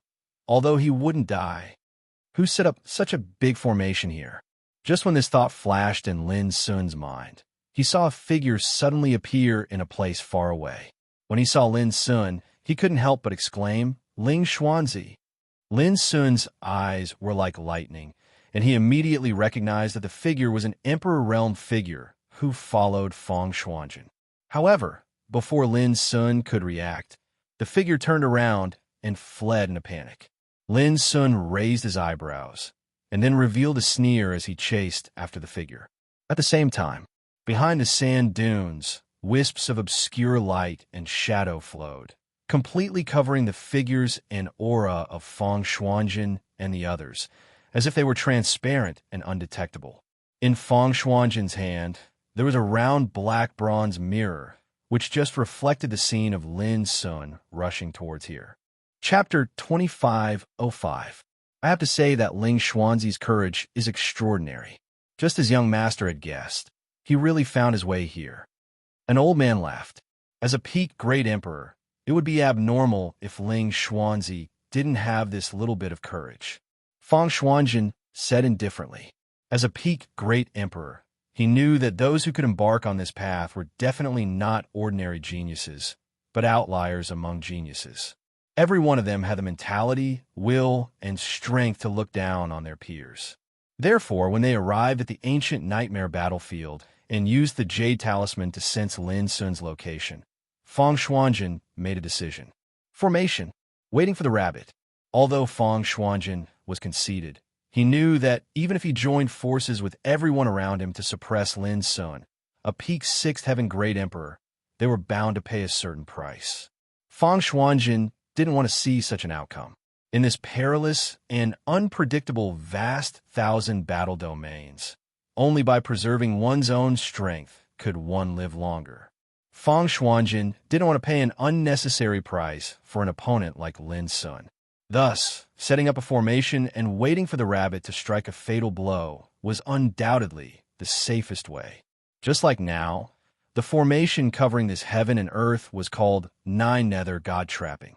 Although he wouldn't die. Who set up such a big formation here? Just when this thought flashed in Lin Sun's mind, he saw a figure suddenly appear in a place far away. When he saw Lin Sun, he couldn't help but exclaim, "Ling Xuanzi." Lin Sun's eyes were like lightning, and he immediately recognized that the figure was an Emperor Realm figure who followed Feng Xuanjin. However, before Lin Sun could react, the figure turned around and fled in a panic. Lin Sun raised his eyebrows, and then revealed a sneer as he chased after the figure. At the same time, behind the sand dunes, wisps of obscure light and shadow flowed, completely covering the figures and aura of Feng Xuanjin and the others, as if they were transparent and undetectable. In Feng Xuanjin's hand, there was a round black bronze mirror, which just reflected the scene of Lin Sun rushing towards here. Chapter 2505. I have to say that Ling Xuanzi's courage is extraordinary. Just as young master had guessed, he really found his way here. An old man laughed. As a peak great emperor, it would be abnormal if Ling Xuanzi didn't have this little bit of courage. Feng Xuanjin said indifferently. As a peak great emperor, he knew that those who could embark on this path were definitely not ordinary geniuses, but outliers among geniuses. Every one of them had the mentality, will, and strength to look down on their peers. Therefore, when they arrived at the ancient nightmare battlefield and used the Jade Talisman to sense Lin Sun's location, Feng Xuanjin made a decision. Formation. Waiting for the rabbit. Although Feng Xuanjin was conceited, he knew that even if he joined forces with everyone around him to suppress Lin Sun, a peak 6th heaven great emperor, they were bound to pay a certain price. Feng Xuanjin didn't want to see such an outcome. In this perilous and unpredictable vast thousand battle domains, only by preserving one's own strength could one live longer. Feng Xuanjin didn't want to pay an unnecessary price for an opponent like Lin Sun. Thus, setting up a formation and waiting for the rabbit to strike a fatal blow was undoubtedly the safest way. Just like now, the formation covering this heaven and earth was called Nine Nether God Trapping.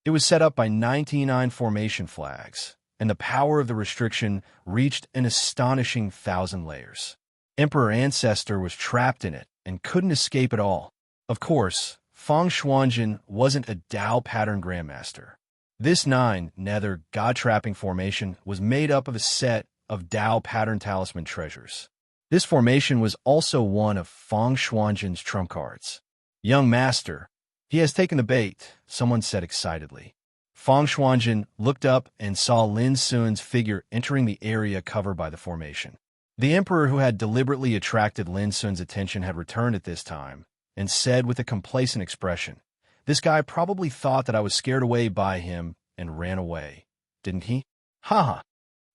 It was set up by 99 formation flags, and the power of the restriction reached an astonishing 1,000 layers. Emperor Ancestor was trapped in it and couldn't escape at all. Of course, Feng Xuanjin wasn't a Dao pattern grandmaster. This 9 Nether God-trapping formation was made up of a set of Dao pattern talisman treasures. This formation was also one of Feng Xuanjin's trump cards. Young master, he has taken the bait, someone said excitedly. Feng Xuanjin looked up and saw Lin Sun's figure entering the area covered by the formation. The emperor who had deliberately attracted Lin Sun's attention had returned at this time, and said with a complacent expression, "This guy probably thought that I was scared away by him and ran away, didn't he?" Haha,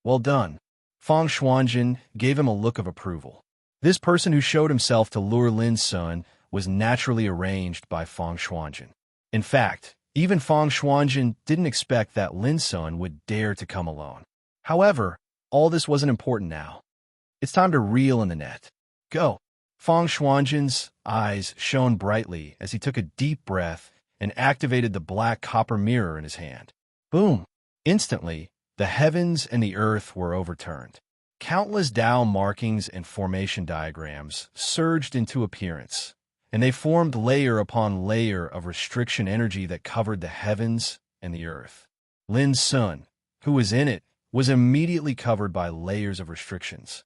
well done. Fang Xuanjin gave him a look of approval. This person who showed himself to lure Lin Sun was naturally arranged by Fang Xuanjin. In fact, even Fang Xuanjin didn't expect that Lin Sun would dare to come alone. However, all this wasn't important now. It's time to reel in the net. Go. Fang Xuanjin's eyes shone brightly as he took a deep breath and activated the black copper mirror in his hand. Boom! Instantly, the heavens and the earth were overturned. Countless Tao markings and formation diagrams surged into appearance, and they formed layer upon layer of restriction energy that covered the heavens and the earth. Lin Sun, who was in it, was immediately covered by layers of restrictions.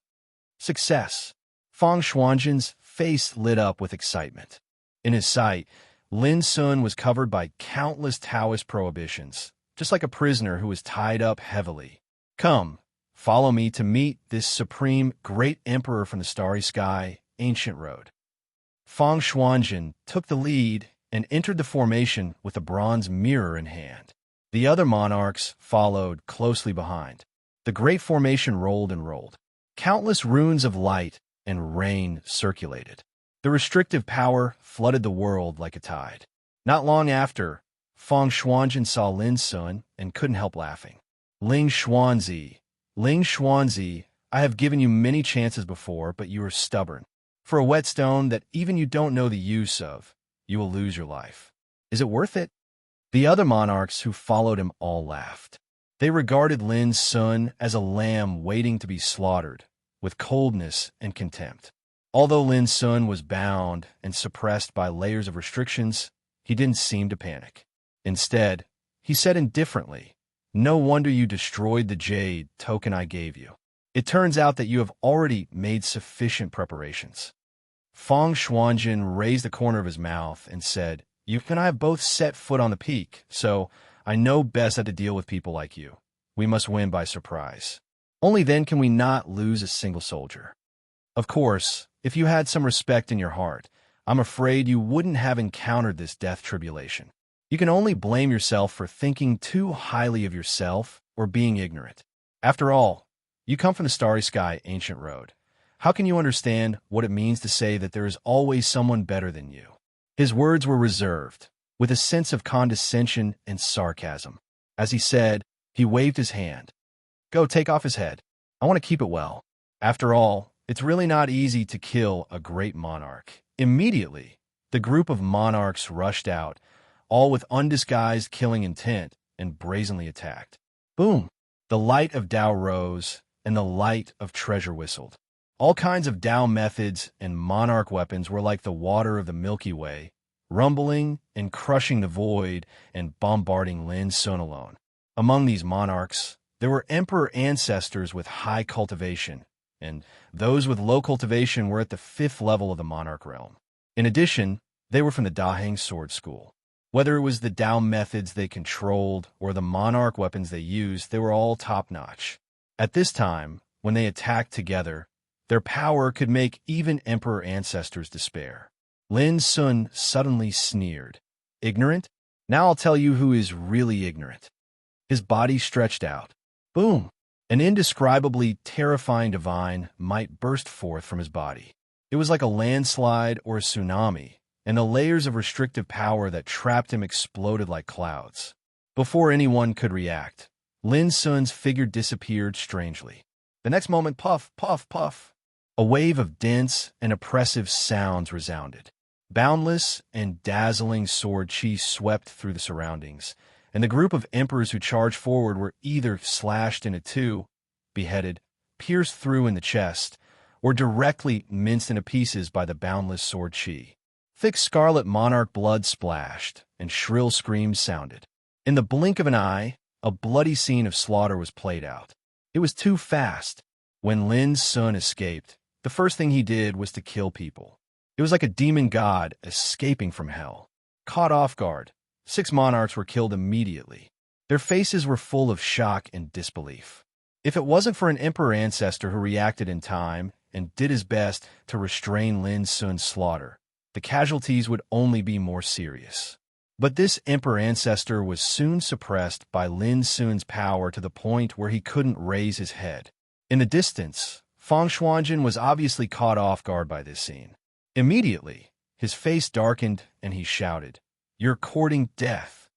Success! Fang Xuanjin's face lit up with excitement. In his sight, Lin Sun was covered by countless Taoist prohibitions, just like a prisoner who was tied up heavily. Come, follow me to meet this supreme great emperor from the starry sky, Ancient Road. Fang Xuanjin took the lead and entered the formation with a bronze mirror in hand. The other monarchs followed closely behind. The great formation rolled and rolled. Countless runes of light and rain circulated. The restrictive power flooded the world like a tide. Not long after, Fang Xuanjin saw Lin Sun and couldn't help laughing. Ling Xuanzi, I have given you many chances before, but you are stubborn. For a whetstone that even you don't know the use of, you will lose your life. Is it worth it? The other monarchs who followed him all laughed. They regarded Lin Sun as a lamb waiting to be slaughtered, with coldness and contempt. Although Lin Sun was bound and suppressed by layers of restrictions, he didn't seem to panic. Instead, he said indifferently, "No wonder you destroyed the jade token I gave you. It turns out that you have already made sufficient preparations." Fang Xuanjin raised the corner of his mouth and said, "You and I have both set foot on the peak, so I know best how to deal with people like you. We must win by surprise. Only then can we not lose a single soldier. Of course, if you had some respect in your heart, I'm afraid you wouldn't have encountered this death tribulation. You can only blame yourself for thinking too highly of yourself or being ignorant. After all, you come from the starry sky, Ancient Road. How can you understand what it means to say that there is always someone better than you?" His words were reserved, with a sense of condescension and sarcasm. As he said, he waved his hand. "Go take off his head. I want to keep it well. After all, it's really not easy to kill a great monarch." Immediately, the group of monarchs rushed out, all with undisguised killing intent, and brazenly attacked. Boom! The light of Tao rose, and the light of treasure whistled. All kinds of Tao methods and monarch weapons were like the water of the Milky Way, rumbling and crushing the void and bombarding Lin Sun alone. Among these monarchs, there were emperor ancestors with high cultivation, and those with low cultivation were at the 5th level of the monarch realm. In addition, they were from the Daheng sword school. Whether it was the Tao methods they controlled or the monarch weapons they used, they were all top-notch. At this time, when they attacked together, their power could make even emperor ancestors despair. Lin Sun suddenly sneered. "Ignorant? Now I'll tell you who is really ignorant." His body stretched out. Boom! An indescribably terrifying divine might burst forth from his body. It was like a landslide or a tsunami, and the layers of restrictive power that trapped him exploded like clouds. Before anyone could react, Lin Sun's figure disappeared strangely. The next moment, puff, puff, puff. A wave of dense and oppressive sounds resounded. Boundless and dazzling sword chi swept through the surroundings, and the group of emperors who charged forward were either slashed into two, beheaded, pierced through in the chest, or directly minced into pieces by the boundless sword chi. Thick scarlet monarch blood splashed, and shrill screams sounded. In the blink of an eye, a bloody scene of slaughter was played out. It was too fast. When Lin Sun escaped, the first thing he did was to kill people. It was like a demon god escaping from hell. Caught off guard, 6 monarchs were killed immediately. Their faces were full of shock and disbelief. If it wasn't for an emperor ancestor who reacted in time and did his best to restrain Lin Sun's slaughter, the casualties would only be more serious. But this emperor ancestor was soon suppressed by Lin Sun's power to the point where he couldn't raise his head. In the distance, Fang Xuanjin was obviously caught off guard by this scene. Immediately, his face darkened and he shouted, "You're courting death."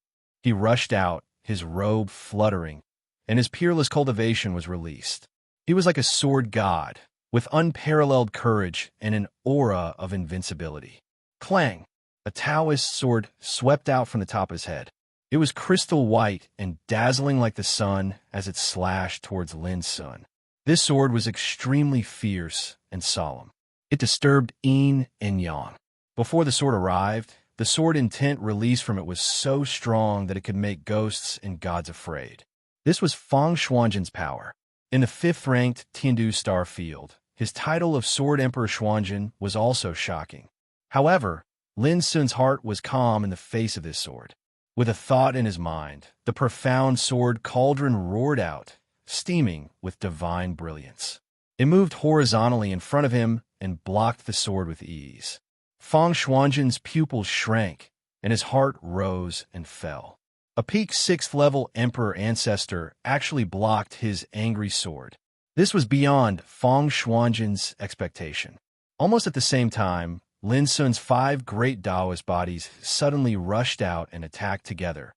He rushed out, his robe fluttering, and his peerless cultivation was released. He was like a sword god, with unparalleled courage and an aura of invincibility. Clang! A Taoist sword swept out from the top of his head. It was crystal white and dazzling like the sun as it slashed towards Lin Sun. This sword was extremely fierce and solemn. It disturbed yin and yang. Before the sword arrived, the sword intent released from it was so strong that it could make ghosts and gods afraid. This was Fang Xuanjin's power. In the 5th-ranked Tiandu Star Field, his title of Sword Emperor Xuanjin was also shocking. However, Lin Sun's heart was calm in the face of this sword. With a thought in his mind, the profound sword cauldron roared out, steaming with divine brilliance. It moved horizontally in front of him and blocked the sword with ease. Fang Xuanjin's pupils shrank, and his heart rose and fell. A peak 6th-level Emperor ancestor actually blocked his angry sword. This was beyond Fang Xuanjin's expectation. Almost at the same time, Lin Sun's 5 great Taoist bodies suddenly rushed out and attacked together,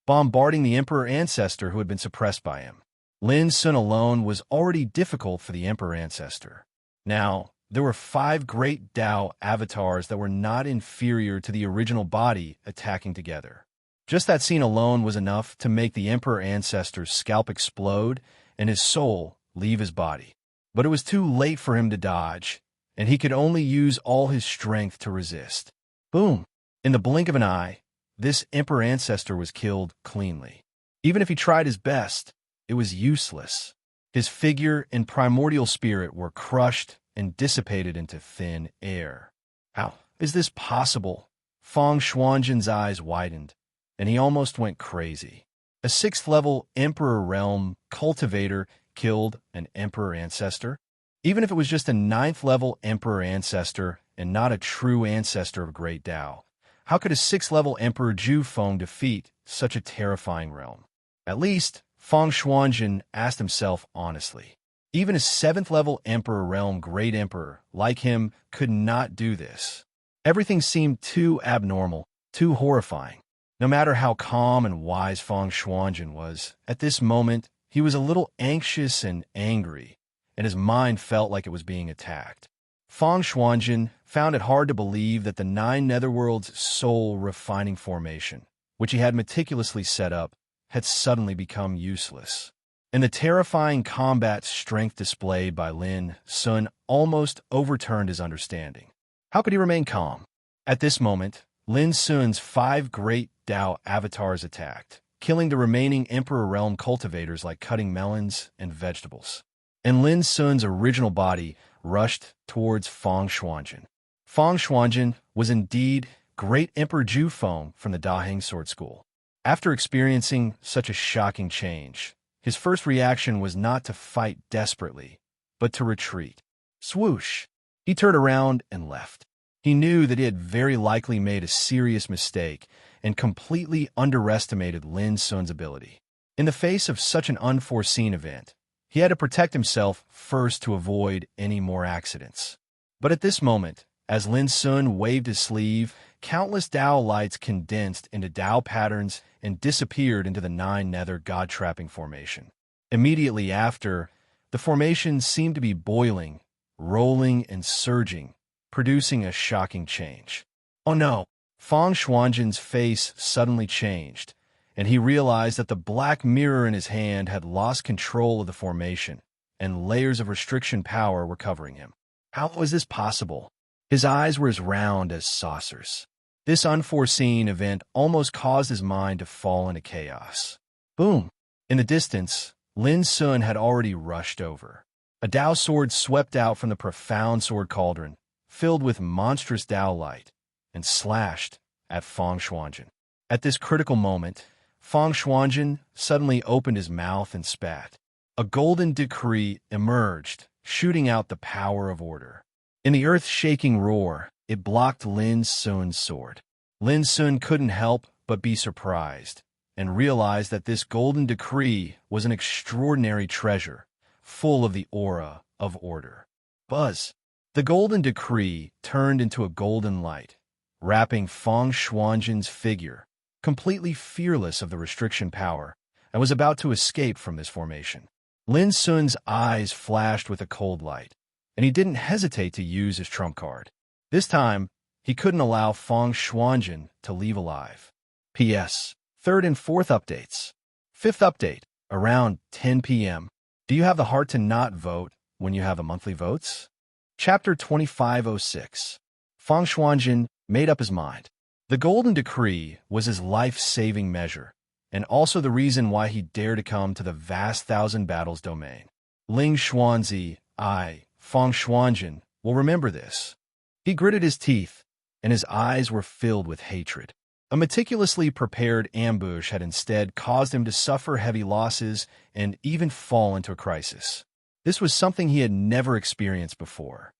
bombarding the Emperor ancestor who had been suppressed by him. Lin Sun alone was already difficult for the Emperor ancestor. Now, there were 5 great Tao avatars that were not inferior to the original body attacking together. Just that scene alone was enough to make the Emperor ancestor's scalp explode and his soul leave his body. But it was too late for him to dodge, and he could only use all his strength to resist. Boom! In the blink of an eye, this Emperor ancestor was killed cleanly. Even if he tried his best, it was useless. His figure and primordial spirit were crushed and dissipated into thin air. How is this possible? Fang Xuanjin's eyes widened, and he almost went crazy. A 6th-level Emperor Realm cultivator killed an Emperor ancestor? Even if it was just a 9th-level Emperor ancestor and not a true ancestor of Great Tao, how could a 6th-level Emperor Jufeng defeat such a terrifying realm? At least, Fang Xuanjin asked himself honestly. Even a 7th-level Emperor Realm Great Emperor, like him, could not do this. Everything seemed too abnormal, too horrifying. No matter how calm and wise Fang Xuanjin was, at this moment, he was a little anxious and angry, and his mind felt like it was being attacked. Fang Xuanjin found it hard to believe that the 9 Netherworld's soul refining formation, which he had meticulously set up, had suddenly become useless. And the terrifying combat strength displayed by Lin Sun almost overturned his understanding. How could he remain calm? At this moment, Lin Sun's 5 great Tao avatars attacked, killing the remaining Emperor Realm cultivators like cutting melons and vegetables. And Lin Sun's original body rushed towards Fang Xuanjin. Fang Xuanjin was indeed Great Emperor Jufeng from the Daheng Sword School. After experiencing such a shocking change, his first reaction was not to fight desperately, but to retreat. Swoosh! He turned around and left. He knew that he had very likely made a serious mistake and completely underestimated Lin Sun's ability. In the face of such an unforeseen event, he had to protect himself first to avoid any more accidents. But at this moment, as Lin Sun waved his sleeve, countless Tao lights condensed into Tao patterns and disappeared into the 9 Nether God-trapping formation. Immediately after, the formation seemed to be boiling, rolling, and surging, producing a shocking change. Oh no! Fang Xuanjin's face suddenly changed, and he realized that the black mirror in his hand had lost control of the formation, and layers of restriction power were covering him. How was this possible? His eyes were as round as saucers. This unforeseen event almost caused his mind to fall into chaos. Boom! In the distance, Lin Sun had already rushed over. A Tao sword swept out from the profound sword cauldron, filled with monstrous Tao light, and slashed at Fang Xuanjin. At this critical moment, Fang Xuanjin suddenly opened his mouth and spat. A golden decree emerged, shooting out the power of order. In the earth-shaking roar, it blocked Lin Sun's sword. Lin Sun couldn't help but be surprised, and realize that this golden decree was an extraordinary treasure, full of the aura of order. Buzz. The golden decree turned into a golden light, wrapping Feng Shuanjin's figure, completely fearless of the restriction power, and was about to escape from this formation. Lin Sun's eyes flashed with a cold light, and he didn't hesitate to use his trump card. This time, he couldn't allow Feng Shuanjin to leave alive. P.S. Third and fourth updates. Fifth update, around 10 p.m. Do you have the heart to not vote when you have the monthly votes? Chapter 2506. Feng Shuanjin made up his mind. The Golden Decree was his life-saving measure, and also the reason why he dared to come to the vast thousand battles domain. Ling Xuanzi, Feng Shuanjin, will remember this. He gritted his teeth, and his eyes were filled with hatred. A meticulously prepared ambush had instead caused him to suffer heavy losses and even fall into a crisis. This was something he had never experienced before.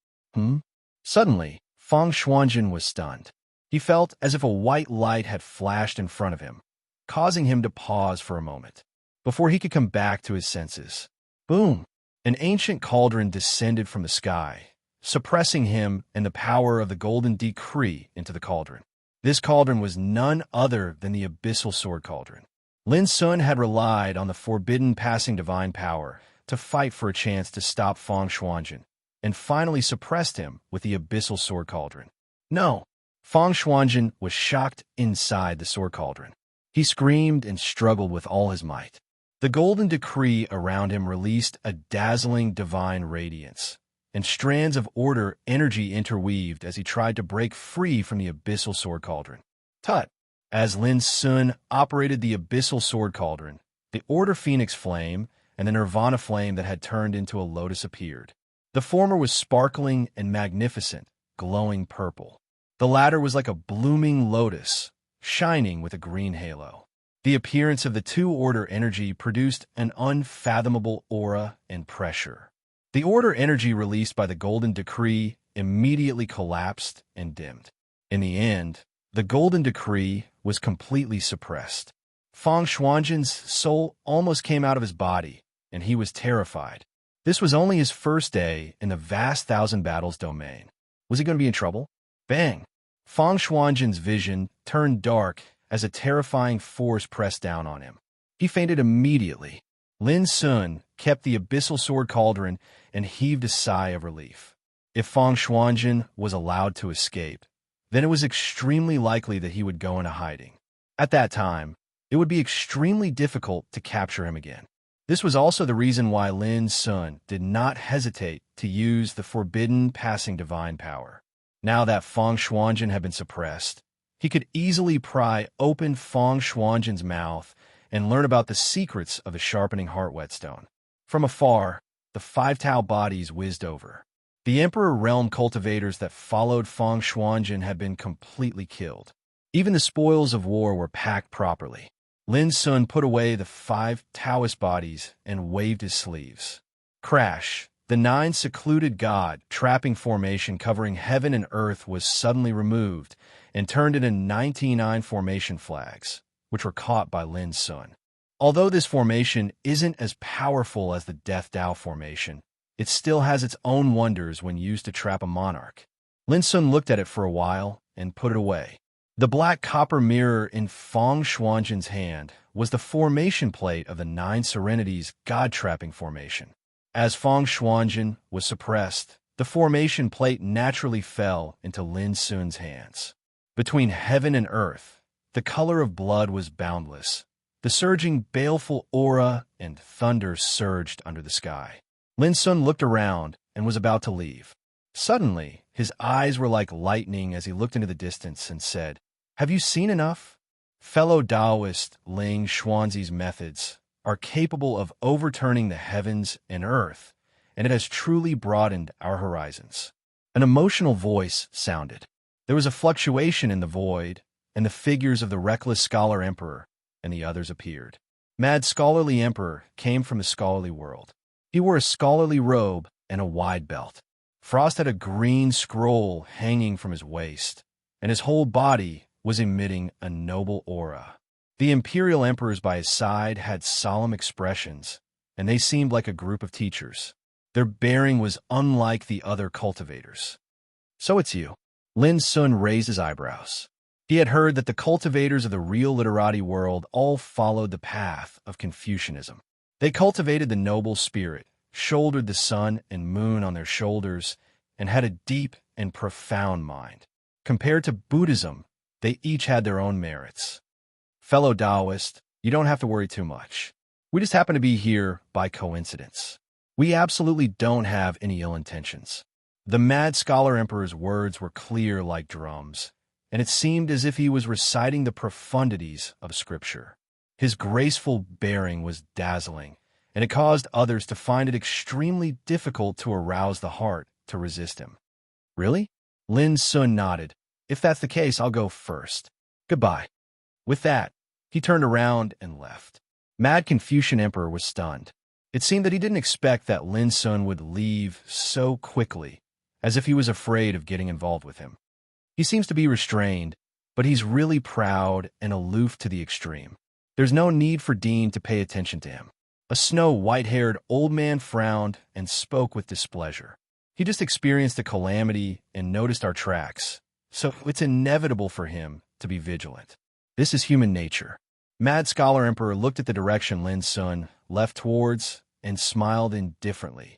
Suddenly, Feng Shuanjin was stunned. He felt as if a white light had flashed in front of him, causing him to pause for a moment, before he could come back to his senses. Boom! An ancient cauldron descended from the sky, suppressing him and the power of the Golden Decree into the cauldron. This cauldron was none other than the Abyssal Sword Cauldron. Lin Sun had relied on the forbidden passing divine power to fight for a chance to stop Feng Shuanjin, and finally suppressed him with the Abyssal Sword Cauldron. No! Feng Shuanjin was shocked inside the Sword Cauldron. He screamed and struggled with all his might. The Golden Decree around him released a dazzling divine radiance, and strands of order energy interweaved as he tried to break free from the Abyssal Sword Cauldron. Tut! As Lin Sun operated the Abyssal Sword Cauldron, the Order Phoenix Flame and the Nirvana Flame that had turned into a lotus appeared. The former was sparkling and magnificent, glowing purple. The latter was like a blooming lotus, shining with a green halo. The appearance of the two order energy produced an unfathomable aura and pressure. The order energy released by the Golden Decree immediately collapsed and dimmed. In the end, the Golden Decree was completely suppressed. Feng Shuanjin's soul almost came out of his body, and he was terrified. This was only his first day in the vast thousand battles domain. Was he going to be in trouble? Bang! Feng Shuanjin's vision turned dark as a terrifying force pressed down on him. He fainted immediately. Lin Sun kept the Abyssal Sword Cauldron and heaved a sigh of relief. If Feng Shuanjin was allowed to escape, then it was extremely likely that he would go into hiding. At that time, it would be extremely difficult to capture him again. This was also the reason why Lin Sun did not hesitate to use the forbidden passing divine power. Now that Feng Shuanjin had been suppressed, he could easily pry open Feng Shuanjin's mouth and learn about the secrets of the sharpening heart whetstone. From afar, the 5 Tao bodies whizzed over. The Emperor Realm cultivators that followed Feng Shuanjin had been completely killed. Even the spoils of war were packed properly. Lin Sun put away the 5 Taoist bodies and waved his sleeves. Crash! The 9 secluded god trapping formation covering heaven and earth was suddenly removed and turned into 99 formation flags, which were caught by Lin Sun. Although this formation isn't as powerful as the Death Dao formation, it still has its own wonders when used to trap a monarch. Lin Sun looked at it for a while and put it away. The black copper mirror in Feng Shuanjin's hand was the formation plate of the 9 Serenities god-trapping formation. As Feng Shuanjin was suppressed, the formation plate naturally fell into Lin Sun's hands. Between heaven and earth, the color of blood was boundless. The surging, baleful aura and thunder surged under the sky. Lin Sun looked around and was about to leave. Suddenly, his eyes were like lightning as he looked into the distance and said, "Have you seen enough?" Fellow Taoist Ling Xuanzi's methods are capable of overturning the heavens and earth, and it has truly broadened our horizons. An emotional voice sounded. There was a fluctuation in the void, and the figures of the reckless scholar emperor and the others appeared. Mad Scholarly Emperor came from the scholarly world. He wore a scholarly robe and a wide belt. Frost had a green scroll hanging from his waist, and his whole body was emitting a noble aura. The imperial emperors by his side had solemn expressions, and they seemed like a group of teachers. Their bearing was unlike the other cultivators. "So it's you." Lin Sun raised his eyebrows. He had heard that the cultivators of the real literati world all followed the path of Confucianism. They cultivated the noble spirit, shouldered the sun and moon on their shoulders, and had a deep and profound mind. Compared to Buddhism, they each had their own merits. "Fellow Taoist, you don't have to worry too much. We just happen to be here by coincidence. We absolutely don't have any ill intentions." The mad scholar emperor's words were clear like drums, and it seemed as if he was reciting the profundities of Scripture. His graceful bearing was dazzling, and it caused others to find it extremely difficult to arouse the heart to resist him. "Really?" Lin Sun nodded. "If that's the case, I'll go first. Goodbye." With that, he turned around and left. Mad Confucian Emperor was stunned. It seemed that he didn't expect that Lin Sun would leave so quickly, as if he was afraid of getting involved with him. He seems to be restrained, but he's really proud and aloof to the extreme. There's no need for Dean to pay attention to him. A snow-white-haired old man frowned and spoke with displeasure. He just experienced a calamity and noticed our tracks, so it's inevitable for him to be vigilant. This is human nature. Mad Scholar Emperor looked at the direction Lin Sun left towards and smiled indifferently.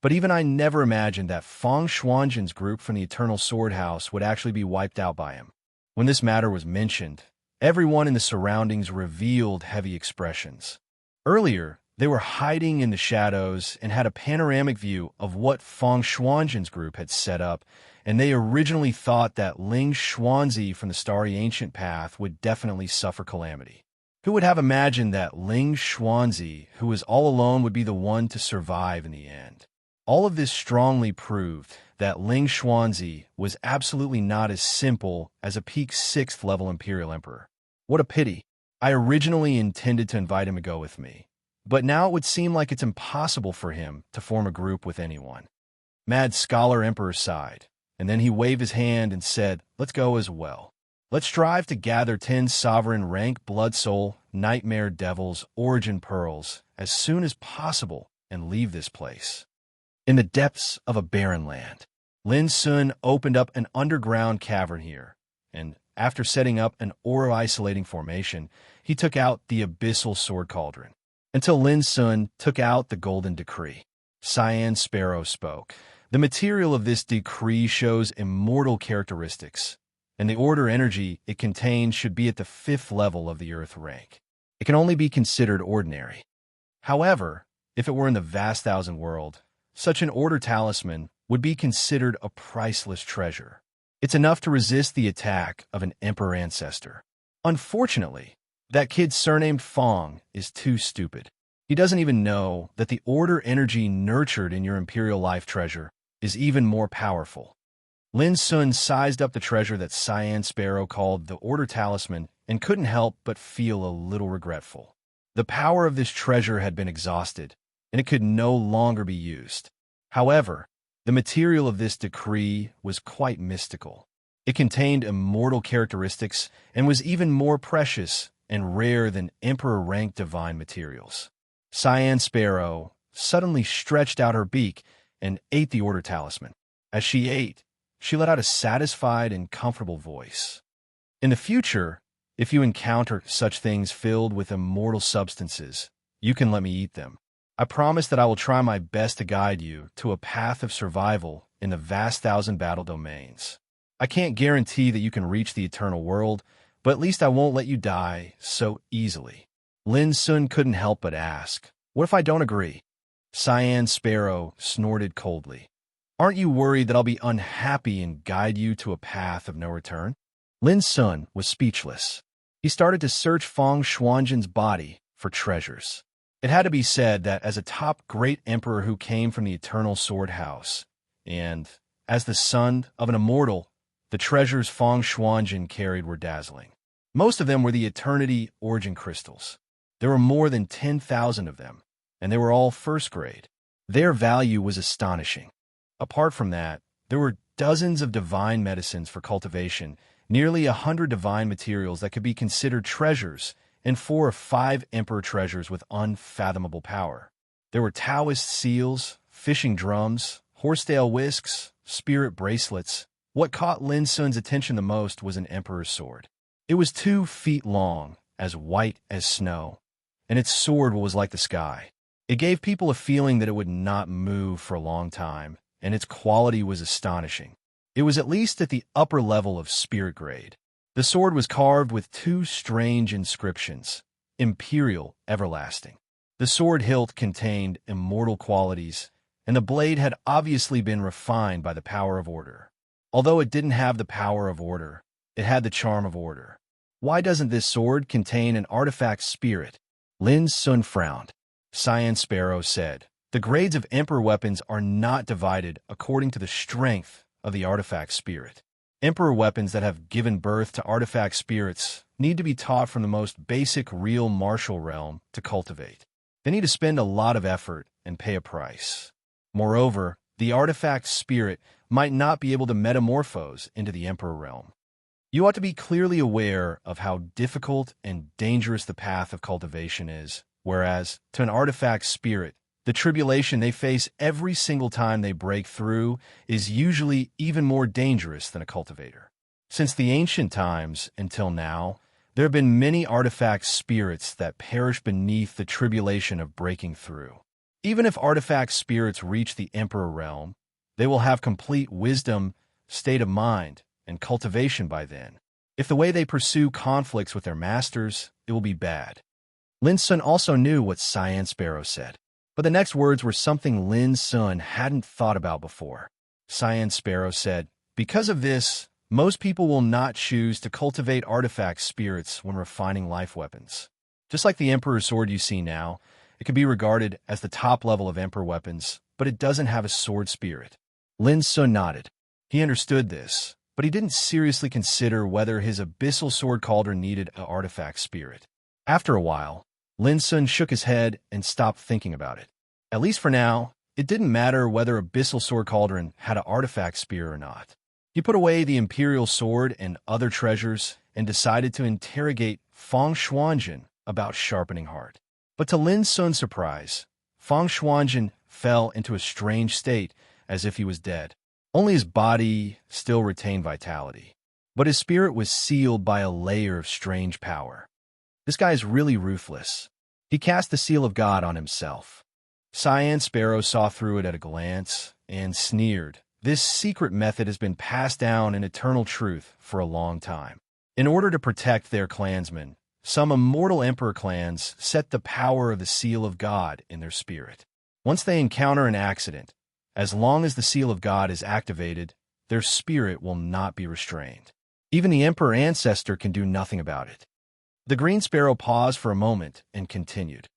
But even I never imagined that Feng Shuanjin's group from the Eternal Sword House would actually be wiped out by him. When this matter was mentioned, everyone in the surroundings revealed heavy expressions. Earlier, they were hiding in the shadows and had a panoramic view of what Feng Shuanjin's group had set up, and they originally thought that Ling Xuanzi from the Starry Ancient Path would definitely suffer calamity. Who would have imagined that Ling Xuanzi, who was all alone, would be the one to survive in the end? All of this strongly proved that Ling Xuanzi was absolutely not as simple as a peak 6th level Imperial Emperor. What a pity. I originally intended to invite him to go with me, but now it would seem like it's impossible for him to form a group with anyone. Mad Scholar Emperor sighed, and then he waved his hand and said, "Let's go as well. Let's strive to gather 10 sovereign rank blood soul, nightmare devils, origin pearls as soon as possible and leave this place." In the depths of a barren land, Lin Sun opened up an underground cavern here, and after setting up an aura-isolating formation, he took out the abyssal sword cauldron, until Lin Sun took out the golden decree. Cyan Sparrow spoke. "The material of this decree shows immortal characteristics, and the order energy it contains should be at the 5th level of the Earth rank. It can only be considered ordinary. However, if it were in the vast thousand world, such an order talisman would be considered a priceless treasure. It's enough to resist the attack of an emperor ancestor. Unfortunately, that kid surnamed Fong is too stupid. He doesn't even know that the order energy nurtured in your imperial life treasure is even more powerful." Lin Sun sized up the treasure that Cyan Sparrow called the order talisman and couldn't help but feel a little regretful. The power of this treasure had been exhausted, and it could no longer be used. However, the material of this decree was quite mystical. It contained immortal characteristics and was even more precious and rare than emperor-rank divine materials. Cyan Sparrow suddenly stretched out her beak and ate the order talisman. As she ate, she let out a satisfied and comfortable voice. "In the future, if you encounter such things filled with immortal substances, you can let me eat them. I promise that I will try my best to guide you to a path of survival in the vast thousand battle domains. I can't guarantee that you can reach the eternal world, but at least I won't let you die so easily." Lin Sun couldn't help but ask, "What if I don't agree?" Cyan Sparrow snorted coldly. "Aren't you worried that I'll be unhappy and guide you to a path of no return?" Lin Sun was speechless. He started to search Feng Shuanjin's body for treasures. It had to be said that as a top great emperor who came from the Eternal Sword House, and as the son of an immortal, the treasures Feng Shuanjin carried were dazzling. Most of them were the Eternity Origin Crystals. There were more than 10,000 of them, and they were all first grade. Their value was astonishing. Apart from that, there were dozens of divine medicines for cultivation nearly 100 divine materials that could be considered treasures, and 4 or 5 emperor treasures with unfathomable power. There were Taoist seals, fishing drums, horsetail whisks, spirit bracelets. What caught Lin Sun's attention the most was an emperor's sword. It was 2 feet long, as white as snow, and its sword was like the sky. It gave people a feeling that it would not move for a long time, and its quality was astonishing. It was at least at the upper level of spirit grade. The sword was carved with 2 strange inscriptions: Imperial, Everlasting. The sword hilt contained immortal qualities, and the blade had obviously been refined by the power of order. Although it didn't have the power of order, it had the charm of order. Why doesn't this sword contain an artifact spirit? Lin Sun frowned. Cyan Sparrow said, the grades of emperor weapons are not divided according to the strength of the artifact spirit. Emperor weapons that have given birth to artifact spirits need to be taught from the most basic real martial realm to cultivate. They need to spend a lot of effort and pay a price. Moreover, the artifact spirit might not be able to metamorphose into the emperor realm. You ought to be clearly aware of how difficult and dangerous the path of cultivation is, whereas, to an artifact spirit, the tribulation they face every single time they break through is usually even more dangerous than a cultivator. Since the ancient times until now, there have been many artifact spirits that perish beneath the tribulation of breaking through. Even if artifact spirits reach the emperor realm, they will have complete wisdom, state of mind, and cultivation by then. If the way they pursue conflicts with their masters, it will be bad. Lin Sun also knew what Cyan Sparrow said, but the next words were something Lin Sun hadn't thought about before. Cyan Sparrow said, because of this, most people will not choose to cultivate artifact spirits when refining life weapons. Just like the Emperor's sword you see now, it can be regarded as the top level of Emperor weapons, but it doesn't have a sword spirit. Lin Sun nodded. He understood this, but he didn't seriously consider whether his abyssal sword cauldron needed an artifact spirit. After a while, Lin Sun shook his head and stopped thinking about it. At least for now, it didn't matter whether abyssal sword cauldron had an artifact spear or not. He put away the imperial sword and other treasures and decided to interrogate Fang Xuanjin about sharpening heart. But to Lin Sun's surprise, Fang Xuanjin fell into a strange state as if he was dead. Only his body still retained vitality, but his spirit was sealed by a layer of strange power. This guy is really ruthless. He cast the seal of God on himself. Cyan Sparrow saw through it at a glance and sneered. This secret method has been passed down in eternal truth for a long time. In order to protect their clansmen, some immortal emperor clans set the power of the seal of God in their spirit. Once they encounter an accident, as long as the seal of God is activated, their spirit will not be restrained. Even the emperor ancestor can do nothing about it. The green sparrow paused for a moment and continued.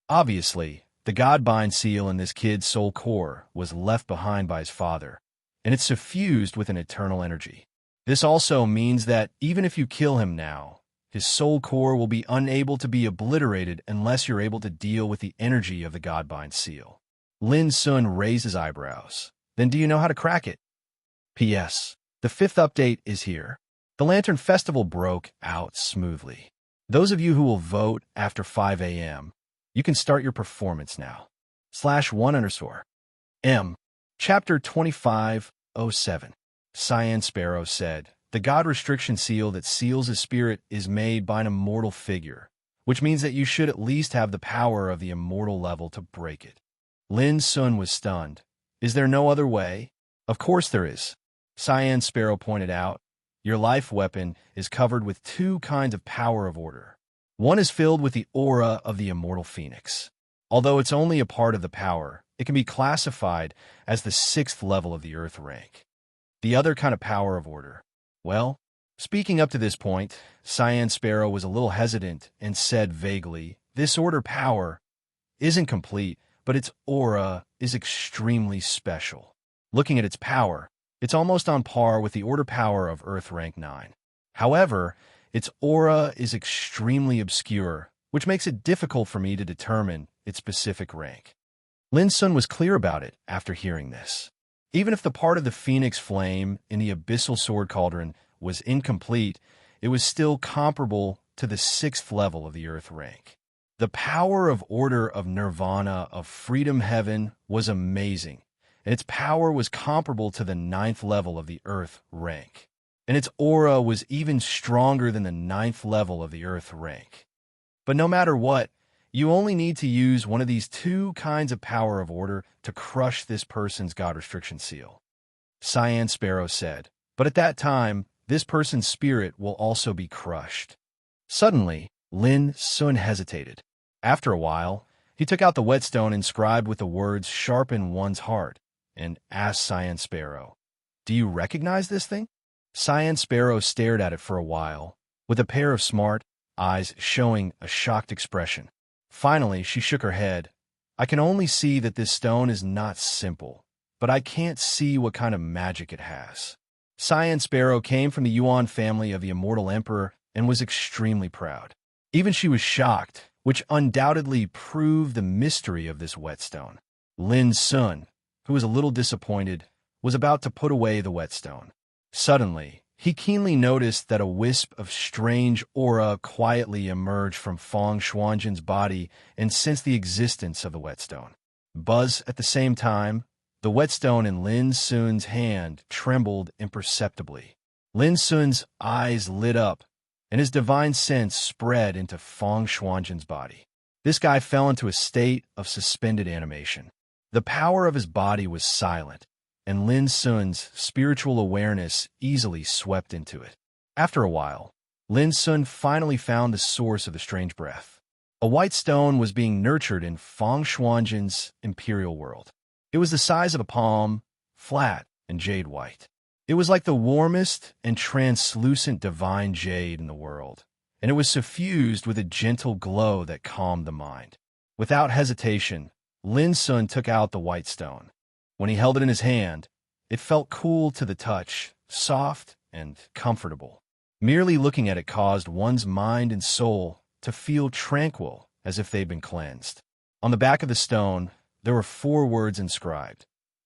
Obviously, the Godbind seal in this kid's soul core was left behind by his father, and it's suffused with an eternal energy. This also means that even if you kill him now, his soul core will be unable to be obliterated unless you're able to deal with the energy of the Godbind seal. Lin Sun raised his eyebrows. Then do you know how to crack it? P.S. The 5th update is here. The Lantern Festival broke out smoothly. Those of you who will vote after 5 a.m., you can start your performance now. /1_M. Chapter 25:07. Cyan Sparrow said, the God restriction seal that seals his spirit is made by an immortal figure, which means that you should at least have the power of the immortal level to break it. Lin Sun was stunned. Is there no other way? Of course there is. Cyan Sparrow pointed out. Your life weapon is covered with 2 kinds of power of order. One is filled with the aura of the immortal phoenix. Although it's only a part of the power, it can be classified as the 6th level of the earth rank. The other kind of power of order. Well, speaking up to this point, Cyan Sparrow was a little hesitant and said vaguely, this order power isn't complete, but its aura is extremely special. Looking at its power, it's almost on par with the order power of Earth Rank 9. However, its aura is extremely obscure, which makes it difficult for me to determine its specific rank. Lin Sun was clear about it after hearing this. Even if the part of the phoenix flame in the abyssal sword cauldron was incomplete, it was still comparable to the 6th level of the earth rank. The power of order of nirvana of freedom heaven was amazing, and its power was comparable to the 9th level of the earth rank. And its aura was even stronger than the 9th level of the earth rank. But no matter what, you only need to use one of these 2 kinds of power of order to crush this person's God restriction seal. Cyan Sparrow said, but at that time, this person's spirit will also be crushed. Suddenly, Lin Sun hesitated. After a while, he took out the whetstone inscribed with the words "Sharpen one's heart," and asked Cyan Sparrow, "Do you recognize this thing?" Cyan Sparrow stared at it for a while, with a pair of smart eyes showing a shocked expression. Finally, she shook her head. "I can only see that this stone is not simple, but I can't see what kind of magic it has." Cyan Sparrow came from the Yuan family of the Immortal Emperor and was extremely proud. Even she was shocked, which undoubtedly proved the mystery of this whetstone. Lin Sun, who was a little disappointed, was about to put away the whetstone. Suddenly, he keenly noticed that a wisp of strange aura quietly emerged from Fang Xuanjin's body and sensed the existence of the whetstone. Buzz at the same time, the whetstone in Lin Sun's hand trembled imperceptibly. Lin Sun's eyes lit up, and his divine sense spread into Fang Xuanjin's body. This guy fell into a state of suspended animation. The power of his body was silent, and Lin Sun's spiritual awareness easily swept into it. After a while, Lin Sun finally found the source of the strange breath. A white stone was being nurtured in Fang Xuanjin's imperial world. It was the size of a palm, flat and jade white. It was like the warmest and translucent divine jade in the world, and it was suffused with a gentle glow that calmed the mind. Without hesitation, Lin Sun took out the white stone. When he held it in his hand, it felt cool to the touch, soft and comfortable. Merely looking at it caused one's mind and soul to feel tranquil, as if they'd been cleansed. On the back of the stone, there were 4 words inscribed: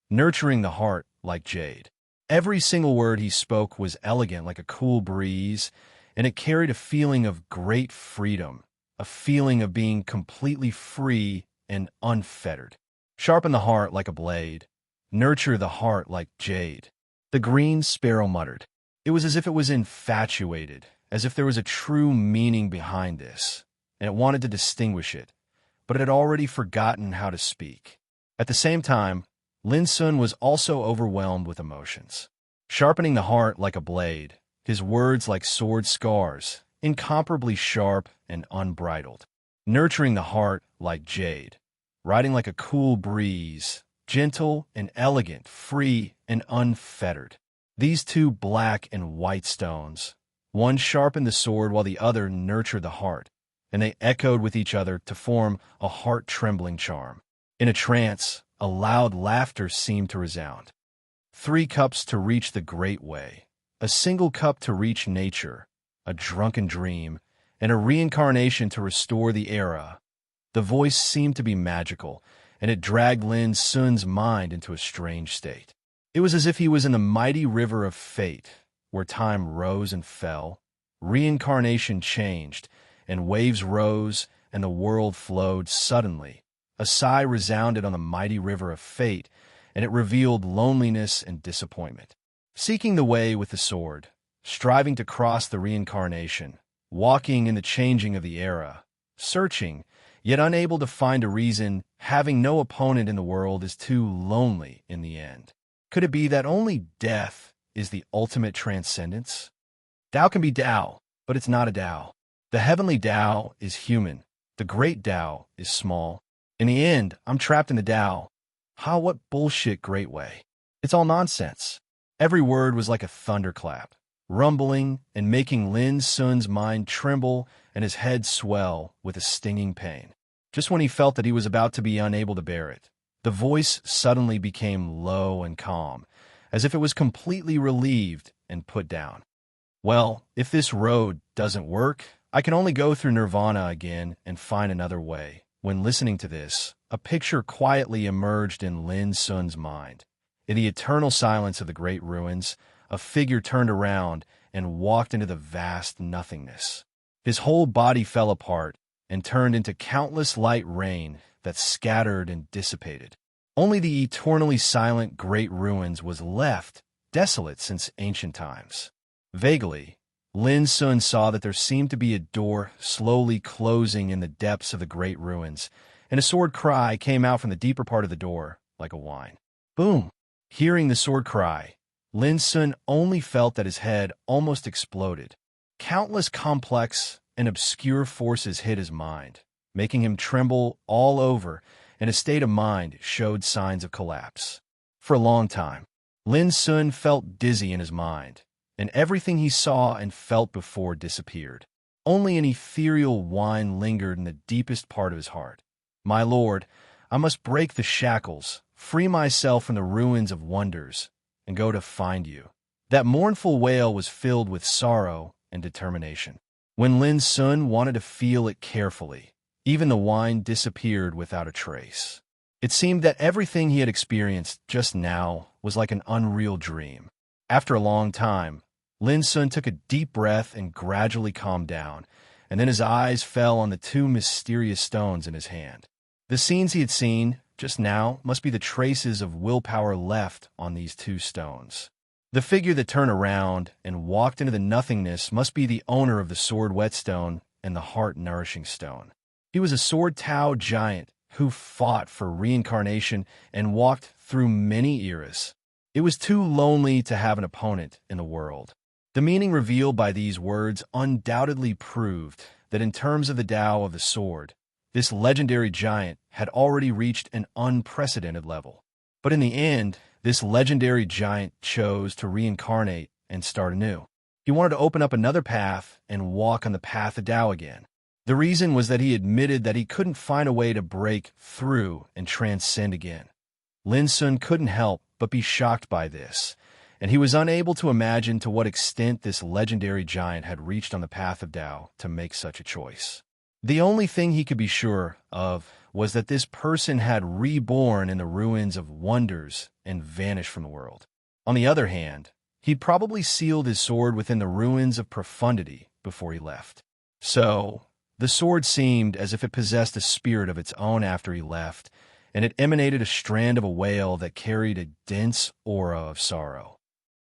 nurturing the heart like jade. Every single word he spoke was elegant like a cool breeze, and it carried a feeling of great freedom, a feeling of being completely free and unfettered. Sharpen the heart like a blade. Nurture the heart like jade. The green sparrow muttered. It was as if it was infatuated, as if there was a true meaning behind this, and it wanted to distinguish it, but it had already forgotten how to speak. At the same time, Lin Sun was also overwhelmed with emotions. Sharpening the heart like a blade, his words like sword scars, incomparably sharp and unbridled. Nurturing the heart like jade, riding like a cool breeze, gentle and elegant, free and unfettered. These 2 black and white stones, one sharpened the sword while the other nurtured the heart, and they echoed with each other to form a heart-trembling charm. In a trance, a loud laughter seemed to resound. 3 cups to reach the great way, a single cup to reach nature, a drunken dream, and a reincarnation to restore the era. The voice seemed to be magical, and it dragged Lin Sun's mind into a strange state. It was as if he was in the mighty river of fate, where time rose and fell, reincarnation changed, and waves rose, and the world flowed suddenly. A sigh resounded on the mighty river of fate, and it revealed loneliness and disappointment. Seeking the way with the sword, striving to cross the reincarnation, walking in the changing of the era, searching, yet unable to find a reason, having no opponent in the world is too lonely in the end. Could it be that only death is the ultimate transcendence? Tao can be Tao, but it's not a Tao. The heavenly Tao is human. The great Tao is small. In the end, I'm trapped in the Tao. What bullshit great way. It's all nonsense. Every word was like a thunderclap, rumbling and making Lin Sun's mind tremble and his head swell with a stinging pain. Just when he felt that he was about to be unable to bear it, the voice suddenly became low and calm, as if it was completely relieved and put down. Well, if this road doesn't work, I can only go through nirvana again and find another way. When listening to this, a picture quietly emerged in Lin Sun's mind. In the eternal silence of the great ruins, a figure turned around and walked into the vast nothingness. His whole body fell apart and turned into countless light rain that scattered and dissipated. Only the eternally silent great ruins was left, desolate since ancient times. Vaguely, Lin Sun saw that there seemed to be a door slowly closing in the depths of the great ruins, and a sword cry came out from the deeper part of the door, like a whine. Boom! Hearing the sword cry, Lin Sun only felt that his head almost exploded. Countless complex and obscure forces hit his mind, making him tremble all over, and his state of mind showed signs of collapse. For a long time, Lin Sun felt dizzy in his mind, and everything he saw and felt before disappeared. Only an ethereal whine lingered in the deepest part of his heart. My lord, I must break the shackles, free myself from the ruins of wonders, and go to find you. That mournful wail was filled with sorrow and determination. When Lin Sun wanted to feel it carefully, even the whine disappeared without a trace. It seemed that everything he had experienced just now was like an unreal dream. After a long time, Lin Sun took a deep breath and gradually calmed down, and then his eyes fell on the two mysterious stones in his hand. The scenes he had seen just now must be the traces of willpower left on these two stones. The figure that turned around and walked into the nothingness must be the owner of the sword whetstone and the heart-nourishing stone. He was a sword Tao giant who fought for reincarnation and walked through many eras. It was too lonely to have an opponent in the world. The meaning revealed by these words undoubtedly proved that in terms of the Tao of the sword, this legendary giant had already reached an unprecedented level. But in the end, this legendary giant chose to reincarnate and start anew. He wanted to open up another path and walk on the path of Tao again. The reason was that he admitted that he couldn't find a way to break through and transcend again. Lin Sun couldn't help but be shocked by this, and he was unable to imagine to what extent this legendary giant had reached on the path of Tao to make such a choice. The only thing he could be sure of was that this person had reborn in the ruins of wonders and vanished from the world. On the other hand, he'd probably sealed his sword within the ruins of profundity before he left. So, the sword seemed as if it possessed a spirit of its own after he left, and it emanated a strand of a wail that carried a dense aura of sorrow.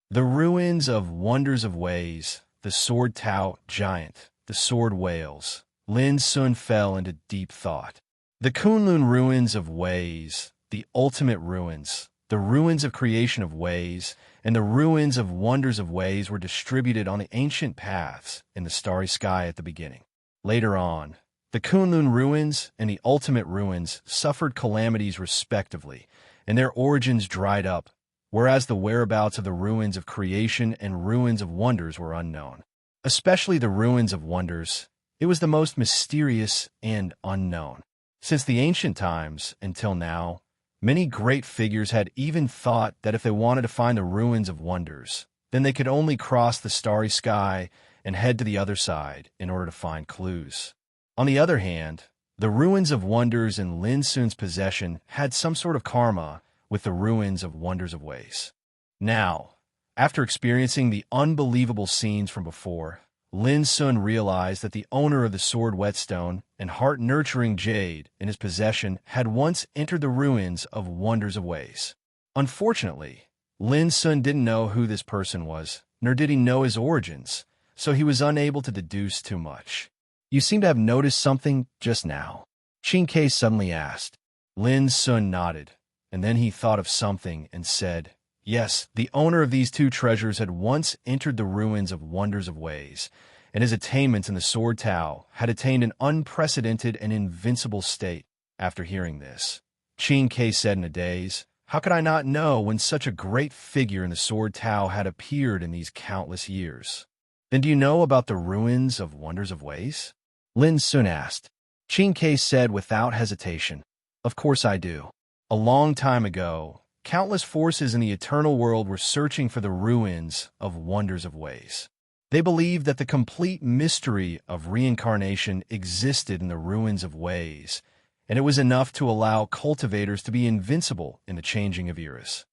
The ruins of wonders of ways, the sword Tao giant, the sword wails. Lin Sun fell into deep thought. The Kunlun ruins of ways, the ultimate ruins, the ruins of creation of ways, and the ruins of wonders of ways were distributed on the ancient paths in the starry sky at the beginning. Later on, the Kunlun ruins and the ultimate ruins suffered calamities respectively, and their origins dried up, whereas the whereabouts of the ruins of creation and ruins of wonders were unknown. Especially the ruins of wonders, it was the most mysterious and unknown. Since the ancient times until now, many great figures had even thought that if they wanted to find the ruins of wonders, then they could only cross the starry sky and head to the other side in order to find clues. On the other hand, the ruins of wonders in Lin Sun's possession had some sort of karma with the ruins of wonders of ways. Now, after experiencing the unbelievable scenes from before, Lin Sun realized that the owner of the sword whetstone and heart-nurturing jade in his possession had once entered the ruins of wonders of ways. Unfortunately, Lin Sun didn't know who this person was, nor did he know his origins, so he was unable to deduce too much. You seem to have noticed something just now, Qin Ke suddenly asked. Lin Sun nodded, and then he thought of something and said, yes, the owner of these two treasures had once entered the ruins of wonders of ways, and his attainments in the sword Tao had attained an unprecedented and invincible state. After hearing this, Qin Ke said in a daze, how could I not know when such a great figure in the sword Tao had appeared in these countless years? Then do you know about the ruins of wonders of ways? Lin Sun asked. Qin Ke said without hesitation, of course I do. A long time ago, countless forces in the eternal world were searching for the ruins of wonders of ways. They believed that the complete mystery of reincarnation existed in the ruins of ways, and it was enough to allow cultivators to be invincible in the changing of eras.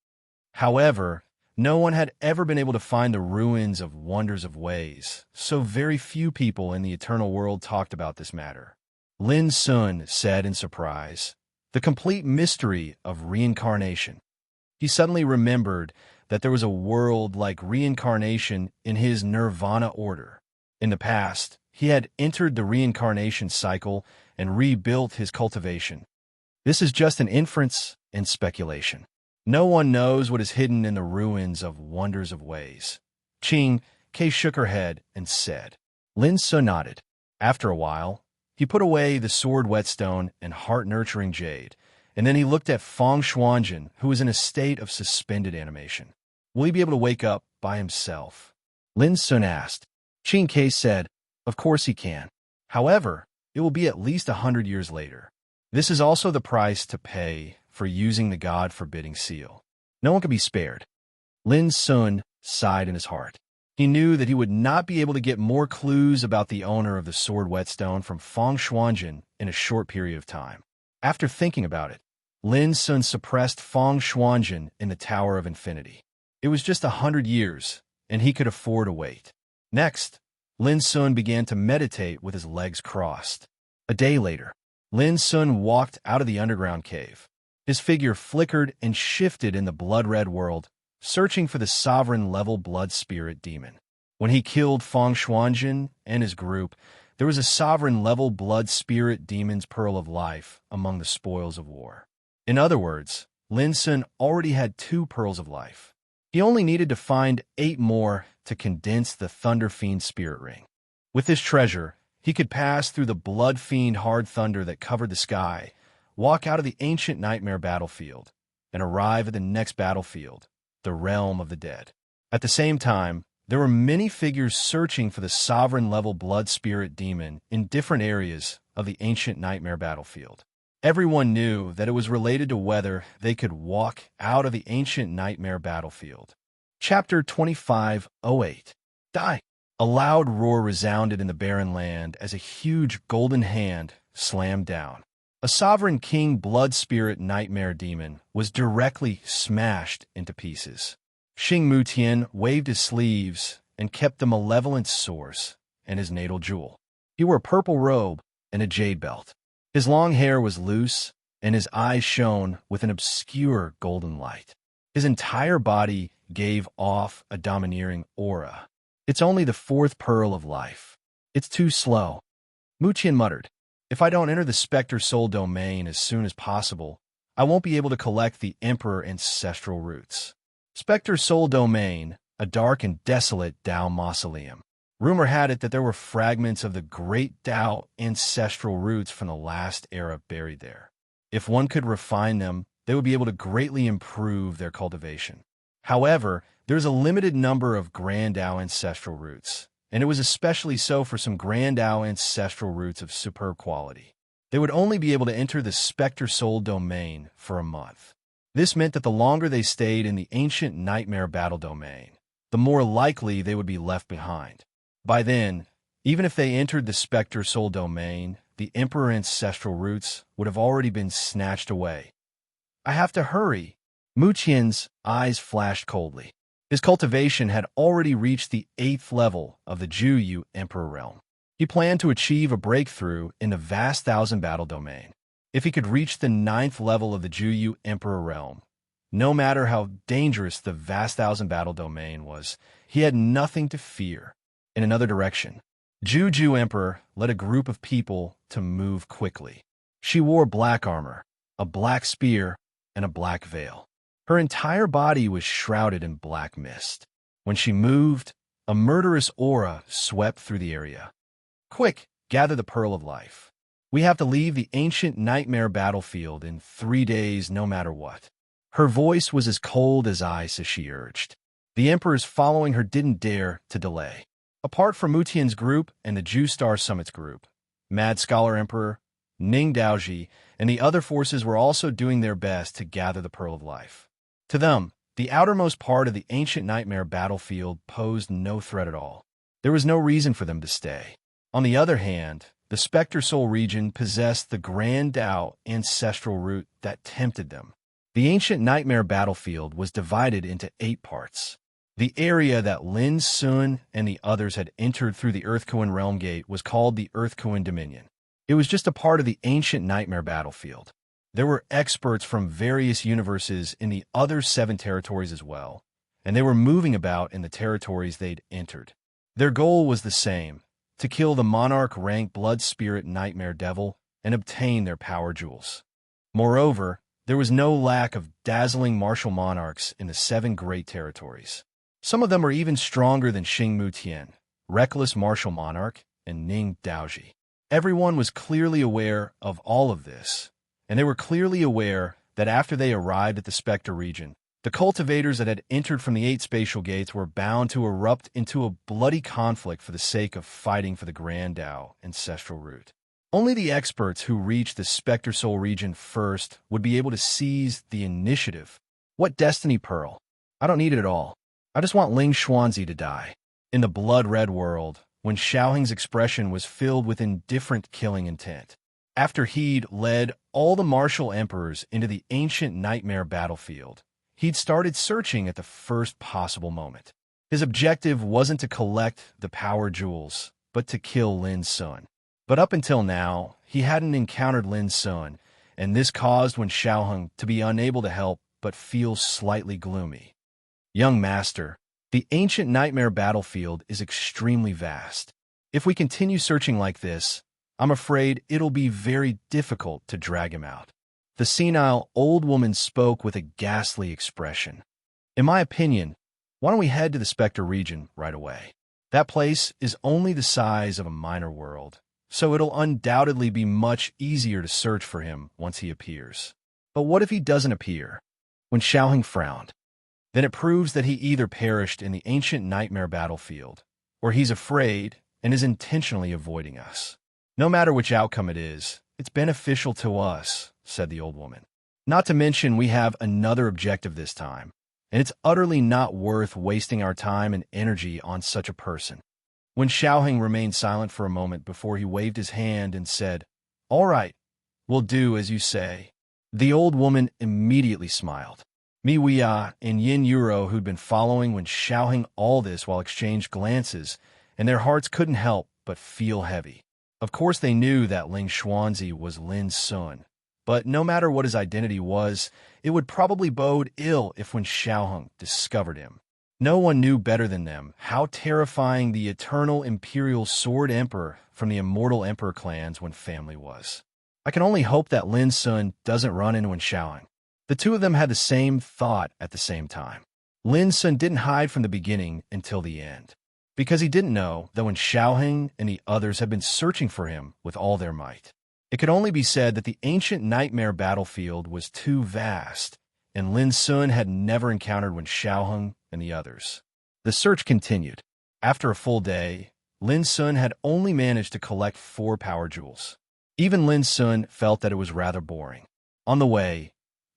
However, No one had ever been able to find the ruins of Wonders of Ways, so very few people in the eternal world talked about this matter. Lin Sun said in surprise, "The complete mystery of reincarnation." He suddenly remembered that there was a world like reincarnation in his nirvana order. In the past, he had entered the reincarnation cycle and rebuilt his cultivation. This is just an inference and speculation. No one knows what is hidden in the ruins of Wonders of Ways. Ching Kei shook her head and said. Lin Sun nodded. After a while, he put away the sword whetstone and heart-nurturing jade, and then he looked at Feng Xuanjin, who was in a state of suspended animation. Will he be able to wake up by himself? Lin Sun asked. Ching Kei said, of course he can. However, it will be at least 100 years later. This is also the price to pay for using the God-forbidding seal. No one could be spared. Lin Sun sighed in his heart. He knew that he would not be able to get more clues about the owner of the sword whetstone from Feng Xuanjin in a short period of time. After thinking about it, Lin Sun suppressed Feng Xuanjin in the Tower of Infinity. It was just 100 years, and he could afford to wait. Next, Lin Sun began to meditate with his legs crossed. A day later, Lin Sun walked out of the underground cave. His figure flickered and shifted in the blood-red world, searching for the sovereign-level blood spirit demon. When he killed Feng Xuanjin and his group, there was a sovereign-level blood spirit demon's pearl of life among the spoils of war. In other words, Lin Sun already had 2 pearls of life. He only needed to find 8 more to condense the Thunder Fiend spirit ring. With this treasure, he could pass through the blood fiend hard thunder that covered the sky, walk out of the ancient nightmare battlefield, and arrive at the next battlefield, the realm of the dead. At the same time, there were many figures searching for the sovereign-level blood spirit demon in different areas of the ancient nightmare battlefield. Everyone knew that it was related to whether they could walk out of the ancient nightmare battlefield. Chapter 2508. Die! A loud roar resounded in the barren land as a huge golden hand slammed down. A sovereign king blood spirit nightmare demon was directly smashed into pieces. Xing Mutian waved his sleeves and kept the malevolent source and his natal jewel. He wore a purple robe and a jade belt. His long hair was loose, and his eyes shone with an obscure golden light. His entire body gave off a domineering aura. It's only the 4th pearl of life. It's too slow. Mutian muttered. If I don't enter the Spectre Soul domain as soon as possible, I won't be able to collect the Emperor ancestral roots. Spectre Soul domain, a dark and desolate Tao mausoleum. Rumor had it that there were fragments of the great Tao ancestral roots from the last era buried there. If one could refine them, they would be able to greatly improve their cultivation. However, there's a limited number of Grand Tao ancestral roots, and it was especially so for some Grand Tao ancestral roots of superb quality. They would only be able to enter the Spectre Soul domain for a month. This meant that the longer they stayed in the ancient nightmare battle domain, the more likely they would be left behind. By then, even if they entered the Spectre Soul domain, the Emperor ancestral roots would have already been snatched away. I have to hurry. Mutian's eyes flashed coldly. His cultivation had already reached the 8th level of the Juyu Emperor realm. He planned to achieve a breakthrough in the vast Thousand Battle domain. If he could reach the 9th level of the Juyu Emperor realm, no matter how dangerous the vast Thousand Battle domain was, he had nothing to fear. In another direction, Juju Emperor led a group of people to move quickly. She wore black armor, a black spear, and a black veil. Her entire body was shrouded in black mist. When she moved, a murderous aura swept through the area. Quick, gather the Pearl of Life. We have to leave the ancient nightmare battlefield in 3 days no matter what. Her voice was as cold as ice as she urged. The emperors following her didn't dare to delay. Apart from Mutian's group and the Ju Star Summit's group, Mad Scholar Emperor, Ning Daoji, and the other forces were also doing their best to gather the Pearl of Life. To them, the outermost part of the ancient nightmare battlefield posed no threat at all. There was no reason for them to stay. On the other hand, the Spectre Soul region possessed the Grand Tao ancestral root that tempted them. The ancient nightmare battlefield was divided into 8 parts. The area that Lin Sun and the others had entered through the Earthcoin Realm Gate was called the Earthcoin Dominion. It was just a part of the ancient nightmare battlefield. There were experts from various universes in the other 7 territories as well, and they were moving about in the territories they'd entered. Their goal was the same: to kill the monarch-rank blood spirit nightmare devil and obtain their power jewels. Moreover, there was no lack of dazzling martial monarchs in the 7 great territories. Some of them were even stronger than Xingmu Tian, reckless martial monarch, and Ning Daoji. Everyone was clearly aware of all of this, and they were clearly aware that after they arrived at the Spectre region, the cultivators that had entered from the 8 spatial gates were bound to erupt into a bloody conflict for the sake of fighting for the Grand Dao ancestral root. Only the experts who reached the Spectre Soul region first would be able to seize the initiative. What destiny pearl? I don't need it at all. I just want Ling Xuanzi to die. In the blood-red world, when Xiaoheng's expression was filled with indifferent killing intent, after he'd led all the martial emperors into the ancient nightmare battlefield, he'd started searching at the first possible moment. His objective wasn't to collect the power jewels, but to kill Lin Sun. But up until now, he hadn't encountered Lin Sun, and this caused Wen Xiaoheng to be unable to help but feel slightly gloomy. Young master, the ancient nightmare battlefield is extremely vast. If we continue searching like this, I'm afraid it'll be very difficult to drag him out. The senile old woman spoke with a ghastly expression. In my opinion, why don't we head to the Spectre region right away? That place is only the size of a minor world, so it'll undoubtedly be much easier to search for him once he appears. But what if he doesn't appear? When Xiaoheng frowned, then it proves that he either perished in the ancient nightmare battlefield, or he's afraid and is intentionally avoiding us. No matter which outcome it is, it's beneficial to us, said the old woman. Not to mention we have another objective this time, and it's utterly not worth wasting our time and energy on such a person. When Xiaoheng remained silent for a moment before he waved his hand and said, "All right, we'll do as you say." The old woman immediately smiled. Mi Weia and Yin Yuro, who'd been following Wen Xiaoheng all this while exchanged glances, and their hearts couldn't help but feel heavy. Of course they knew that Ling Xuanzi was Lin Sun, but no matter what his identity was, it would probably bode ill if Wen Xiaoheng discovered him. No one knew better than them how terrifying the eternal Imperial Sword Emperor from the Immortal Emperor clans Wen family was. I can only hope that Lin Sun doesn't run into Wen Xiaoheng. The two of them had the same thought at the same time. Lin Sun didn't hide from the beginning until the end, because he didn't know that Wen Xiaoheng and the others had been searching for him with all their might. It could only be said that the ancient nightmare battlefield was too vast, and Lin Sun had never encountered Wen Xiaoheng and the others. The search continued. After a full day, Lin Sun had only managed to collect 4 power jewels. Even Lin Sun felt that it was rather boring. On the way,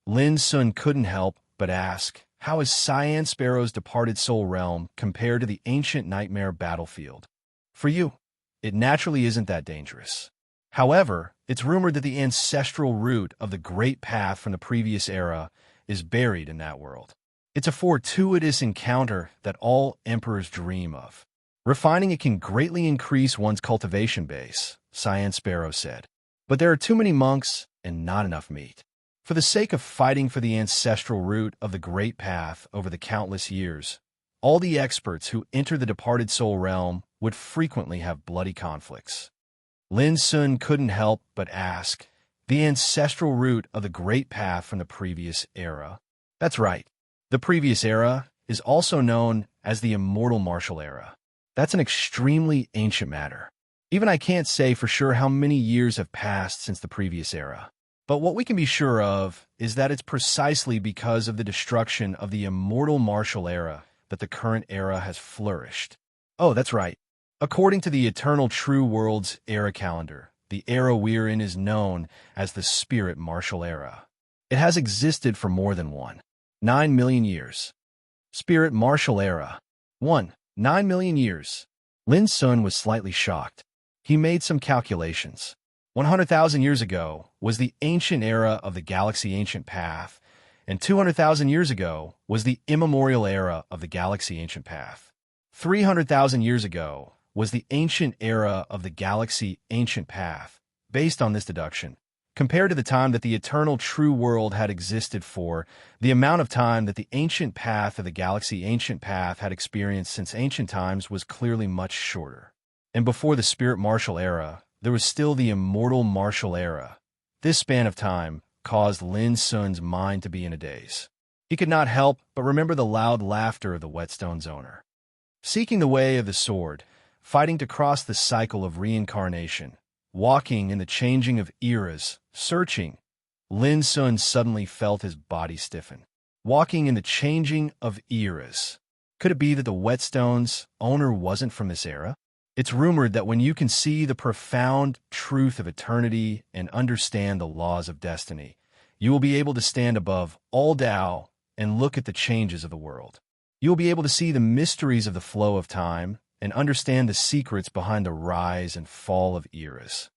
Lin Sun couldn't help but ask, how is Cyan Sparrow's departed soul realm compared to the ancient nightmare battlefield? For you, it naturally isn't that dangerous. However, it's rumored that the ancestral root of the great path from the previous era is buried in that world. It's a fortuitous encounter that all emperors dream of. Refining it can greatly increase one's cultivation base, Cyan Sparrow said. But there are too many monks and not enough meat. For the sake of fighting for the ancestral root of the great path over the countless years, all the experts who enter the departed soul realm would frequently have bloody conflicts. Lin Sun couldn't help but ask, the ancestral root of the great path from the previous era? That's right. The previous era is also known as the immortal martial era. That's an extremely ancient matter. Even I can't say for sure how many years have passed since the previous era. But what we can be sure of is that it's precisely because of the destruction of the immortal martial era that the current era has flourished. Oh, that's right. According to the Eternal True World's era calendar, the era we're in is known as the Spirit Martial Era. It has existed for more than 9 million years. Spirit Martial Era. 9 million years. Lin Sun was slightly shocked. He made some calculations. 100,000 years ago was the ancient era of the galaxy ancient path, and 200,000 years ago was the immemorial era of the galaxy ancient path. 300,000 years ago was the ancient era of the galaxy ancient path. Based on this deduction, compared to the time that the eternal true world had existed for, the amount of time that the ancient path of the galaxy ancient path had experienced since ancient times was clearly much shorter. And before the spirit martial era, there was still the immortal martial era. This span of time caused Lin Sun's mind to be in a daze. He could not help but remember the loud laughter of the Whetstone's owner. Seeking the way of the sword, fighting to cross the cycle of reincarnation, walking in the changing of eras, searching, Lin Sun suddenly felt his body stiffen. Walking in the changing of eras. Could it be that the Whetstone's owner wasn't from this era? It's rumored that when you can see the profound truth of eternity and understand the laws of destiny, you will be able to stand above all Tao and look at the changes of the world. You will be able to see the mysteries of the flow of time and understand the secrets behind the rise and fall of eras.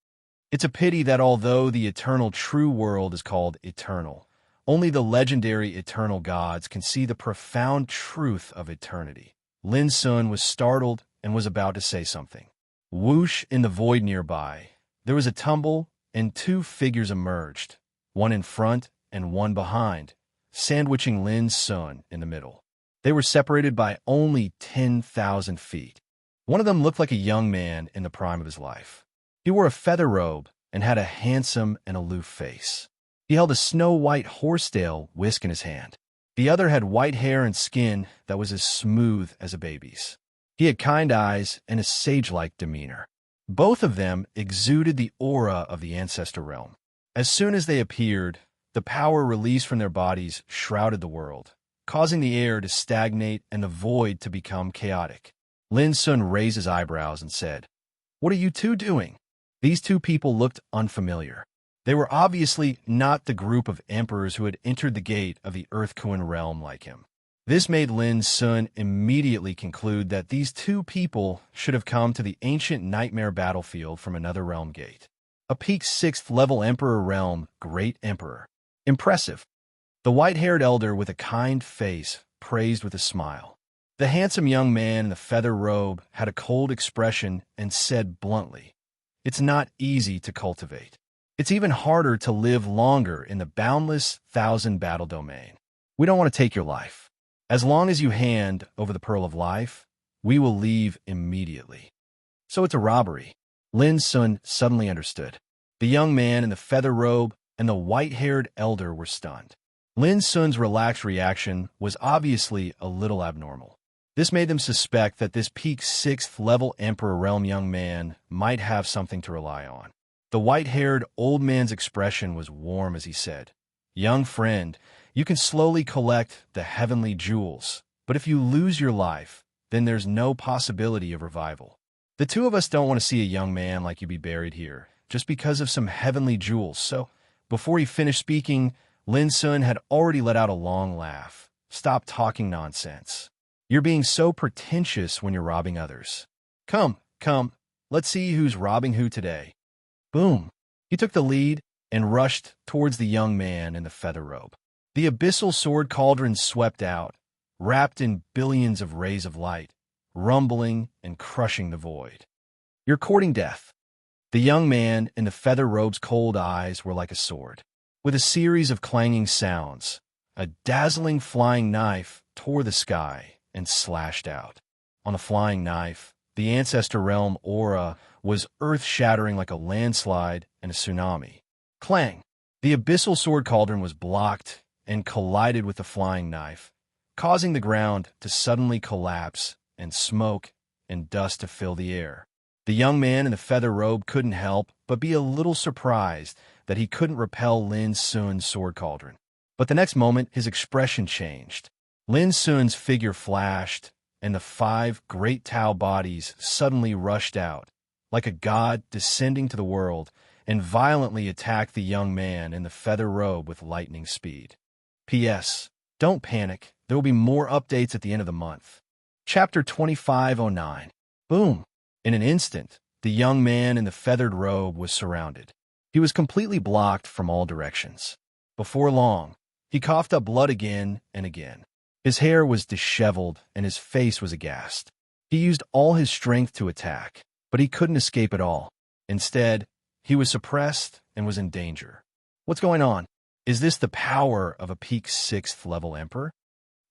It's a pity that although the eternal true world is called eternal, only the legendary eternal gods can see the profound truth of eternity. Lin Sun was startled and was about to say something. Whoosh, in the void nearby, there was a tumble, and two figures emerged, one in front and one behind, sandwiching Lin Sun in the middle. They were separated by only 10,000 feet. One of them looked like a young man in the prime of his life. He wore a feather robe and had a handsome and aloof face. He held a snow-white horsetail whisk in his hand. The other had white hair and skin that was as smooth as a baby's. He had kind eyes and a sage-like demeanor. Both of them exuded the aura of the ancestor realm. As soon as they appeared, the power released from their bodies shrouded the world, causing the air to stagnate and the void to become chaotic. Lin Sun raised his eyebrows and said, "What are you two doing?" These two people looked unfamiliar. They were obviously not the group of emperors who had entered the gate of the Earth-Kuan realm like him. This made Lin Sun immediately conclude that these two people should have come to the ancient nightmare battlefield from another realm gate. A peak 6th level Emperor realm, Great Emperor. Impressive. The white-haired elder with a kind face praised with a smile. The handsome young man in the feather robe had a cold expression and said bluntly, "It's not easy to cultivate. It's even harder to live longer in the boundless 1,000 battle domain. We don't want to take your life. As long as you hand over the pearl of life, we will leave immediately." So it's a robbery. Lin Sun suddenly understood. The young man in the feather robe and the white-haired elder were stunned. Lin Sun's relaxed reaction was obviously a little abnormal. This made them suspect that this peak 6th level Emperor realm young man might have something to rely on. The white-haired old man's expression was warm as he said, "Young friend, you can slowly collect the heavenly jewels, but if you lose your life, then there's no possibility of revival. The two of us don't want to see a young man like you be buried here, just because of some heavenly jewels." So, before he finished speaking, Lin Sun had already let out a long laugh. "Stop talking nonsense. You're being so pretentious when you're robbing others. Come, let's see who's robbing who today." Boom! He took the lead and rushed towards the young man in the feather robe. The abyssal sword cauldron swept out, wrapped in billions of rays of light, rumbling and crushing the void. "You're courting death." The young man in the feather robe's cold eyes were like a sword. With a series of clanging sounds, a dazzling flying knife tore the sky and slashed out. On the flying knife, the ancestor realm aura was earth-shattering like a landslide and a tsunami. Clang! The abyssal sword cauldron was blocked and collided with the flying knife, causing the ground to suddenly collapse and smoke and dust to fill the air. The young man in the feather robe couldn't help but be a little surprised that he couldn't repel Lin Sun's sword cauldron. But the next moment, his expression changed. Lin Sun's figure flashed, and the 5 great Tao bodies suddenly rushed out, like a god descending to the world, and violently attacked the young man in the feather robe with lightning speed. P.S. Don't panic. There will be more updates at the end of the month. Chapter 2509. Boom! In an instant, the young man in the feathered robe was surrounded. He was completely blocked from all directions. Before long, He coughed up blood again and again. His hair was disheveled and his face was aghast. He used all his strength to attack, but he couldn't escape at all. Instead, he was suppressed and was in danger. What's going on? Is this the power of a peak 6th level emperor?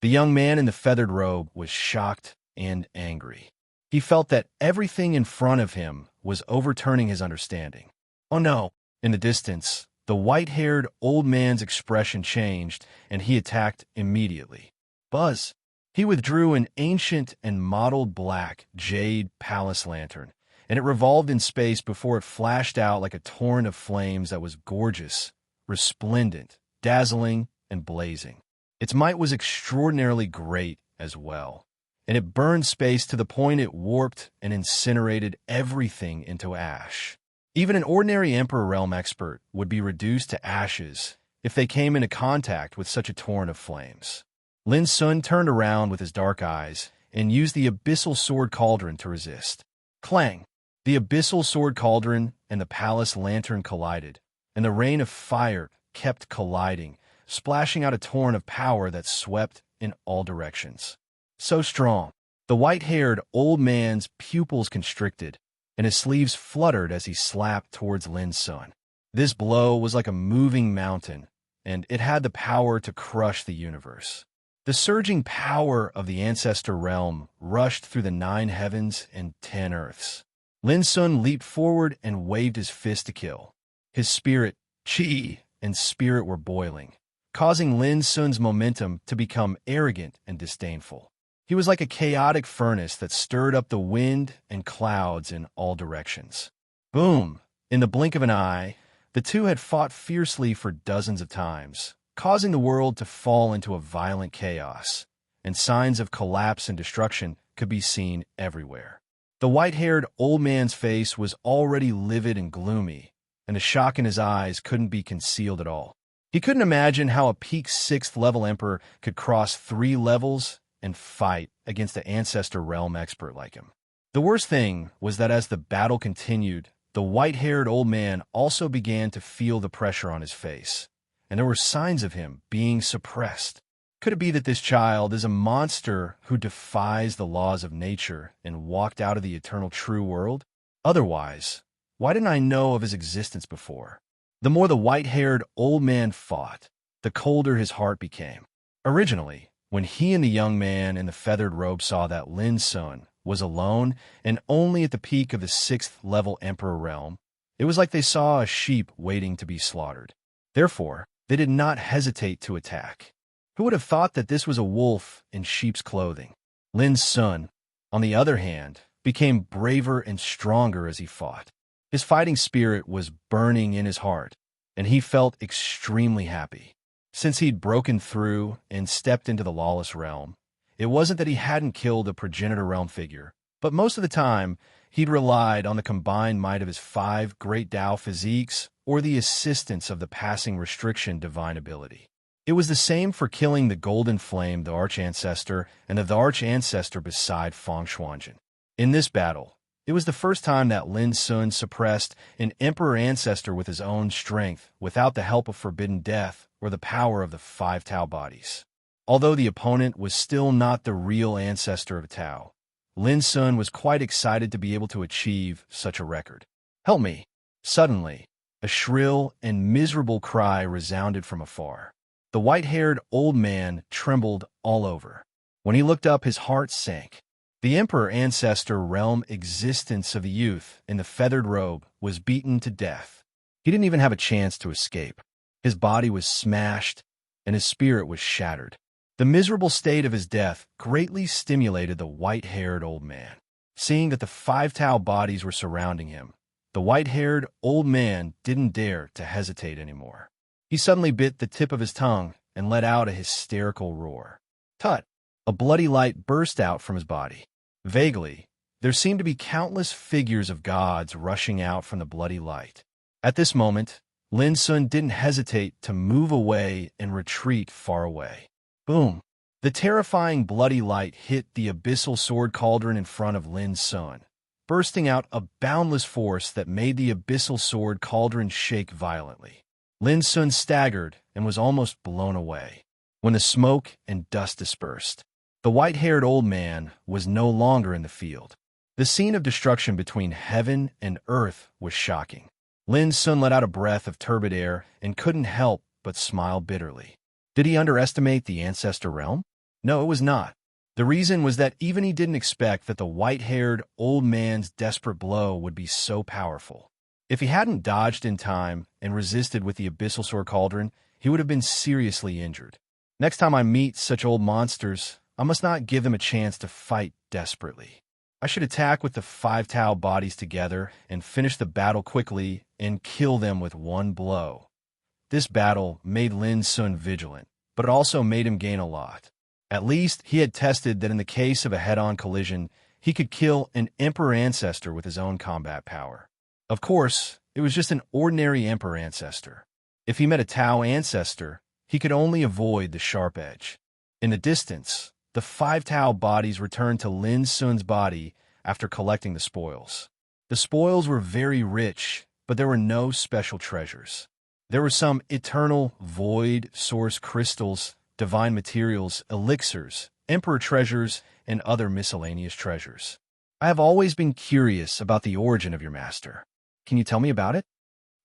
The young man in the feathered robe was shocked and angry. He felt that everything in front of him was overturning his understanding. Oh no! In the distance, the white-haired old man's expression changed, and he attacked immediately. Buzz! He withdrew an ancient and mottled black jade palace lantern, and it revolved in space before it flashed out like a torrent of flames that was gorgeous, resplendent, dazzling, and blazing. Its might was extraordinarily great as well, and it burned space to the point it warped and incinerated everything into ash. Even an ordinary Emperor Realm expert would be reduced to ashes if they came into contact with such a torrent of flames. Lin Sun turned around with his dark eyes and used the Abyssal Sword Cauldron to resist. Clang! The Abyssal Sword Cauldron and the Palace Lantern collided, and the rain of fire kept colliding, splashing out a torrent of power that swept in all directions. So strong, the white-haired old man's pupils constricted, and his sleeves fluttered as he slapped towards Lin Sun. This blow was like a moving mountain, and it had the power to crush the universe. The surging power of the Ancestor Realm rushed through the 9 heavens and 10 earths. Lin Sun leaped forward and waved his fist to kill. His spirit, chi, and spirit were boiling, causing Lin Sun's momentum to become arrogant and disdainful. He was like a chaotic furnace that stirred up the wind and clouds in all directions. Boom! In the blink of an eye, the two had fought fiercely for dozens of times, causing the world to fall into a violent chaos, and signs of collapse and destruction could be seen everywhere. The white-haired old man's face was already livid and gloomy, and the shock in his eyes couldn't be concealed at all. He couldn't imagine how a peak 6th level emperor could cross 3 levels and fight against an Ancestor Realm expert like him. The worst thing was that as the battle continued, the white-haired old man also began to feel the pressure on his face, and there were signs of him being suppressed. Could it be that this child is a monster who defies the laws of nature and walked out of the eternal true world? Otherwise, why didn't I know of his existence before? The more the white-haired old man fought, the colder his heart became. Originally, when he and the young man in the feathered robe saw that Lin Sun was alone and only at the peak of the 6th level Emperor Realm, it was like they saw a sheep waiting to be slaughtered. Therefore, they did not hesitate to attack. Who would have thought that this was a wolf in sheep's clothing? Lin Sun, on the other hand, became braver and stronger as he fought. His fighting spirit was burning in his heart, and he felt extremely happy. Since he'd broken through and stepped into the lawless realm, it wasn't that he hadn't killed a progenitor realm figure, but most of the time, he'd relied on the combined might of his 5 great Tao physiques or the assistance of the passing restriction divine ability. It was the same for killing the Golden Flame, the Arch-Ancestor, and the Arch-Ancestor beside Feng Shuanjin. In this battle, it was the first time that Lin Sun suppressed an Emperor Ancestor with his own strength without the help of Forbidden Death or the power of the 5 Tao bodies. Although the opponent was still not the real ancestor of Tao, Lin Sun was quite excited to be able to achieve such a record. Help me! Suddenly, a shrill and miserable cry resounded from afar. The white-haired old man trembled all over. When he looked up, his heart sank. The Emperor Ancestor Realm existence of the youth in the feathered robe was beaten to death. He didn't even have a chance to escape. His body was smashed, and his spirit was shattered. The miserable state of his death greatly stimulated the white-haired old man. Seeing that the 5 Tao bodies were surrounding him, the white-haired old man didn't dare to hesitate anymore. He suddenly bit the tip of his tongue and let out a hysterical roar. Tut! A bloody light burst out from his body. Vaguely, there seemed to be countless figures of gods rushing out from the bloody light. At this moment, Lin Sun didn't hesitate to move away and retreat far away. Boom! The terrifying bloody light hit the Abyssal Sword Cauldron in front of Lin Sun, bursting out a boundless force that made the Abyssal Sword Cauldron shake violently. Lin Sun staggered and was almost blown away. When the smoke and dust dispersed, the white-haired old man was no longer in the field. The scene of destruction between heaven and earth was shocking. Lin Sun let out a breath of turbid air and couldn't help but smile bitterly. Did he underestimate the ancestor realm? No, it was not. The reason was that even he didn't expect that the white-haired old man's desperate blow would be so powerful. If he hadn't dodged in time and resisted with the abyssal sword cauldron, he would have been seriously injured. Next time I meet such old monsters, I must not give them a chance to fight desperately. I should attack with the 5 Tao bodies together and finish the battle quickly and kill them with one blow. This battle made Lin Sun vigilant, but it also made him gain a lot. At least he had tested that in the case of a head-on collision, he could kill an Emperor ancestor with his own combat power. Of course, it was just an ordinary Emperor ancestor. If he met a Tao ancestor, he could only avoid the sharp edge. In the distance, the 5 Tao bodies returned to Lin Sun's body after collecting the spoils. The spoils were very rich, but there were no special treasures. There were some eternal, void, source crystals, divine materials, elixirs, emperor treasures, and other miscellaneous treasures. I have always been curious about the origin of your master. Can you tell me about it?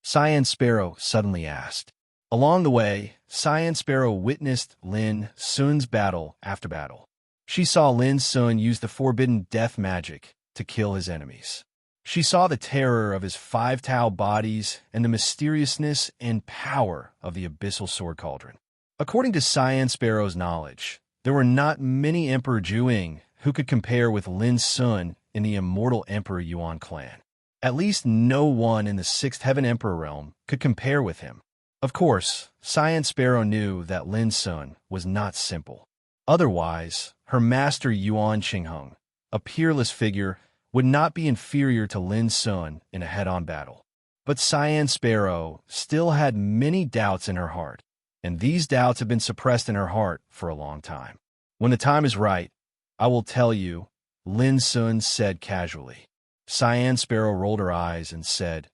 Cyan Sparrow suddenly asked. Along the way, Cyan Sparrow witnessed Lin Sun's battle after battle. She saw Lin Sun use the forbidden death magic to kill his enemies. She saw the terror of his 5 Tao bodies and the mysteriousness and power of the abyssal sword cauldron. According to Cyan Sparrow's knowledge, there were not many Emperor Juing who could compare with Lin Sun in the immortal Emperor Yuan clan. At least no one in the 6th Heaven Emperor realm could compare with him. Of course, Cyan Sparrow knew that Lin Sun was not simple. Otherwise, her master Yuan Qingheng, a peerless figure, would not be inferior to Lin Sun in a head-on battle. But Cyan Sparrow still had many doubts in her heart, and these doubts have been suppressed in her heart for a long time. When the time is right, I will tell you, Lin Sun said casually. Cyan Sparrow rolled her eyes and said,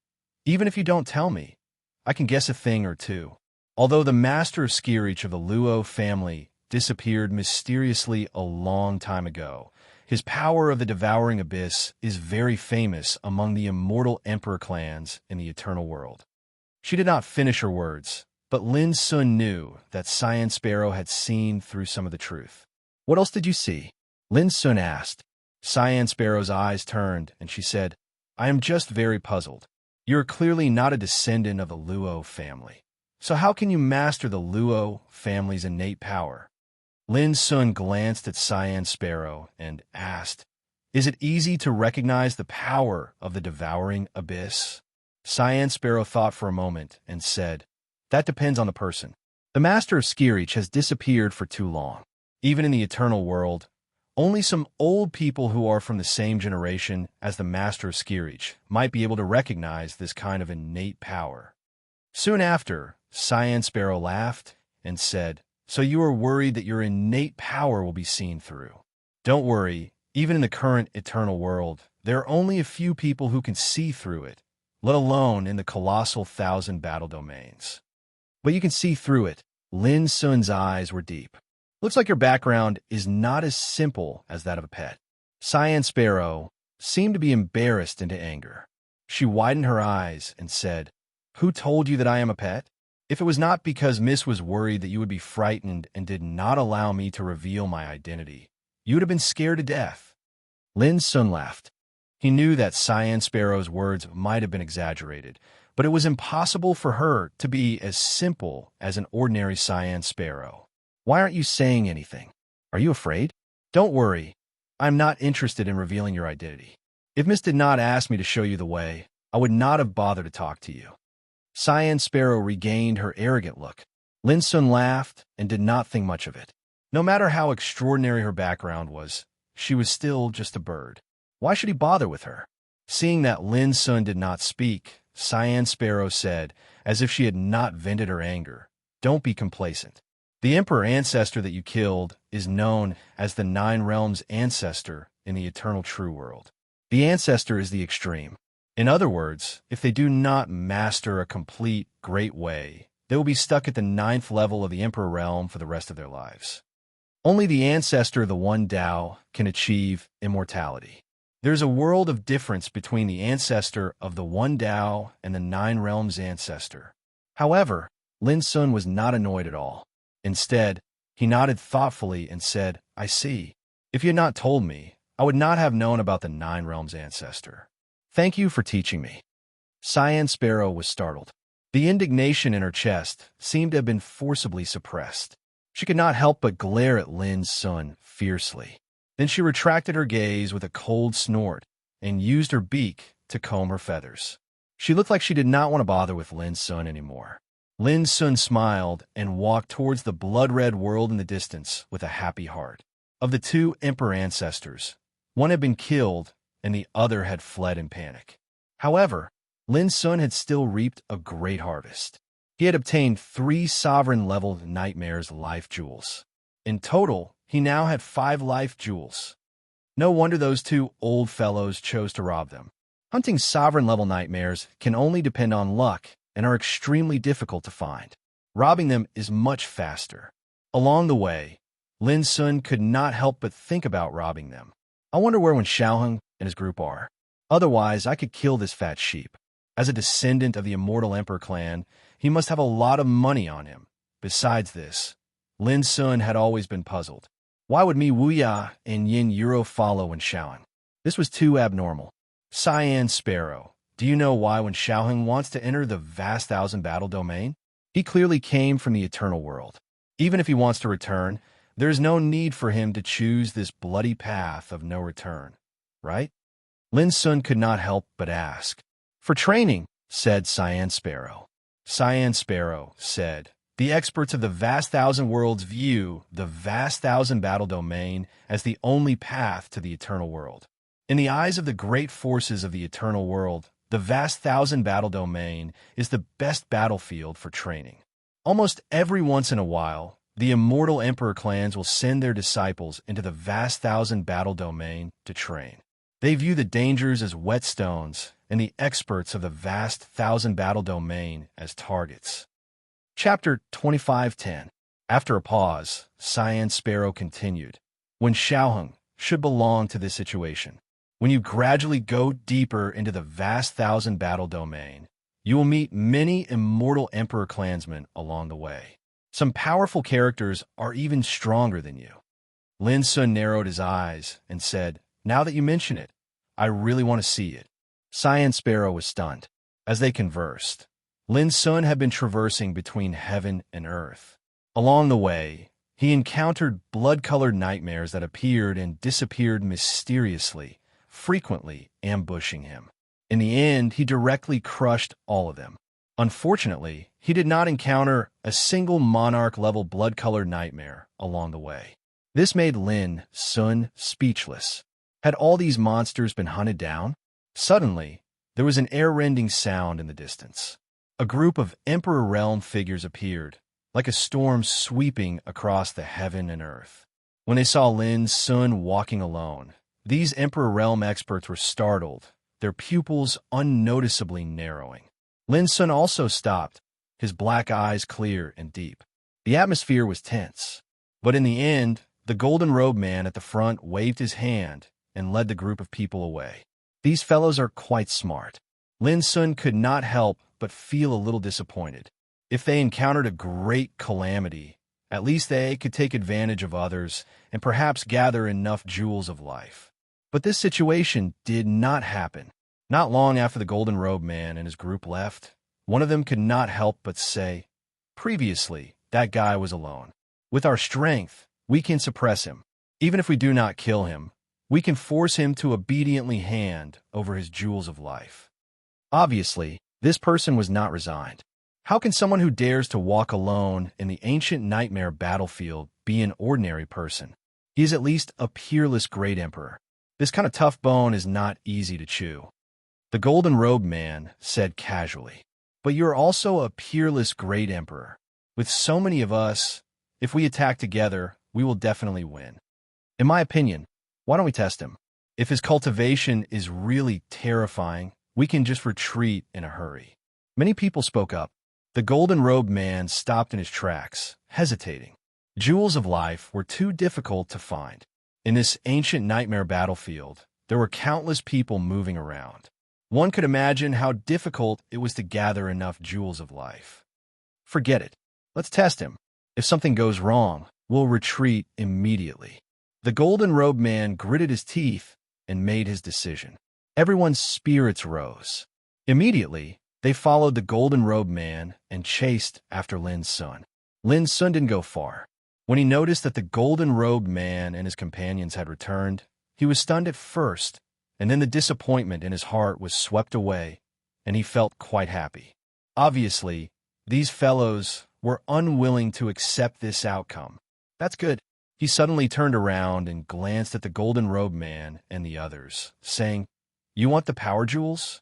even if you don't tell me, I can guess a thing or two. Although the master of Skirich of the Luo family disappeared mysteriously a long time ago, his power of the devouring abyss is very famous among the immortal emperor clans in the eternal world. She did not finish her words, but Lin Sun knew that Cyan Sparrow had seen through some of the truth. What else did you see? Lin Sun asked. Cyan Sparrow's eyes turned, and she said, I am just very puzzled. You are clearly not a descendant of the Luo family. So how can you master the Luo family's innate power? Lin Sun glanced at Cyan Sparrow and asked, is it easy to recognize the power of the devouring abyss? Cyan Sparrow thought for a moment and said, that depends on the person. The master of Skirich has disappeared for too long. Even in the eternal world, only some old people who are from the same generation as the master of Skirich might be able to recognize this kind of innate power. Soon after, Cyan Sparrow laughed and said, so you are worried that your innate power will be seen through. Don't worry, even in the current eternal world, there are only a few people who can see through it, let alone in the colossal 1,000 battle domains. But you can see through it. Lin Sun's eyes were deep. Looks like your background is not as simple as that of a pet. Cyan Sparrow seemed to be embarrassed into anger. She widened her eyes and said, who told you that I am a pet? If it was not because Miss was worried that you would be frightened and did not allow me to reveal my identity, you would have been scared to death. Lin Sun laughed. He knew that Cyan Sparrow's words might have been exaggerated, but it was impossible for her to be as simple as an ordinary Cyan Sparrow. Why aren't you saying anything? Are you afraid? Don't worry. I'm not interested in revealing your identity. If Miss did not ask me to show you the way, I would not have bothered to talk to you. Cyan Sparrow regained her arrogant look. Lin Sun laughed and did not think much of it. No matter how extraordinary her background was, she was still just a bird. Why should he bother with her? Seeing that Lin Sun did not speak, Cyan Sparrow said, as if she had not vented her anger, don't be complacent. The Emperor ancestor that you killed is known as the 9 Realms ancestor in the eternal true world. The ancestor is the extreme. In other words, if they do not master a complete great way, they will be stuck at the 9th level of the Emperor realm for the rest of their lives. Only the ancestor of the One Tao can achieve immortality. There's a world of difference between the ancestor of the One Tao and the Nine Realms ancestor. However, Lin Sun was not annoyed at all. Instead, he nodded thoughtfully and said, I see. If you had not told me, I would not have known about the Nine Realms ancestor. Thank you for teaching me. Cyan Sparrow was startled. The indignation in her chest seemed to have been forcibly suppressed. She could not help but glare at Lin Sun fiercely. Then she retracted her gaze with a cold snort and used her beak to comb her feathers. She looked like she did not want to bother with Lin Sun anymore. Lin Sun smiled and walked towards the blood-red world in the distance with a happy heart. Of the two Emperor ancestors, one had been killed and the other had fled in panic. However, Lin Sun had still reaped a great harvest. He had obtained 3 sovereign-level Nightmares life jewels. In total, he now had 5 life jewels. No wonder those two old fellows chose to rob them. Hunting sovereign-level nightmares can only depend on luck and are extremely difficult to find. Robbing them is much faster. Along the way, Lin Sun could not help but think about robbing them. I wonder where Xiaoheng and his group are. Otherwise, I could kill this fat sheep. As a descendant of the immortal Emperor clan, he must have a lot of money on him. Besides this, Lin Sun had always been puzzled. Why would Mi Wuya and Yin Euro follow Xiaoheng? This was too abnormal. Cyan Sparrow, do you know why Xiaoheng wants to enter the vast thousand battle domain? He clearly came from the eternal world. Even if he wants to return, there is no need for him to choose this bloody path of no return, right? Lin Sun could not help but ask. For training, said Cyan Sparrow. Cyan Sparrow said, the experts of the vast thousand worlds view the vast thousand battle domain as the only path to the eternal world. In the eyes of the great forces of the eternal world, the vast thousand battle domain is the best battlefield for training. Almost every once in a while, the immortal Emperor clans will send their disciples into the vast thousand battle domain to train. They view the dangers as whetstones and the experts of the vast thousand battle domain as targets. Chapter 25:10. After a pause, Cyan Sparrow continued. Xiaoheng should belong to this situation. When you gradually go deeper into the vast thousand battle domain, you will meet many immortal Emperor clansmen along the way. Some powerful characters are even stronger than you. Lin Sun narrowed his eyes and said, now that you mention it, I really want to see it. Cyan Sparrow was stunned. As they conversed, Lin Sun had been traversing between heaven and earth. Along the way, he encountered blood-colored nightmares that appeared and disappeared mysteriously, frequently ambushing him. In the end, he directly crushed all of them. Unfortunately, he did not encounter a single monarch-level blood-colored nightmare along the way. This made Lin Sun speechless. Had all these monsters been hunted down? Suddenly, there was an air-rending sound in the distance. A group of Emperor Realm figures appeared, like a storm sweeping across the heaven and earth. When they saw Lin Sun walking alone, these Emperor Realm experts were startled, their pupils unnoticeably narrowing. Lin Sun also stopped, his black eyes clear and deep. The atmosphere was tense, but in the end, the golden-robed man at the front waved his hand and led the group of people away. These fellows are quite smart. Lin Sun could not help but feel a little disappointed. If they encountered a great calamity, at least they could take advantage of others and perhaps gather enough jewels of life. But this situation did not happen. Not long after the golden-robed man and his group left, one of them could not help but say, previously, that guy was alone. With our strength, we can suppress him. Even if we do not kill him, we can force him to obediently hand over his jewels of life. Obviously, this person was not resigned. How can someone who dares to walk alone in the ancient nightmare battlefield be an ordinary person? He is at least a peerless great emperor. This kind of tough bone is not easy to chew. The golden-robed man said casually, but you're also a peerless great emperor. With so many of us, if we attack together, we will definitely win. In my opinion, why don't we test him? If his cultivation is really terrifying, we can just retreat in a hurry. Many people spoke up. The golden-robed man stopped in his tracks, hesitating. Jewels of life were too difficult to find. In this ancient nightmare battlefield, there were countless people moving around. One could imagine how difficult it was to gather enough jewels of life. Forget it. Let's test him. If something goes wrong, we'll retreat immediately. The golden-robed man gritted his teeth and made his decision. Everyone's spirits rose. Immediately, they followed the golden-robed man and chased after Lin's son. Lin's son didn't go far. When he noticed that the golden-robed man and his companions had returned, he was stunned at first, and then the disappointment in his heart was swept away, and he felt quite happy. Obviously, these fellows were unwilling to accept this outcome. That's good. He suddenly turned around and glanced at the golden-robed man and the others, saying, "You want the power jewels?"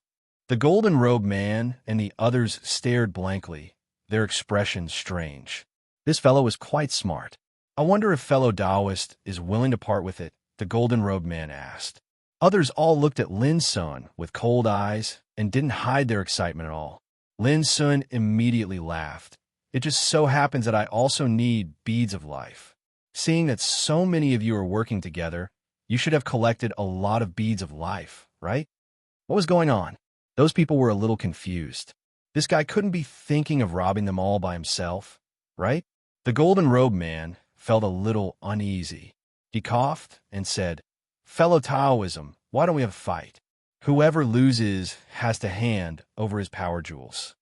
The golden-robed man and the others stared blankly, their expressions strange. This fellow is quite smart. I wonder if fellow Taoist is willing to part with it, the golden-robed man asked. Others all looked at Lin's son with cold eyes and didn't hide their excitement at all. Lin's son immediately laughed. It just so happens that I also need beads of life. Seeing that so many of you are working together, you should have collected a lot of beads of life, right? What was going on? Those people were a little confused. This guy couldn't be thinking of robbing them all by himself, right? The golden-robed man felt a little uneasy. He coughed and said, "Fellow Taoism, why don't we have a fight? Whoever loses has to hand over his power jewels."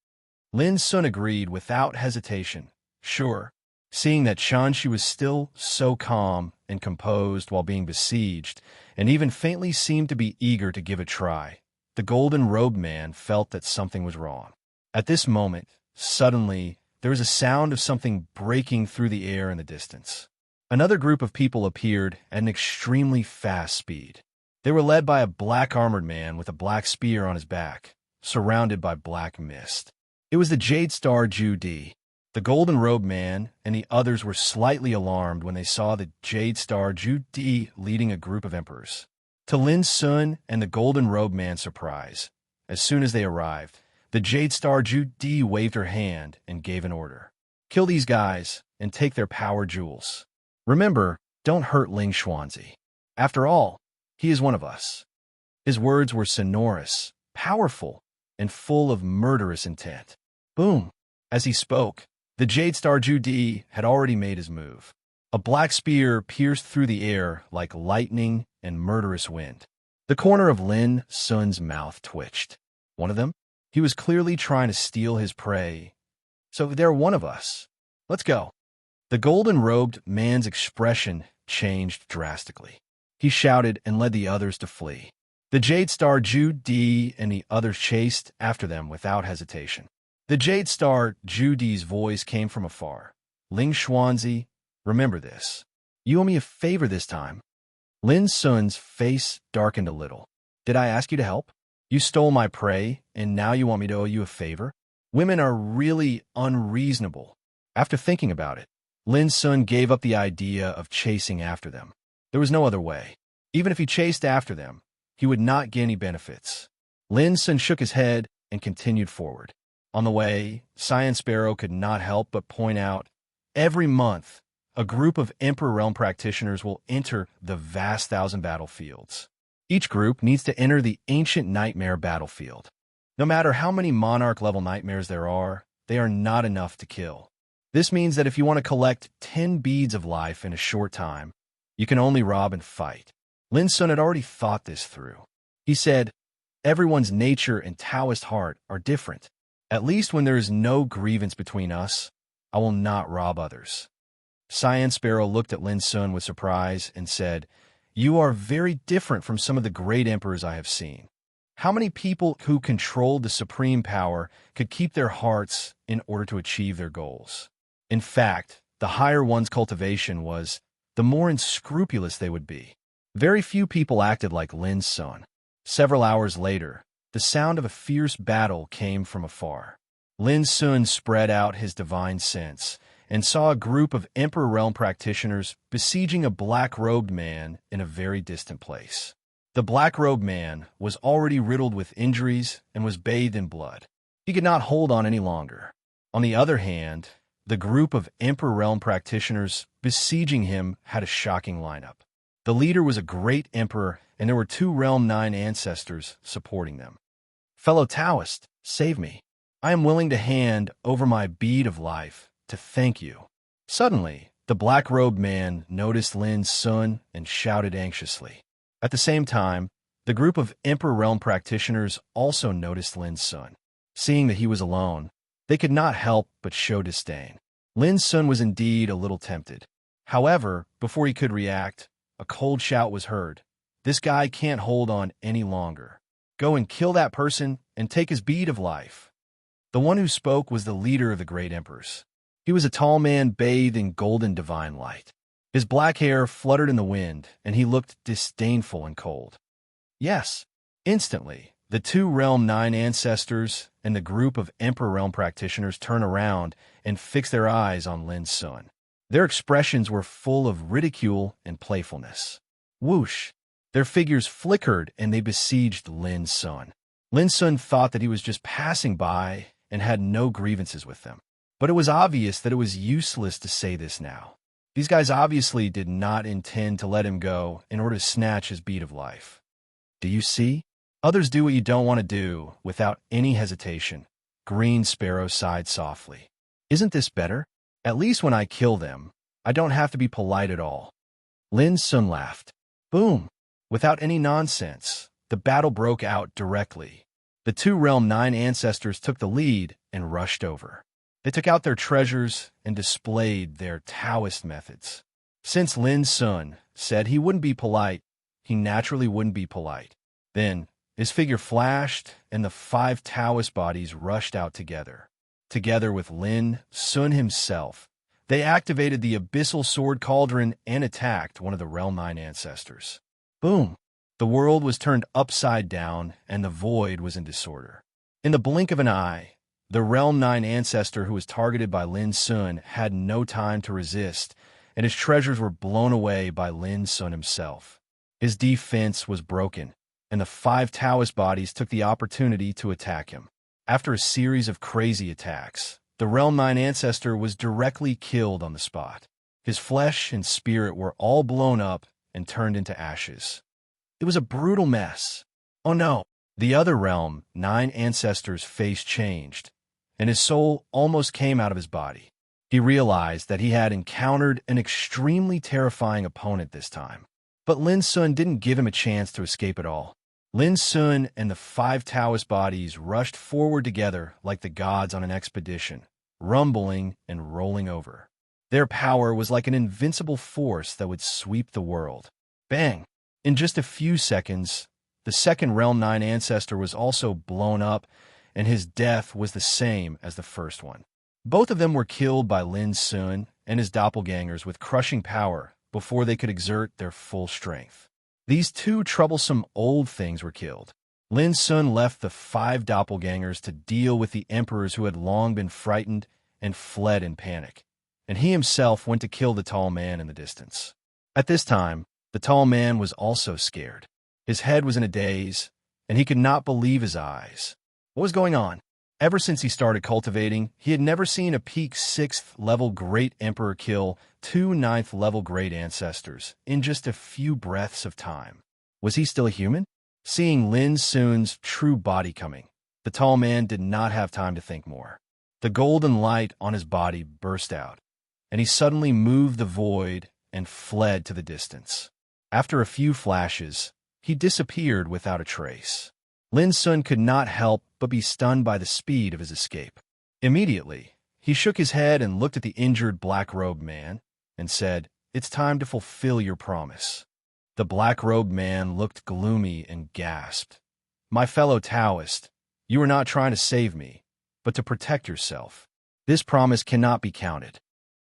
Lin's son agreed without hesitation. Sure. Seeing that Shanxi was still so calm and composed while being besieged, and even faintly seemed to be eager to give a try, the golden-robed man felt that something was wrong. At this moment, suddenly, there was a sound of something breaking through the air in the distance. Another group of people appeared at an extremely fast speed. They were led by a black-armored man with a black spear on his back, surrounded by black mist. It was the Jade Star Ju Di. The golden-robed man and the others were slightly alarmed when they saw the Jade Star Ju Di leading a group of emperors. To Lin's son and the golden-robed man's surprise, as soon as they arrived, the Jade Star Ju Di waved her hand and gave an order. "Kill these guys and take their power jewels. Remember, don't hurt Ling Xuanzi. After all, he is one of us." His words were sonorous, powerful, and full of murderous intent. Boom! As he spoke, the Jade Star Ju Di had already made his move. A black spear pierced through the air like lightning and murderous wind. The corner of Lin Sun's mouth twitched. One of them? He was clearly trying to steal his prey. "So they're one of us. Let's go." The golden-robed man's expression changed drastically. He shouted and led the others to flee. The Jade Star Ju Di and the others chased after them without hesitation. The Jade Star Ju Di's voice came from afar. "Ling Xuanzi, remember this. You owe me a favor this time." Lin Sun's face darkened a little. "Did I ask you to help? You stole my prey, and now you want me to owe you a favor? Women are really unreasonable." After thinking about it, Lin Sun gave up the idea of chasing after them. There was no other way. Even if he chased after them, he would not get any benefits. Lin Sun shook his head and continued forward. On the way, Cyan Sparrow could not help but point out, every month, a group of Emperor Realm practitioners will enter the vast 1,000 battlefields. Each group needs to enter the ancient nightmare battlefield. No matter how many monarch-level nightmares there are, they are not enough to kill. This means that if you want to collect 10 beads of life in a short time, you can only rob and fight. Lin Sun had already thought this through. He said, "Everyone's nature and Taoist heart are different. At least when there is no grievance between us, I will not rob others." Cyan Sparrow looked at Lin Sun with surprise and said, "You are very different from some of the great emperors I have seen. How many people who controlled the supreme power could keep their hearts in order to achieve their goals? In fact, the higher one's cultivation was, the more unscrupulous they would be. Very few people acted like Lin Sun." Several hours later, the sound of a fierce battle came from afar. Lin Sun spread out his divine sense and saw a group of Emperor Realm practitioners besieging a black-robed man in a very distant place. The black-robed man was already riddled with injuries and was bathed in blood. He could not hold on any longer. On the other hand, the group of Emperor Realm practitioners besieging him had a shocking lineup. The leader was a great emperor, and there were 2 Realm 9 ancestors supporting them. Fellow Taoist, save me. I am willing to hand over my bead of life to thank you. Suddenly, the black-robed man noticed Lin Sun and shouted anxiously. At the same time, the group of Emperor Realm practitioners also noticed Lin Sun. Seeing that he was alone, they could not help but show disdain. Lin Sun was indeed a little tempted. However, before he could react, a cold shout was heard. This guy can't hold on any longer. Go and kill that person and take his bead of life. The one who spoke was the leader of the great emperors. He was a tall man bathed in golden divine light. His black hair fluttered in the wind, and he looked disdainful and cold. Yes, instantly, the 2 Realm 9 ancestors and the group of Emperor Realm practitioners turned around and fixed their eyes on Lin Sun. Their expressions were full of ridicule and playfulness. Whoosh! Their figures flickered and they besieged Lin Sun. Lin Sun thought that he was just passing by and had no grievances with them. But it was obvious that it was useless to say this now. These guys obviously did not intend to let him go in order to snatch his bead of life. Do you see? Others do what you don't want to do without any hesitation. Green Sparrow sighed softly. Isn't this better? At least when I kill them, I don't have to be polite at all. Lin Sun laughed. Boom! Without any nonsense, the battle broke out directly. The 2 Realm 9 ancestors took the lead and rushed over. They took out their treasures and displayed their Taoist methods. Since Lin Sun said he wouldn't be polite, he naturally wouldn't be polite. Then, his figure flashed, and the 5 Taoist bodies rushed out together. Together with Lin Sun himself, they activated the Abyssal Sword Cauldron and attacked one of the Realm 9 ancestors. Boom! The world was turned upside down, and the void was in disorder. In the blink of an eye, the Realm 9 ancestor who was targeted by Lin Sun had no time to resist, and his treasures were blown away by Lin Sun himself. His defense was broken, and the 5 Taoist bodies took the opportunity to attack him. After a series of crazy attacks, the Realm 9 ancestor was directly killed on the spot. His flesh and spirit were all blown up and turned into ashes. It was a brutal mess. Oh no! The other Realm 9 ancestor's face changed, and his soul almost came out of his body. He realized that he had encountered an extremely terrifying opponent this time. But Lin Sun didn't give him a chance to escape at all. Lin Sun and the 5 Taoist bodies rushed forward together like the gods on an expedition, rumbling and rolling over. Their power was like an invincible force that would sweep the world. Bang! In just a few seconds, the second Realm 9 ancestor was also blown up, and his death was the same as the first one. Both of them were killed by Lin Sun and his doppelgangers with crushing power before they could exert their full strength. These 2 troublesome old things were killed. Lin Sun left the 5 doppelgangers to deal with the emperors who had long been frightened and fled in panic, and he himself went to kill the tall man in the distance. At this time, the tall man was also scared. His head was in a daze, and he could not believe his eyes. What was going on? Ever since he started cultivating, he had never seen a peak 6th level Great Emperor kill 2 9th level Great Ancestors in just a few breaths of time. Was he still a human? Seeing Lin Sun's true body coming, the tall man did not have time to think more. The golden light on his body burst out, and he suddenly moved the void and fled to the distance. After a few flashes, he disappeared without a trace. Lin Sun could not help but be stunned by the speed of his escape. Immediately, he shook his head and looked at the injured black-robed man and said, "It's time to fulfill your promise." The black-robed man looked gloomy and gasped, "My fellow Taoist, you are not trying to save me, but to protect yourself. This promise cannot be counted."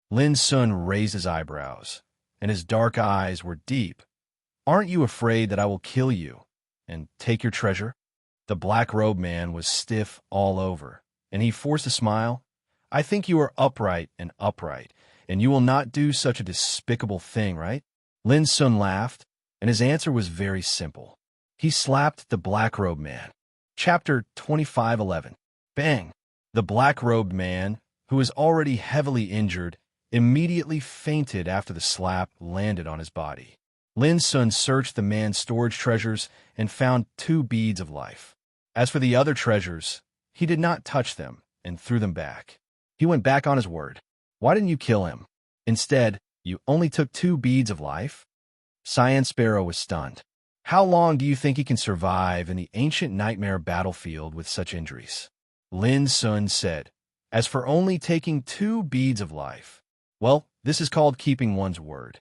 Lin Sun raised his eyebrows, and his dark eyes were deep. "Aren't you afraid that I will kill you and take your treasure?" The black-robed man was stiff all over, and he forced a smile. "I think you are upright, and you will not do such a despicable thing, right?" Lin Sun laughed, and his answer was very simple. He slapped the black-robed man. Chapter 25:11. Bang! The black-robed man, who was already heavily injured, immediately fainted after the slap landed on his body. Lin Sun searched the man's storage treasures and found 2 beads of life. As for the other treasures, he did not touch them and threw them back. He went back on his word. Why didn't you kill him? Instead, you only took 2 beads of life? Cyan Sparrow was stunned. How long do you think he can survive in the ancient nightmare battlefield with such injuries? Lin Sun said, as for only taking 2 beads of life, well, this is called keeping one's word.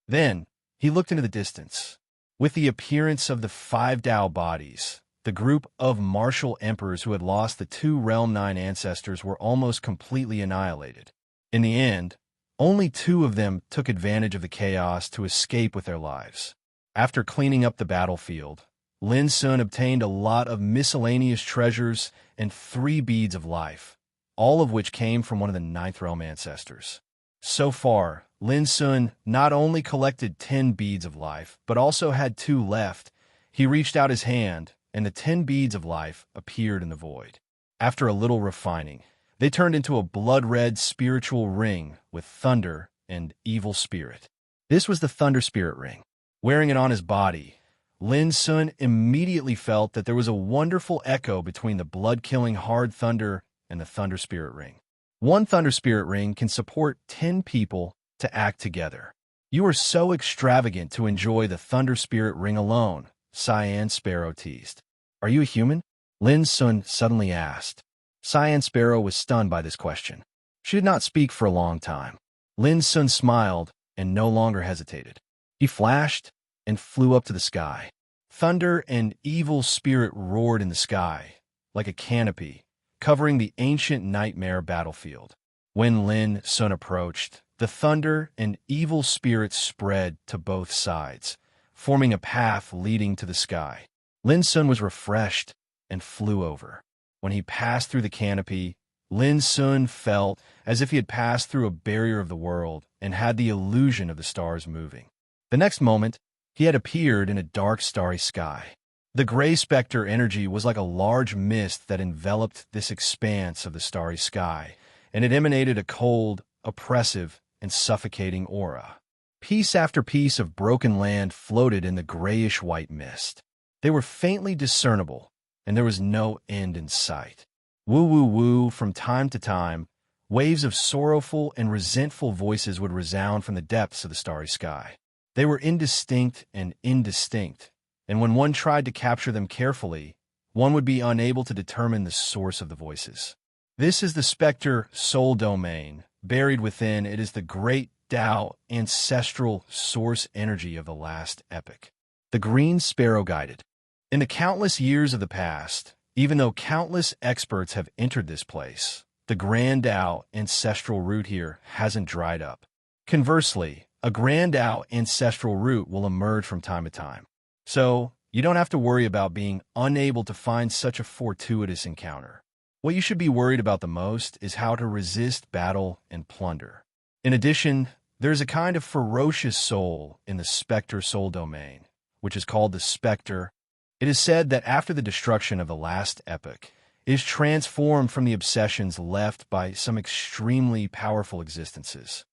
Then, he looked into the distance. With the appearance of the 5 Dao bodies, the group of martial emperors who had lost the 2 Realm 9 ancestors were almost completely annihilated. In the end, only 2 of them took advantage of the chaos to escape with their lives. After cleaning up the battlefield, Lin Sun obtained a lot of miscellaneous treasures and 3 beads of life, all of which came from one of the 9th Realm ancestors. So far, Lin Sun not only collected 10 beads of life, but also had 2 left. He reached out his hand, and the 10 beads of life appeared in the void. After a little refining, they turned into a blood-red spiritual ring with thunder and evil spirit. This was the Thunder Spirit Ring. Wearing it on his body, Lin Sun immediately felt that there was a wonderful echo between the blood-killing hard thunder and the Thunder Spirit Ring. One Thunder Spirit Ring can support 10 people to act together. You are so extravagant to enjoy the Thunder Spirit Ring alone, Cyan Sparrow teased. Are you a human? Lin Sun suddenly asked. Cyan Sparrow was stunned by this question. She did not speak for a long time. Lin Sun smiled and no longer hesitated. He flashed and flew up to the sky. Thunder and evil spirit roared in the sky, like a canopy, covering the ancient nightmare battlefield. When Lin Sun approached, the thunder and evil spirits spread to both sides, forming a path leading to the sky. Lin Sun was refreshed and flew over. When he passed through the canopy, Lin Sun felt as if he had passed through a barrier of the world and had the illusion of the stars moving. The next moment, he had appeared in a dark, starry sky. The gray specter energy was like a large mist that enveloped this expanse of the starry sky, and it emanated a cold, oppressive, and suffocating aura. Piece after piece of broken land floated in the grayish-white mist. They were faintly discernible, and there was no end in sight. Woo-woo-woo, from time to time, waves of sorrowful and resentful voices would resound from the depths of the starry sky. They were indistinct and indistinct, and when one tried to capture them carefully, one would be unable to determine the source of the voices. This is the specter soul domain. Buried within it is the great Tao ancestral source energy of the last epoch. The Green Sparrow guided. In the countless years of the past, even though countless experts have entered this place, the Grand Tao ancestral root here hasn't dried up. Conversely, a Grand Tao ancestral root will emerge from time to time. So, you don't have to worry about being unable to find such a fortuitous encounter. What you should be worried about the most is how to resist battle and plunder. In addition, there is a kind of ferocious soul in the Spectre soul domain, which is called the Spectre. It is said that after the destruction of the last epoch, it is transformed from the obsessions left by some extremely powerful existences.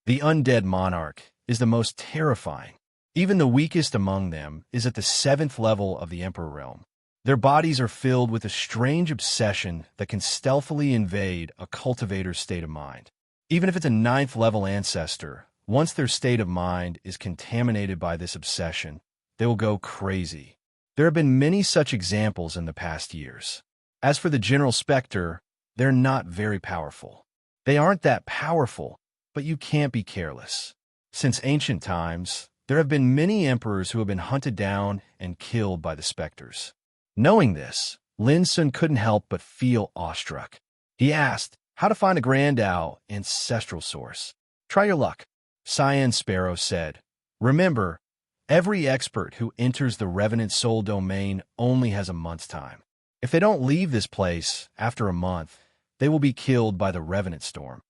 The undead monarch is the most terrifying. Even the weakest among them is at the 7th level of the Emperor realm. Their bodies are filled with a strange obsession that can stealthily invade a cultivator's state of mind. Even if it's a 9th level ancestor, once their state of mind is contaminated by this obsession, they will go crazy. There have been many such examples in the past years. As for the General Spectre, they're not very powerful. They aren't that powerful, but you can't be careless. Since ancient times, there have been many emperors who have been hunted down and killed by the specters. Knowing this, Lin Sun couldn't help but feel awestruck. He asked how to find a Grand Tao ancestral source. Try your luck, Cyan Sparrow said. Remember, every expert who enters the Revenant Soul domain only has a month's time. If they don't leave this place after a month, they will be killed by the Revenant Storm.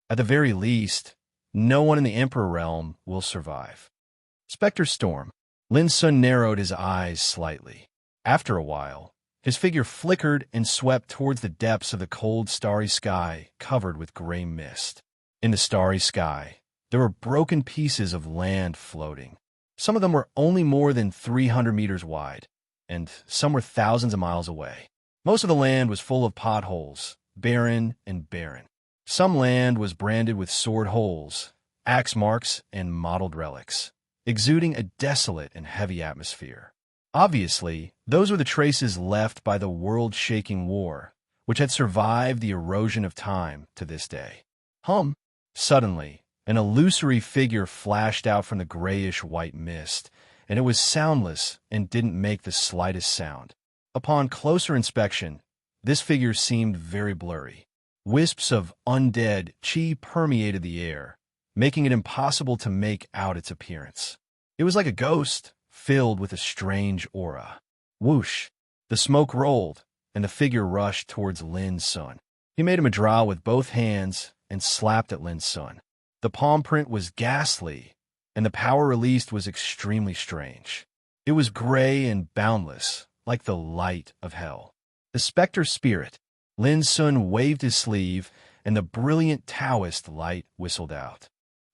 At the very least, no one in the Emperor realm will survive. Spectre Storm. Lin Sun narrowed his eyes slightly. After a while, His figure flickered and swept towards the depths of the cold, starry sky covered with gray mist. In the starry sky, there were broken pieces of land floating. Some of them were only more than 300 meters wide, and some were thousands of miles away. Most of the land was full of potholes, barren and barren. Some land was branded with sword holes, axe marks, and mottled relics, exuding a desolate and heavy atmosphere. Obviously, those were the traces left by the world-shaking war, which had survived the erosion of time to this day. Suddenly, an illusory figure flashed out from the grayish-white mist, and it was soundless and didn't make the slightest sound. Upon closer inspection, this figure seemed very blurry. Wisps of undead chi permeated the air, making it impossible to make out its appearance. It was like a ghost, filled with a strange aura. Whoosh! The smoke rolled, and the figure rushed towards Lin Sun. He made him a draw with both hands and slapped at Lin Sun. The palm print was ghastly, and the power released was extremely strange. It was gray and boundless, like the light of hell. The specter spirit. Lin Sun waved his sleeve, and the brilliant Taoist light whistled out.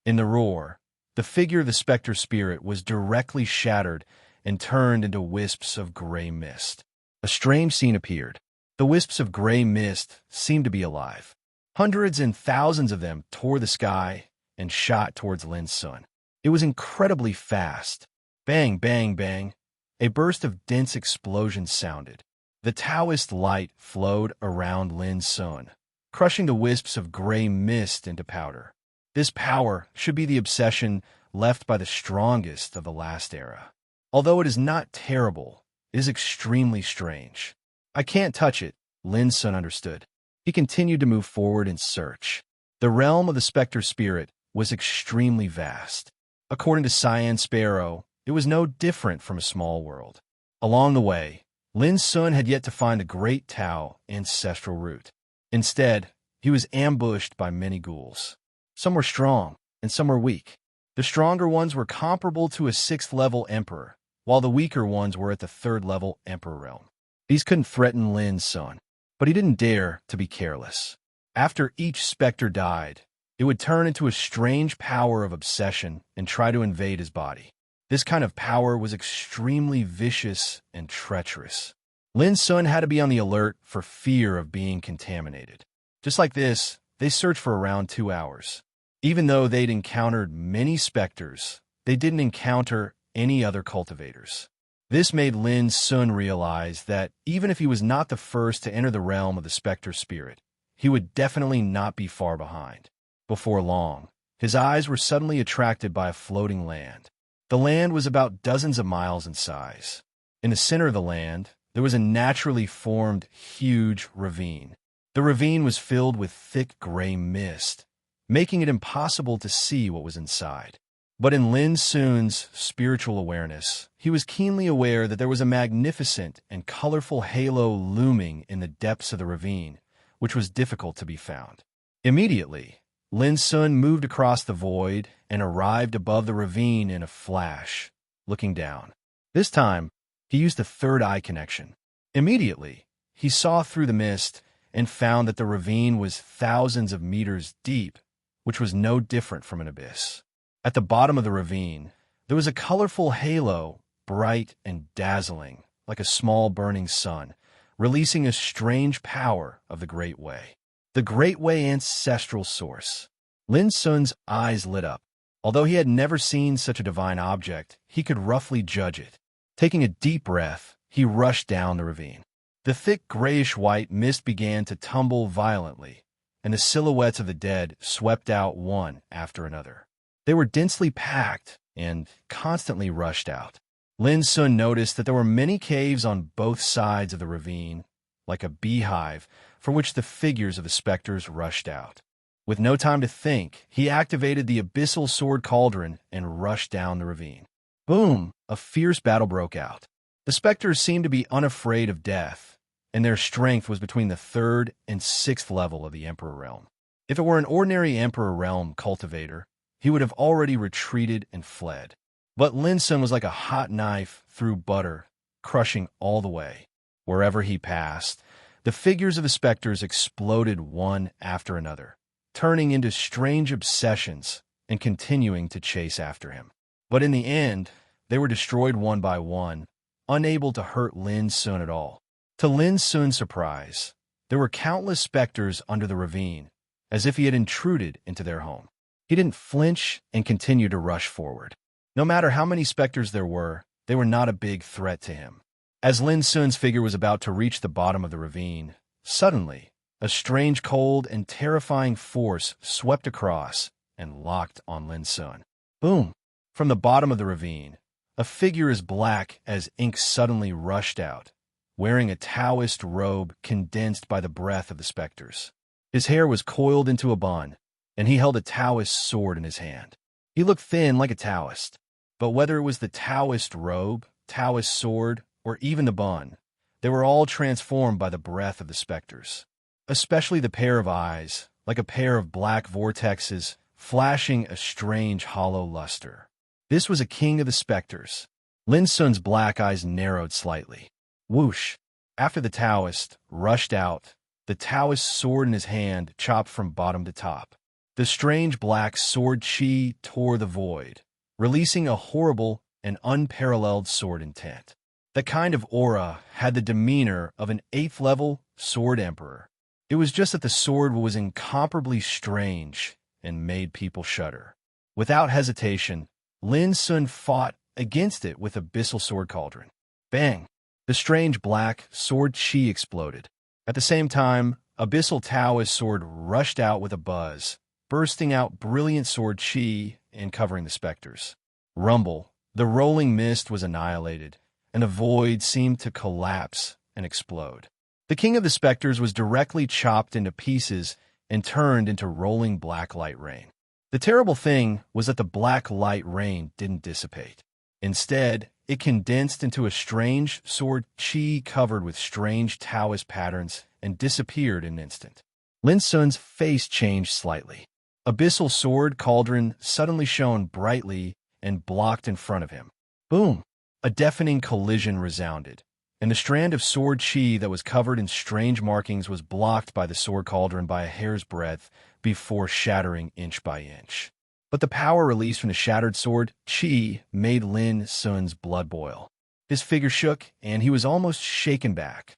In the roar, the figure of the specter spirit was directly shattered and turned into wisps of gray mist. A strange scene appeared. The wisps of gray mist seemed to be alive. Hundreds and thousands of them tore the sky and shot towards Lin Sun. It was incredibly fast. Bang, bang, bang. A burst of dense explosions sounded. The Taoist light flowed around Lin Sun, crushing the wisps of gray mist into powder. This power should be the obsession left by the strongest of the last era. Although it is not terrible, it is extremely strange. I can't touch it, Lin Sun understood. He continued to move forward in search. The realm of the specter spirit was extremely vast. According to Cyan Sparrow, it was no different from a small world. Along the way, Lin Sun had yet to find the Great Tao ancestral root. Instead, he was ambushed by many ghouls. Some were strong, and some were weak. The stronger ones were comparable to a 6th-level emperor, while the weaker ones were at the 3rd-level emperor realm. These couldn't threaten Lin Sun, but he didn't dare to be careless. After each specter died, it would turn into a strange power of obsession and try to invade his body. This kind of power was extremely vicious and treacherous. Lin Sun had to be on the alert for fear of being contaminated. Just like this, they searched for around 2 hours. Even though they'd encountered many specters, they didn't encounter any other cultivators. This made Lin Sun realize that even if he was not the first to enter the realm of the specter spirit, he would definitely not be far behind. Before long, his eyes were suddenly attracted by a floating land. The land was about dozens of miles in size. In the center of the land, there was a naturally formed huge ravine. The ravine was filled with thick gray mist, making it impossible to see what was inside. But in Lin Sun's spiritual awareness, he was keenly aware that there was a magnificent and colorful halo looming in the depths of the ravine, which was difficult to be found. Immediately, Lin Sun moved across the void and arrived above the ravine in a flash, looking down. This time, he used the third eye connection. Immediately, he saw through the mist and found that the ravine was thousands of meters deep, which was no different from an abyss. At the bottom of the ravine, there was a colorful halo, bright and dazzling, like a small burning sun, releasing a strange power of the Great Way. The Great Way ancestral source. Lin Sun's eyes lit up. Although he had never seen such a divine object, he could roughly judge it. Taking a deep breath, he rushed down the ravine. The thick grayish-white mist began to tumble violently, and the silhouettes of the dead swept out one after another. They were densely packed and constantly rushed out. Lin Sun noticed that there were many caves on both sides of the ravine, like a beehive from which the figures of the specters rushed out. With no time to think, he activated the abyssal sword cauldron and rushed down the ravine. Boom! A fierce battle broke out. The specters seemed to be unafraid of death, and their strength was between the 3rd and 6th level of the Emperor Realm. If it were an ordinary Emperor Realm cultivator, he would have already retreated and fled. But Lin Sun was like a hot knife through butter, crushing all the way. Wherever he passed, the figures of the specters exploded one after another, turning into strange obsessions and continuing to chase after him. But in the end, they were destroyed one by one, unable to hurt Lin Sun at all. To Lin Sun's surprise, there were countless specters under the ravine, as if he had intruded into their home. He didn't flinch and continued to rush forward. No matter how many specters there were, they were not a big threat to him. As Lin Sun's figure was about to reach the bottom of the ravine, suddenly, a strange, cold, and terrifying force swept across and locked on Lin Sun. Boom! From the bottom of the ravine, a figure as black as ink suddenly rushed out, wearing a Taoist robe condensed by the breath of the specters. His hair was coiled into a bun, and he held a Taoist sword in his hand. He looked thin like a Taoist, but whether it was the Taoist robe, Taoist sword, or even the bun, they were all transformed by the breath of the specters. Especially the pair of eyes, like a pair of black vortexes, flashing a strange hollow luster. This was a king of the specters. Lin Sun's black eyes narrowed slightly. Whoosh! After the Taoist rushed out, the Taoist sword in his hand chopped from bottom to top. The strange black sword chi tore the void, releasing a horrible and unparalleled sword intent. The kind of aura had the demeanor of an 8th-level sword emperor. It was just that the sword was incomparably strange and made people shudder. Without hesitation, Lin Sun fought against it with Abyssal Sword Cauldron. Bang! The strange black sword chi exploded. At the same time, Abyssal Taoist sword rushed out with a buzz, bursting out brilliant sword chi and covering the specters. Rumble! The rolling mist was annihilated, and the void seemed to collapse and explode. The king of the specters was directly chopped into pieces and turned into rolling black light rain. The terrible thing was that the black light rain didn't dissipate. Instead, it condensed into a strange sword chi covered with strange Taoist patterns and disappeared in an instant. Lin Sun's face changed slightly. Abyssal Sword Cauldron suddenly shone brightly and blocked in front of him. Boom! A deafening collision resounded, and the strand of sword chi that was covered in strange markings was blocked by the sword cauldron by a hair's breadth before shattering inch by inch. But the power released from the shattered sword chi made Lin Sun's blood boil. His figure shook, and he was almost shaken back.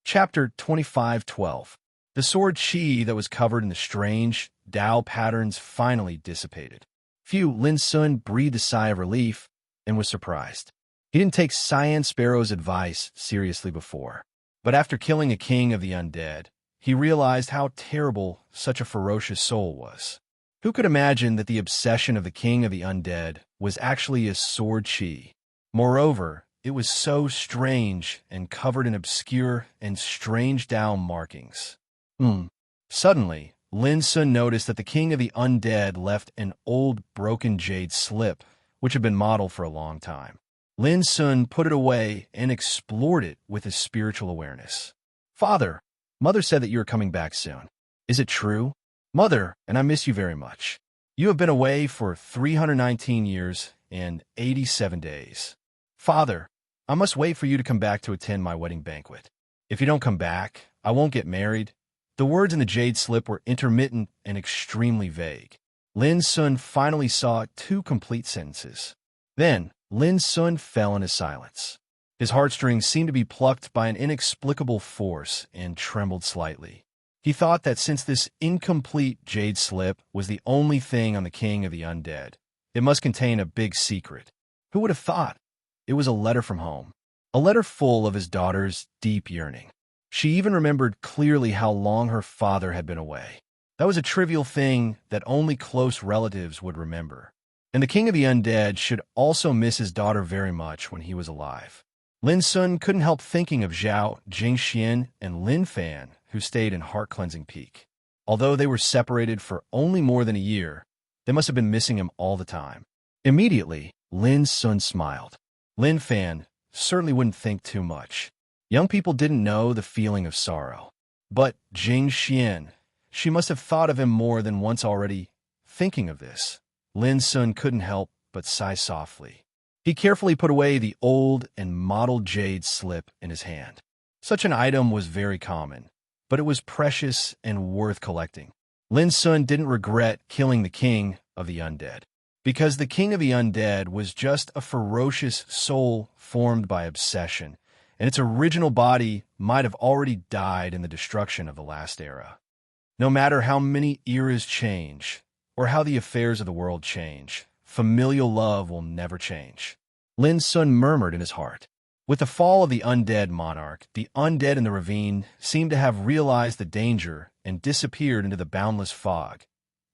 Chapter 25:12. The sword chi that was covered in the strange Tao patterns finally dissipated. Lin Sun breathed a sigh of relief and was surprised. He didn't take Cyan Sparrow's advice seriously before, but after killing a king of the undead, he realized how terrible such a ferocious soul was. Who could imagine that the obsession of the king of the undead was actually a sword chi? Moreover, it was so strange and covered in obscure and strange Tao markings. Suddenly, Lin Sun noticed that the king of the undead left an old broken jade slip, which had been modeled for a long time. Lin Sun put it away and explored it with his spiritual awareness. Father, Mother said that you are coming back soon. Is it true? Mother, and I miss you very much. You have been away for 319 years and 87 days. Father, I must wait for you to come back to attend my wedding banquet. If you don't come back, I won't get married. The words in the jade slip were intermittent and extremely vague. Lin Sun finally saw 2 complete sentences. Then, Lin Sun fell into silence. His heartstrings seemed to be plucked by an inexplicable force and trembled slightly. He thought that since this incomplete jade slip was the only thing on the king of the undead, it must contain a big secret. Who would have thought? It was a letter from home. A letter full of his daughter's deep yearning. She even remembered clearly how long her father had been away. That was a trivial thing that only close relatives would remember. And the king of the undead should also miss his daughter very much when he was alive. Lin Sun couldn't help thinking of Zhao, Jingxian, and Lin Fan, who stayed in Heart-Cleansing Peak. Although they were separated for only more than a year, they must have been missing him all the time. Immediately, Lin Sun smiled. Lin Fan certainly wouldn't think too much. Young people didn't know the feeling of sorrow. But Jingxian, she must have thought of him more than once already. Thinking of this, Lin Sun couldn't help but sigh softly. He carefully put away the old and mottled jade slip in his hand. Such an item was very common, but it was precious and worth collecting. Lin Sun didn't regret killing the king of the undead, because the king of the undead was just a ferocious soul formed by obsession, and its original body might have already died in the destruction of the last era. No matter how many eras change, or how the affairs of the world change, familial love will never change. Lin Sun murmured in his heart. With the fall of the undead monarch, the undead in the ravine seemed to have realized the danger and disappeared into the boundless fog,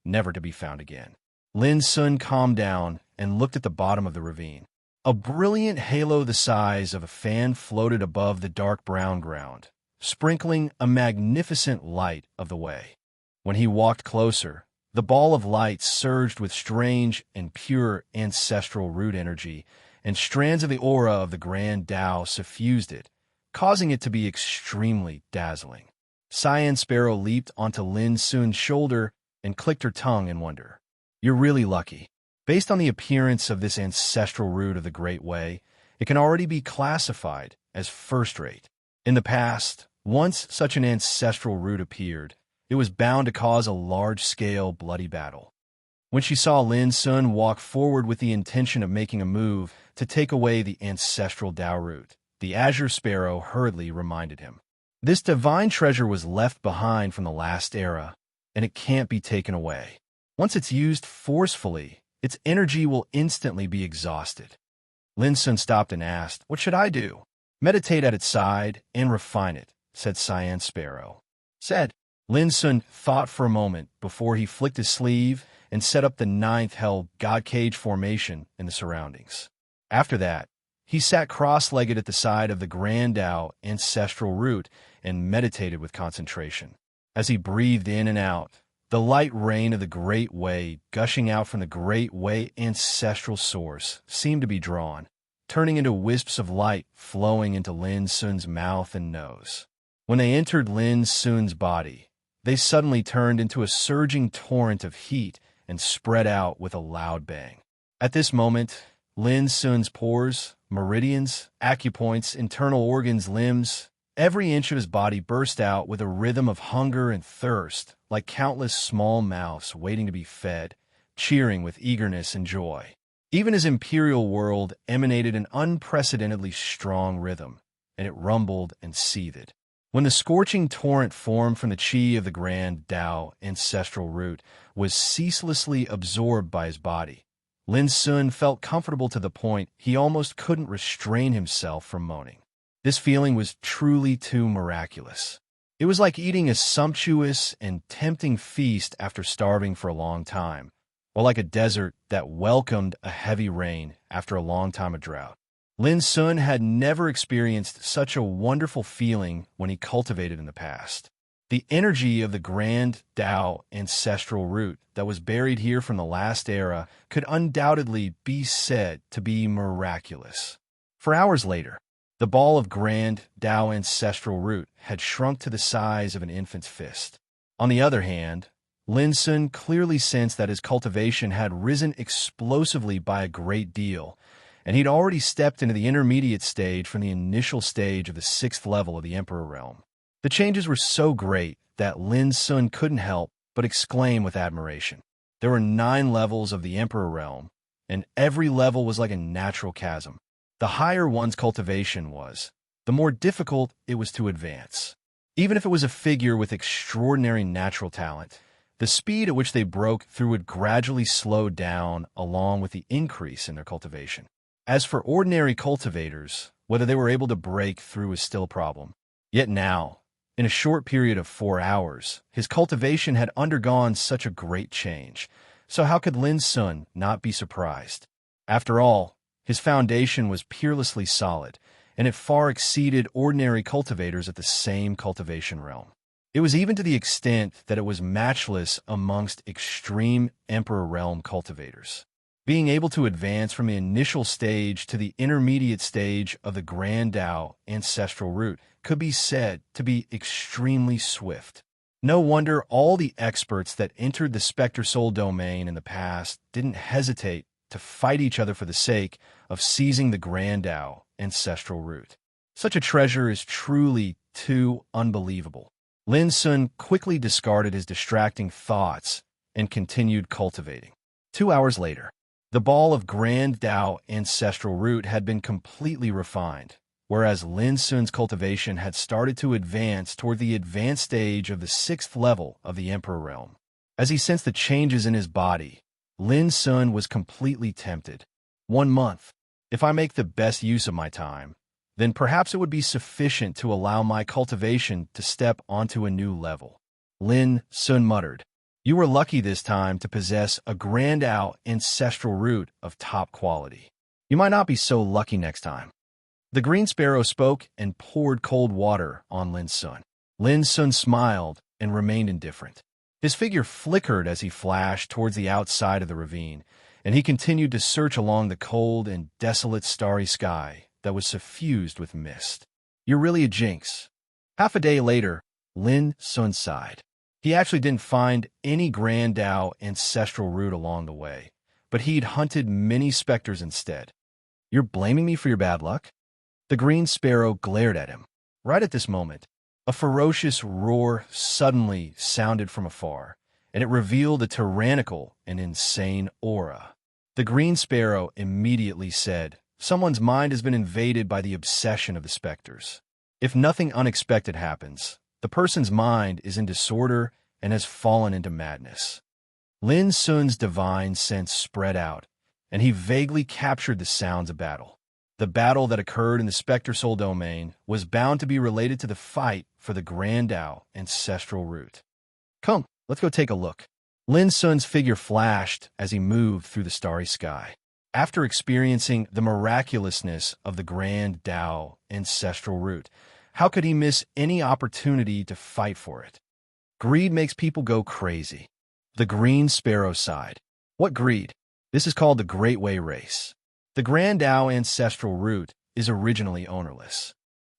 never to be found again. Lin Sun calmed down and looked at the bottom of the ravine. A brilliant halo the size of a fan floated above the dark brown ground, sprinkling a magnificent light of the way. When he walked closer, the ball of light surged with strange and pure ancestral root energy, and strands of the aura of the Grand Tao suffused it, causing it to be extremely dazzling. Cyan Sparrow leaped onto Lin Sun's shoulder and clicked her tongue in wonder. "You're really lucky. Based on the appearance of this ancestral root of the Great Way, it can already be classified as first-rate. In the past, once such an ancestral root appeared, it was bound to cause a large-scale bloody battle." When she saw Lin Sun walk forward with the intention of making a move to take away the ancestral Tao root, the Azure Sparrow hurriedly reminded him. This divine treasure was left behind from the last era, and it can't be taken away. Once it's used forcefully, its energy will instantly be exhausted. Lin Sun stopped and asked, "What should I do?" "Meditate at its side and refine it," said Cyan Sparrow. Lin Sun thought for a moment before he flicked his sleeve and set up the ninth hell god cage formation in the surroundings. After that, he sat cross-legged at the side of the Grand Tao ancestral root and meditated with concentration. As he breathed in and out, the light rain of the Great Way gushing out from the Great Way ancestral source seemed to be drawn, turning into wisps of light flowing into Lin Sun's mouth and nose. When they entered Lin Sun's body, they suddenly turned into a surging torrent of heat and spread out with a loud bang. At this moment, Lin Sun's pores, meridians, acupoints, internal organs, limbs, every inch of his body burst out with a rhythm of hunger and thirst, like countless small mouths waiting to be fed, cheering with eagerness and joy. Even his imperial world emanated an unprecedentedly strong rhythm, and it rumbled and seethed. When the scorching torrent formed from the chi of the Grand Tao ancestral root was ceaselessly absorbed by his body, Lin Sun felt comfortable to the point he almost couldn't restrain himself from moaning. This feeling was truly too miraculous. It was like eating a sumptuous and tempting feast after starving for a long time, or like a desert that welcomed a heavy rain after a long time of drought. Lin Sun had never experienced such a wonderful feeling when he cultivated in the past. The energy of the Grand Tao ancestral root that was buried here from the last era could undoubtedly be said to be miraculous. For hours later, the ball of Grand Tao ancestral root had shrunk to the size of an infant's fist. On the other hand, Lin Sun clearly sensed that his cultivation had risen explosively by a great deal, and he'd already stepped into the intermediate stage from the initial stage of the 6th level of the Emperor realm. The changes were so great that Lin Sun couldn't help but exclaim with admiration. There were 9 levels of the Emperor realm, and every level was like a natural chasm. The higher one's cultivation was, the more difficult it was to advance. Even if it was a figure with extraordinary natural talent, the speed at which they broke through would gradually slow down along with the increase in their cultivation. As for ordinary cultivators, whether they were able to break through is still a problem. Yet now, in a short period of 4 hours, his cultivation had undergone such a great change, so how could Lin Sun not be surprised? After all, his foundation was peerlessly solid, and it far exceeded ordinary cultivators at the same cultivation realm. It was even to the extent that it was matchless amongst extreme Emperor realm cultivators. Being able to advance from the initial stage to the intermediate stage of the Grand Tao ancestral root could be said to be extremely swift. No wonder all the experts that entered the Spectre Soul domain in the past didn't hesitate to fight each other for the sake of seizing the Grand Tao ancestral root. Such a treasure is truly too unbelievable. Lin Sun quickly discarded his distracting thoughts and continued cultivating. 2 hours later, the ball of Grand Tao ancestral root had been completely refined, whereas Lin Sun's cultivation had started to advance toward the advanced stage of the 6th level of the Emperor realm. As he sensed the changes in his body, Lin Sun was completely tempted. 1 month. If I make the best use of my time, then perhaps it would be sufficient to allow my cultivation to step onto a new level. Lin Sun muttered. You were lucky this time to possess a Grand Tao ancestral root of top quality. You might not be so lucky next time. The green sparrow spoke and poured cold water on Lin Sun. Lin Sun smiled and remained indifferent. His figure flickered as he flashed towards the outside of the ravine, and he continued to search along the cold and desolate starry sky that was suffused with mist. You're really a jinx. Half a day later, Lin Sun sighed. He actually didn't find any Grand Tao ancestral root along the way, but he'd hunted many specters instead. You're blaming me for your bad luck? The green sparrow glared at him. Right at this moment, a ferocious roar suddenly sounded from afar, and it revealed a tyrannical and insane aura. The green sparrow immediately said, Someone's mind has been invaded by the obsession of the specters. If nothing unexpected happens, the person's mind is in disorder and has fallen into madness. Lin Sun's divine sense spread out, and he vaguely captured the sounds of battle. The battle that occurred in the Spectre Soul domain was bound to be related to the fight for the Grand Tao ancestral root. Come, let's go take a look. Lin Sun's figure flashed as he moved through the starry sky. After experiencing the miraculousness of the Grand Tao ancestral root, how could he miss any opportunity to fight for it? Greed makes people go crazy. The green sparrow sighed. What greed? This is called the Great Way Race. The Grand Tao ancestral root is originally ownerless.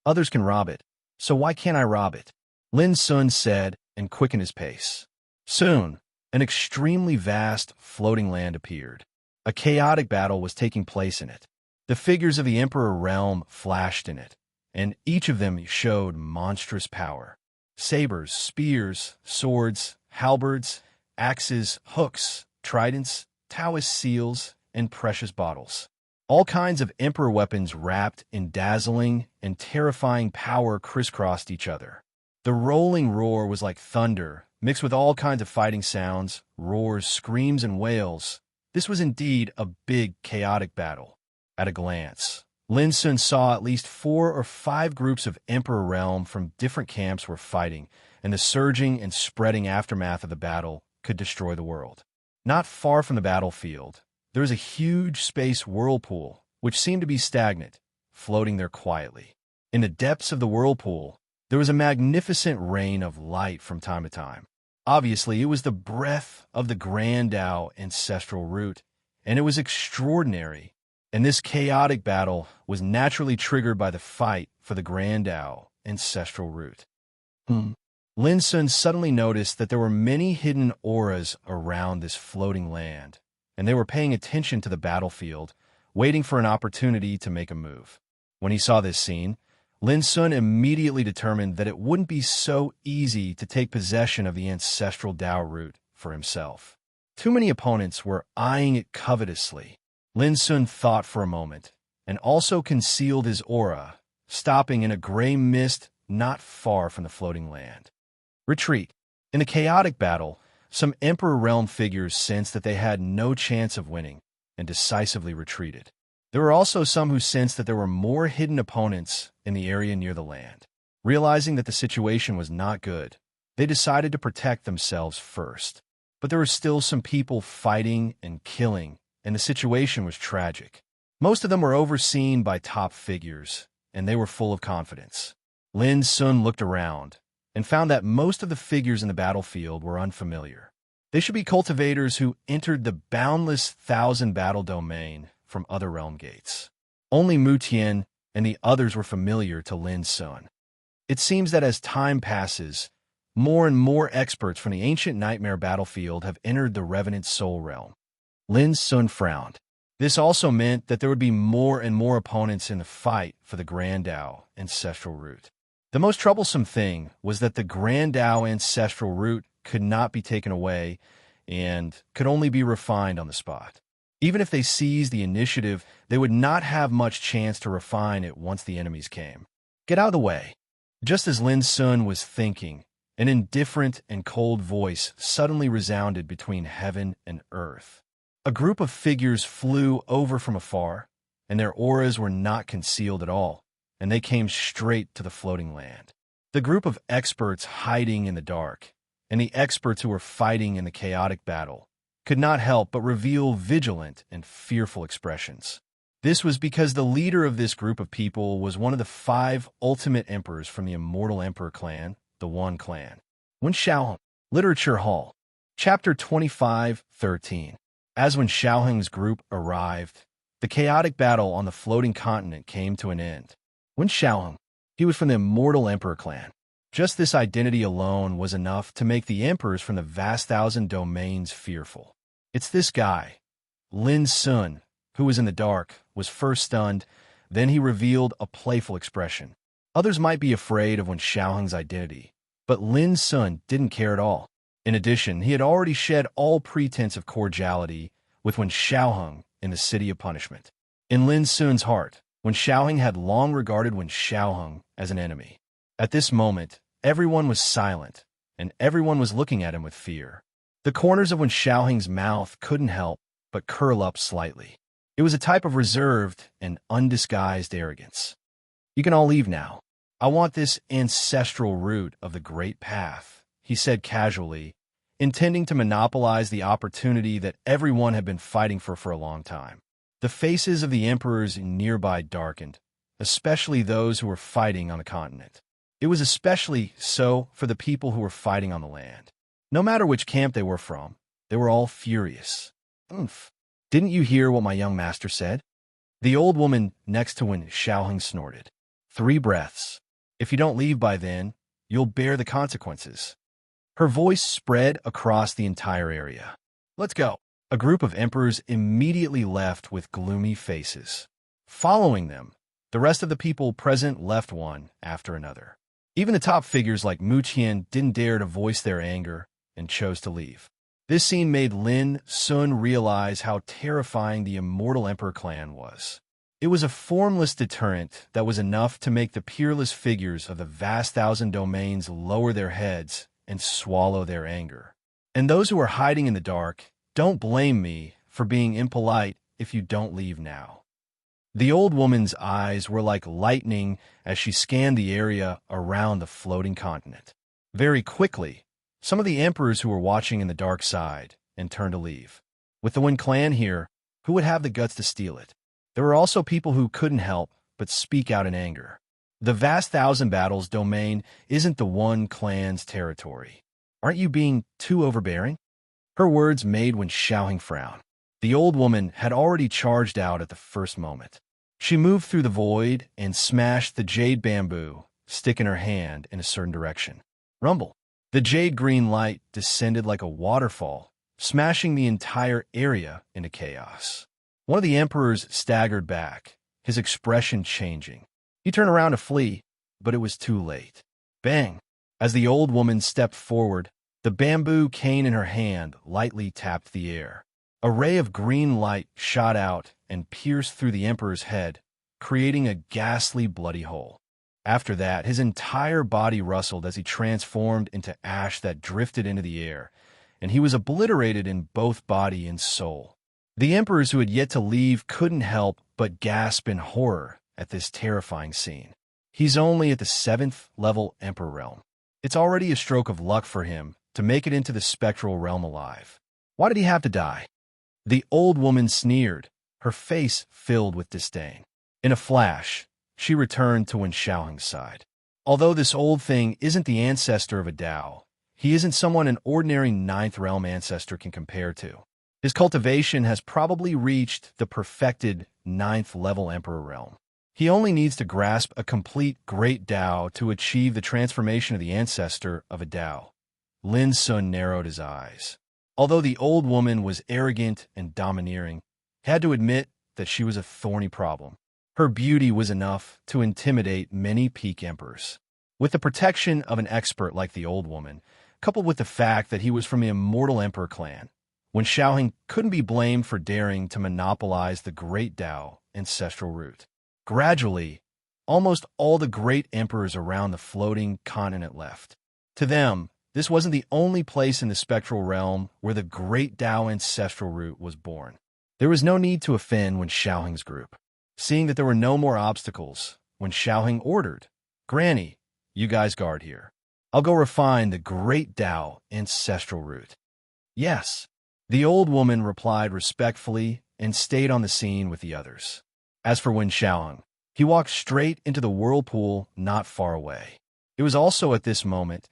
Others can rob it, so why can't I rob it? Lin Sun said and quickened his pace. Soon, an extremely vast floating land appeared. A chaotic battle was taking place in it. The figures of the Emperor realm flashed in it, and each of them showed monstrous power. Sabers, spears, swords, halberds, axes, hooks, tridents, Taoist seals, and precious bottles. All kinds of emperor weapons wrapped in dazzling and terrifying power crisscrossed each other. The rolling roar was like thunder, mixed with all kinds of fighting sounds, roars, screams, and wails. This was indeed a big, chaotic battle. At a glance, Lin Sun saw at least 4 or 5 groups of Emperor Realm from different camps were fighting, and the surging and spreading aftermath of the battle could destroy the world. Not far from the battlefield, there was a huge space whirlpool, which seemed to be stagnant, floating there quietly. In the depths of the whirlpool, there was a magnificent rain of light from time to time. Obviously, it was the breath of the Grand Tao ancestral root, and it was extraordinary. And this chaotic battle was naturally triggered by the fight for the Grand Tao ancestral root. Lin Sun suddenly noticed that there were many hidden auras around this floating land, and they were paying attention to the battlefield, waiting for an opportunity to make a move. When he saw this scene, Lin Sun immediately determined that it wouldn't be so easy to take possession of the ancestral Tao root for himself. Too many opponents were eyeing it covetously. Lin Sun thought for a moment, and also concealed his aura, stopping in a gray mist not far from the floating land. Retreat. In the chaotic battle, some Emperor Realm figures sensed that they had no chance of winning, and decisively retreated. There were also some who sensed that there were more hidden opponents in the area near the land. Realizing that the situation was not good, they decided to protect themselves first. But there were still some people fighting and killing, and the situation was tragic. Most of them were overseen by top figures, and they were full of confidence. Lin Sun looked around and found that most of the figures in the battlefield were unfamiliar. They should be cultivators who entered the boundless 1,000 battle domain from other realm gates. Only Mu Tian and the others were familiar to Lin Sun. It seems that as time passes, more and more experts from the ancient nightmare battlefield have entered the Revenant Soul realm. Lin Sun frowned. This also meant that there would be more and more opponents in the fight for the Grand Dao ancestral root. The most troublesome thing was that the Grand Dao ancestral root could not be taken away and could only be refined on the spot. Even if they seized the initiative, they would not have much chance to refine it once the enemies came. Get out of the way. Just as Lin Sun was thinking, an indifferent and cold voice suddenly resounded between heaven and earth. A group of figures flew over from afar, and their auras were not concealed at all, and they came straight to the floating land. The group of experts hiding in the dark, and the experts who were fighting in the chaotic battle, could not help but reveal vigilant and fearful expressions. This was because the leader of this group of people was one of the 5 ultimate emperors from the Immortal Emperor clan, the One Clan. Wen Xiaoheng, Literature Hall, Chapter 25:13. As Wen Xiaoheng's group arrived, the chaotic battle on the floating continent came to an end. Wen Xiaoheng, he was from the Immortal Emperor clan. Just this identity alone was enough to make the emperors from the vast thousand domains fearful. It's this guy, Lin Sun, who was in the dark, was first stunned, then he revealed a playful expression. Others might be afraid of Wen Xiaoheng's identity, but Lin Sun didn't care at all. In addition, he had already shed all pretense of cordiality with Wen Xiaoheng in the City of Punishment. In Lin Sun's heart, Wen Xiaoheng had long regarded Wen Xiaoheng as an enemy. At this moment, everyone was silent, and everyone was looking at him with fear. The corners of Wen Xiaoheng's mouth couldn't help but curl up slightly. It was a type of reserved and undisguised arrogance. You can all leave now. I want this ancestral root of the Great Path, he said casually, intending to monopolize the opportunity that everyone had been fighting for a long time. The faces of the emperors nearby darkened, especially those who were fighting on the continent. It was especially so for the people who were fighting on the land. No matter which camp they were from, they were all furious. Oomph. Didn't you hear what my young master said? The old woman next to Wen Xiaoheng snorted. 3 breaths. If you don't leave by then, you'll bear the consequences. Her voice spread across the entire area. Let's go. A group of emperors immediately left with gloomy faces. Following them, the rest of the people present left one after another. Even the top figures like Mu Qian didn't dare to voice their anger and chose to leave. This scene made Lin Sun realize how terrifying the Immortal Emperor clan was. It was a formless deterrent that was enough to make the peerless figures of the vast thousand domains lower their heads and swallow their anger. And those who are hiding in the dark, don't blame me for being impolite if you don't leave now. The old woman's eyes were like lightning as she scanned the area around the floating continent. Very quickly, some of the emperors who were watching in the dark side and turned to leave. With the Wen clan here, who would have the guts to steal it? There were also people who couldn't help but speak out in anger. The vast thousand battles domain isn't the One clan's territory. Aren't you being too overbearing? Her words made Wen Xiaoheng frown. The old woman had already charged out at the first moment. She moved through the void and smashed the jade bamboo stick in her hand in a certain direction. Rumble. The jade green light descended like a waterfall, smashing the entire area into chaos. One of the emperors staggered back, his expression changing. He turned around to flee, but it was too late. Bang! As the old woman stepped forward, the bamboo cane in her hand lightly tapped the air. A ray of green light shot out and pierced through the emperor's head, creating a ghastly bloody hole. After that, his entire body rustled as he transformed into ash that drifted into the air, and he was obliterated in both body and soul. The emperors who had yet to leave couldn't help but gasp in horror at this terrifying scene. He's only at the 7th level emperor realm. It's already a stroke of luck for him to make it into the spectral realm alive. Why did he have to die? The old woman sneered, her face filled with disdain. In a flash, she returned to Wen Xiaoheng's side. Although this old thing isn't the ancestor of a Dao, he isn't someone an ordinary 9th realm ancestor can compare to. His cultivation has probably reached the perfected 9th level emperor realm. He only needs to grasp a complete great Dao to achieve the transformation of the ancestor of a Dao. Lin Sun narrowed his eyes. Although the old woman was arrogant and domineering, had to admit that she was a thorny problem. Her beauty was enough to intimidate many peak emperors. With the protection of an expert like the old woman, coupled with the fact that he was from the immortal emperor clan, Wen Xiaoheng couldn't be blamed for daring to monopolize the great Dao ancestral root. Gradually, almost all the great emperors around the floating continent left. To them, this wasn't the only place in the spectral realm where the great Dao ancestral root was born. There was no need to offend Wen Xiaoheng's group. Seeing that there were no more obstacles, Wen Xiaoheng ordered, "Granny, you guys guard here. I'll go refine the great Dao ancestral root." "Yes." The old woman replied respectfully and stayed on the scene with the others. As for Wen Xiaoheng, he walked straight into the whirlpool not far away. It was also at this moment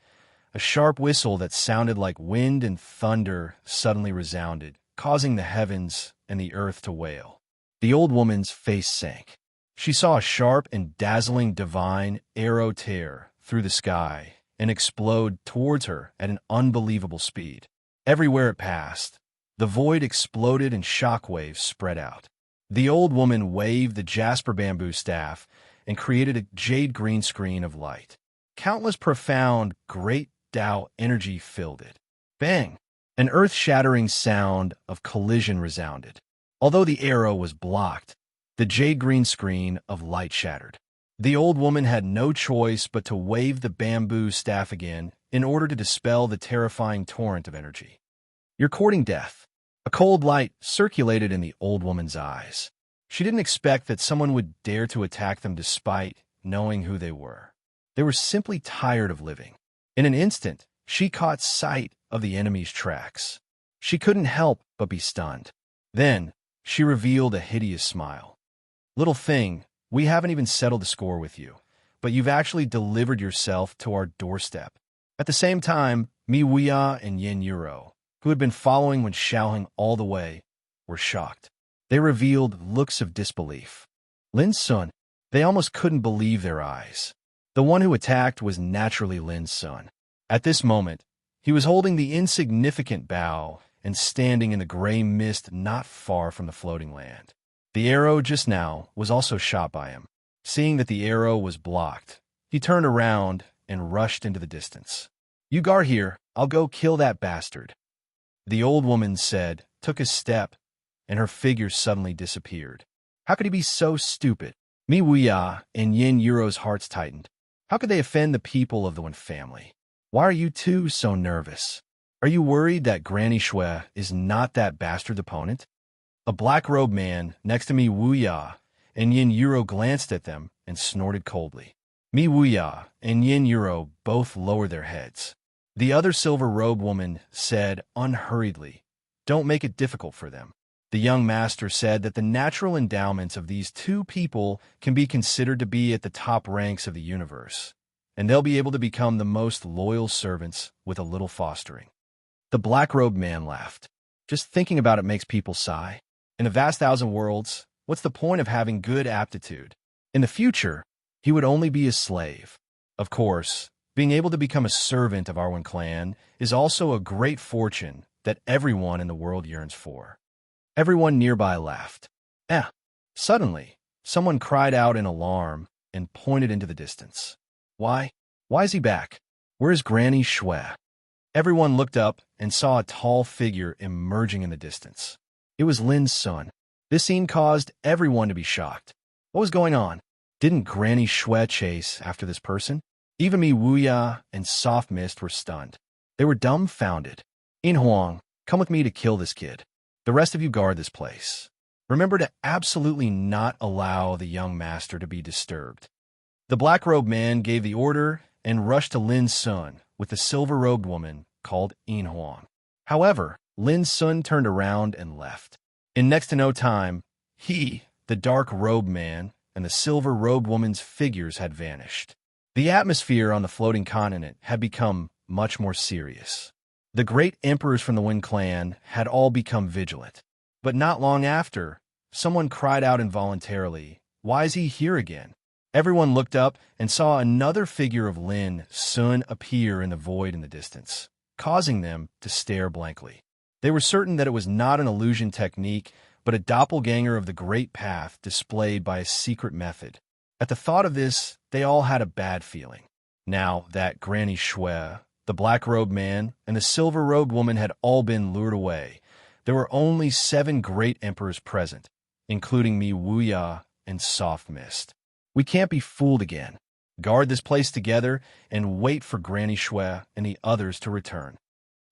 a sharp whistle that sounded like wind and thunder suddenly resounded, causing the heavens and the earth to wail. The old woman's face sank. She saw a sharp and dazzling divine arrow tear through the sky and explode towards her at an unbelievable speed. Everywhere it passed, the void exploded and shockwaves spread out. The old woman waved the jasper bamboo staff and created a jade green screen of light. Countless profound, great Dao energy filled it. Bang! An earth-shattering sound of collision resounded. Although the arrow was blocked, the jade green screen of light shattered. The old woman had no choice but to wave the bamboo staff again in order to dispel the terrifying torrent of energy. "You're courting death." A cold light circulated in the old woman's eyes. She didn't expect that someone would dare to attack them despite knowing who they were. They were simply tired of living. In an instant, she caught sight of the enemy's tracks. She couldn't help but be stunned. Then, she revealed a hideous smile. "Little thing, we haven't even settled the score with you, but you've actually delivered yourself to our doorstep." At the same time, Mi Wuya and Yin Yuro, who had been following Wen Xiaoheng all the way, were shocked. They revealed looks of disbelief. Lin Sun, they almost couldn't believe their eyes. The one who attacked was naturally Lin Sun. At this moment, he was holding the insignificant bow and standing in the gray mist not far from the floating land. The arrow just now was also shot by him. Seeing that the arrow was blocked, he turned around and rushed into the distance. "You guard here, I'll go kill that bastard." The old woman said, took a step, and her figure suddenly disappeared. How could he be so stupid? Mi Wuya and Yin Yuro's hearts tightened. How could they offend the people of the Wen family? Why are you two so nervous? Are you worried that Granny Shui is not that bastard's opponent? A black-robed man next to Mi Wuya and Yin Yuro glanced at them and snorted coldly. Mi Wuya and Yin Yuro both lowered their heads. The other silver-robed woman said unhurriedly, "Don't make it difficult for them." The young master said that the natural endowments of these two people can be considered to be at the top ranks of the universe, and they'll be able to become the most loyal servants with a little fostering. The black-robed man laughed. "Just thinking about it makes people sigh. In the vast thousand worlds, what's the point of having good aptitude? In the future, he would only be a slave. Of course, being able to become a servant of our Wen clan is also a great fortune that everyone in the world yearns for." Everyone nearby laughed. Suddenly, someone cried out in alarm and pointed into the distance. Why is he back? Where is Granny Shui?" Everyone looked up and saw a tall figure emerging in the distance. It was Lin Sun. This scene caused everyone to be shocked. What was going on? Didn't Granny Shui chase after this person? Even Mi Wuya and Soft Mist were stunned. They were dumbfounded. "In Huang, come with me to kill this kid. The rest of you guard this place. Remember to absolutely not allow the young master to be disturbed." The black-robed man gave the order and rushed to Lin Sun with the silver-robed woman called In Huang. However, Lin Sun turned around and left. In next to no time, he, the dark-robed man, and the silver-robed woman's figures had vanished. The atmosphere on the floating continent had become much more serious. The great emperors from the Wen clan had all become vigilant. But not long after, someone cried out involuntarily, "Why is he here again?" Everyone looked up and saw another figure of Lin Sun appear in the void in the distance, causing them to stare blankly. They were certain that it was not an illusion technique, but a doppelganger of the great path displayed by a secret method. At the thought of this, they all had a bad feeling. Now that Granny Shui, the black-robed man, and the silver-robed woman had all been lured away, there were only 7 great emperors present, including Mi Wuya and Soft Mist. We can't be fooled again. Guard this place together and wait for Granny Shui and the others to return.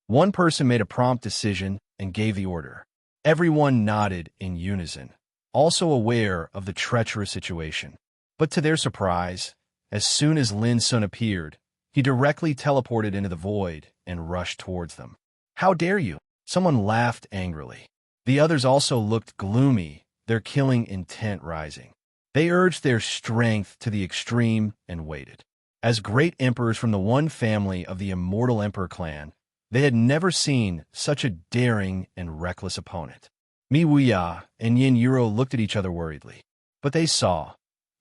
One person made a prompt decision and gave the order. Everyone nodded in unison, also aware of the treacherous situation. But to their surprise, as soon as Lin Sun appeared, he directly teleported into the void and rushed towards them. "How dare you?" Someone laughed angrily. The others also looked gloomy, their killing intent rising. They urged their strength to the extreme and waited. As great emperors from the one family of the immortal emperor clan, they had never seen such a daring and reckless opponent. Mi Wuya and Yin Yuro looked at each other worriedly. But they saw.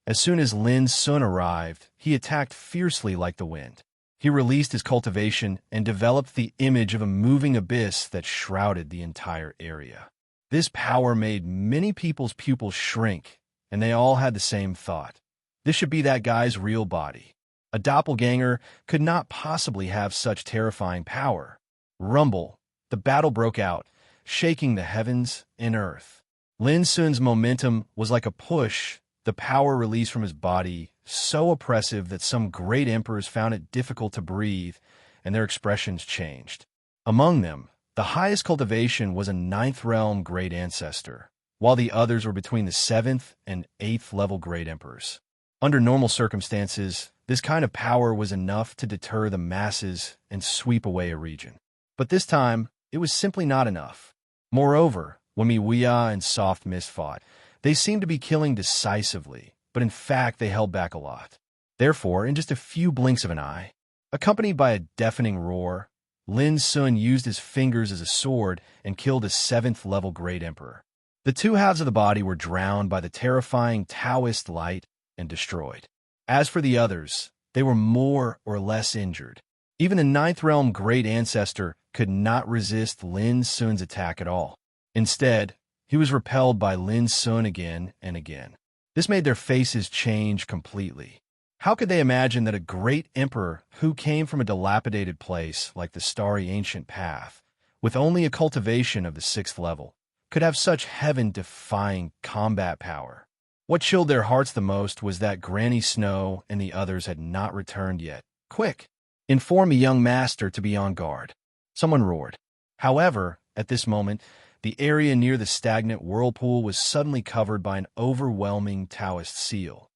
As soon as Lin Sun arrived, he attacked fiercely like the wind. He released his cultivation and developed the image of a moving abyss that shrouded the entire area. This power made many people's pupils shrink, and they all had the same thought. This should be that guy's real body. A doppelganger could not possibly have such terrifying power. Rumble, the battle broke out, shaking the heavens and earth. Lin Sun's momentum was like a push, the power released from his body, so oppressive that some great emperors found it difficult to breathe, and their expressions changed. Among them, the highest cultivation was a 9th realm great ancestor, while the others were between the 7th and 8th level great emperors. Under normal circumstances, this kind of power was enough to deter the masses and sweep away a region. But this time, it was simply not enough. Moreover, when Mi Wuya and Soft Mist fought, they seemed to be killing decisively, but in fact they held back a lot. Therefore, in just a few blinks of an eye, accompanied by a deafening roar, Lin Sun used his fingers as a sword and killed a 7th level great emperor. The 2 halves of the body were drowned by the terrifying Taoist light and destroyed. As for the others, they were more or less injured. Even the 9th realm great ancestor could not resist Lin Sun's attack at all. Instead, he was repelled by Lin Sun again and again. This made their faces change completely. How could they imagine that a great emperor who came from a dilapidated place like the starry ancient path, with only a cultivation of the 6th level, could have such heaven-defying combat power? What chilled their hearts the most was that Granny Snow and the others had not returned yet. "Quick! Inform a young master to be on guard," someone roared. However, at this moment, the area near the stagnant whirlpool was suddenly covered by an overwhelming Taoist seal.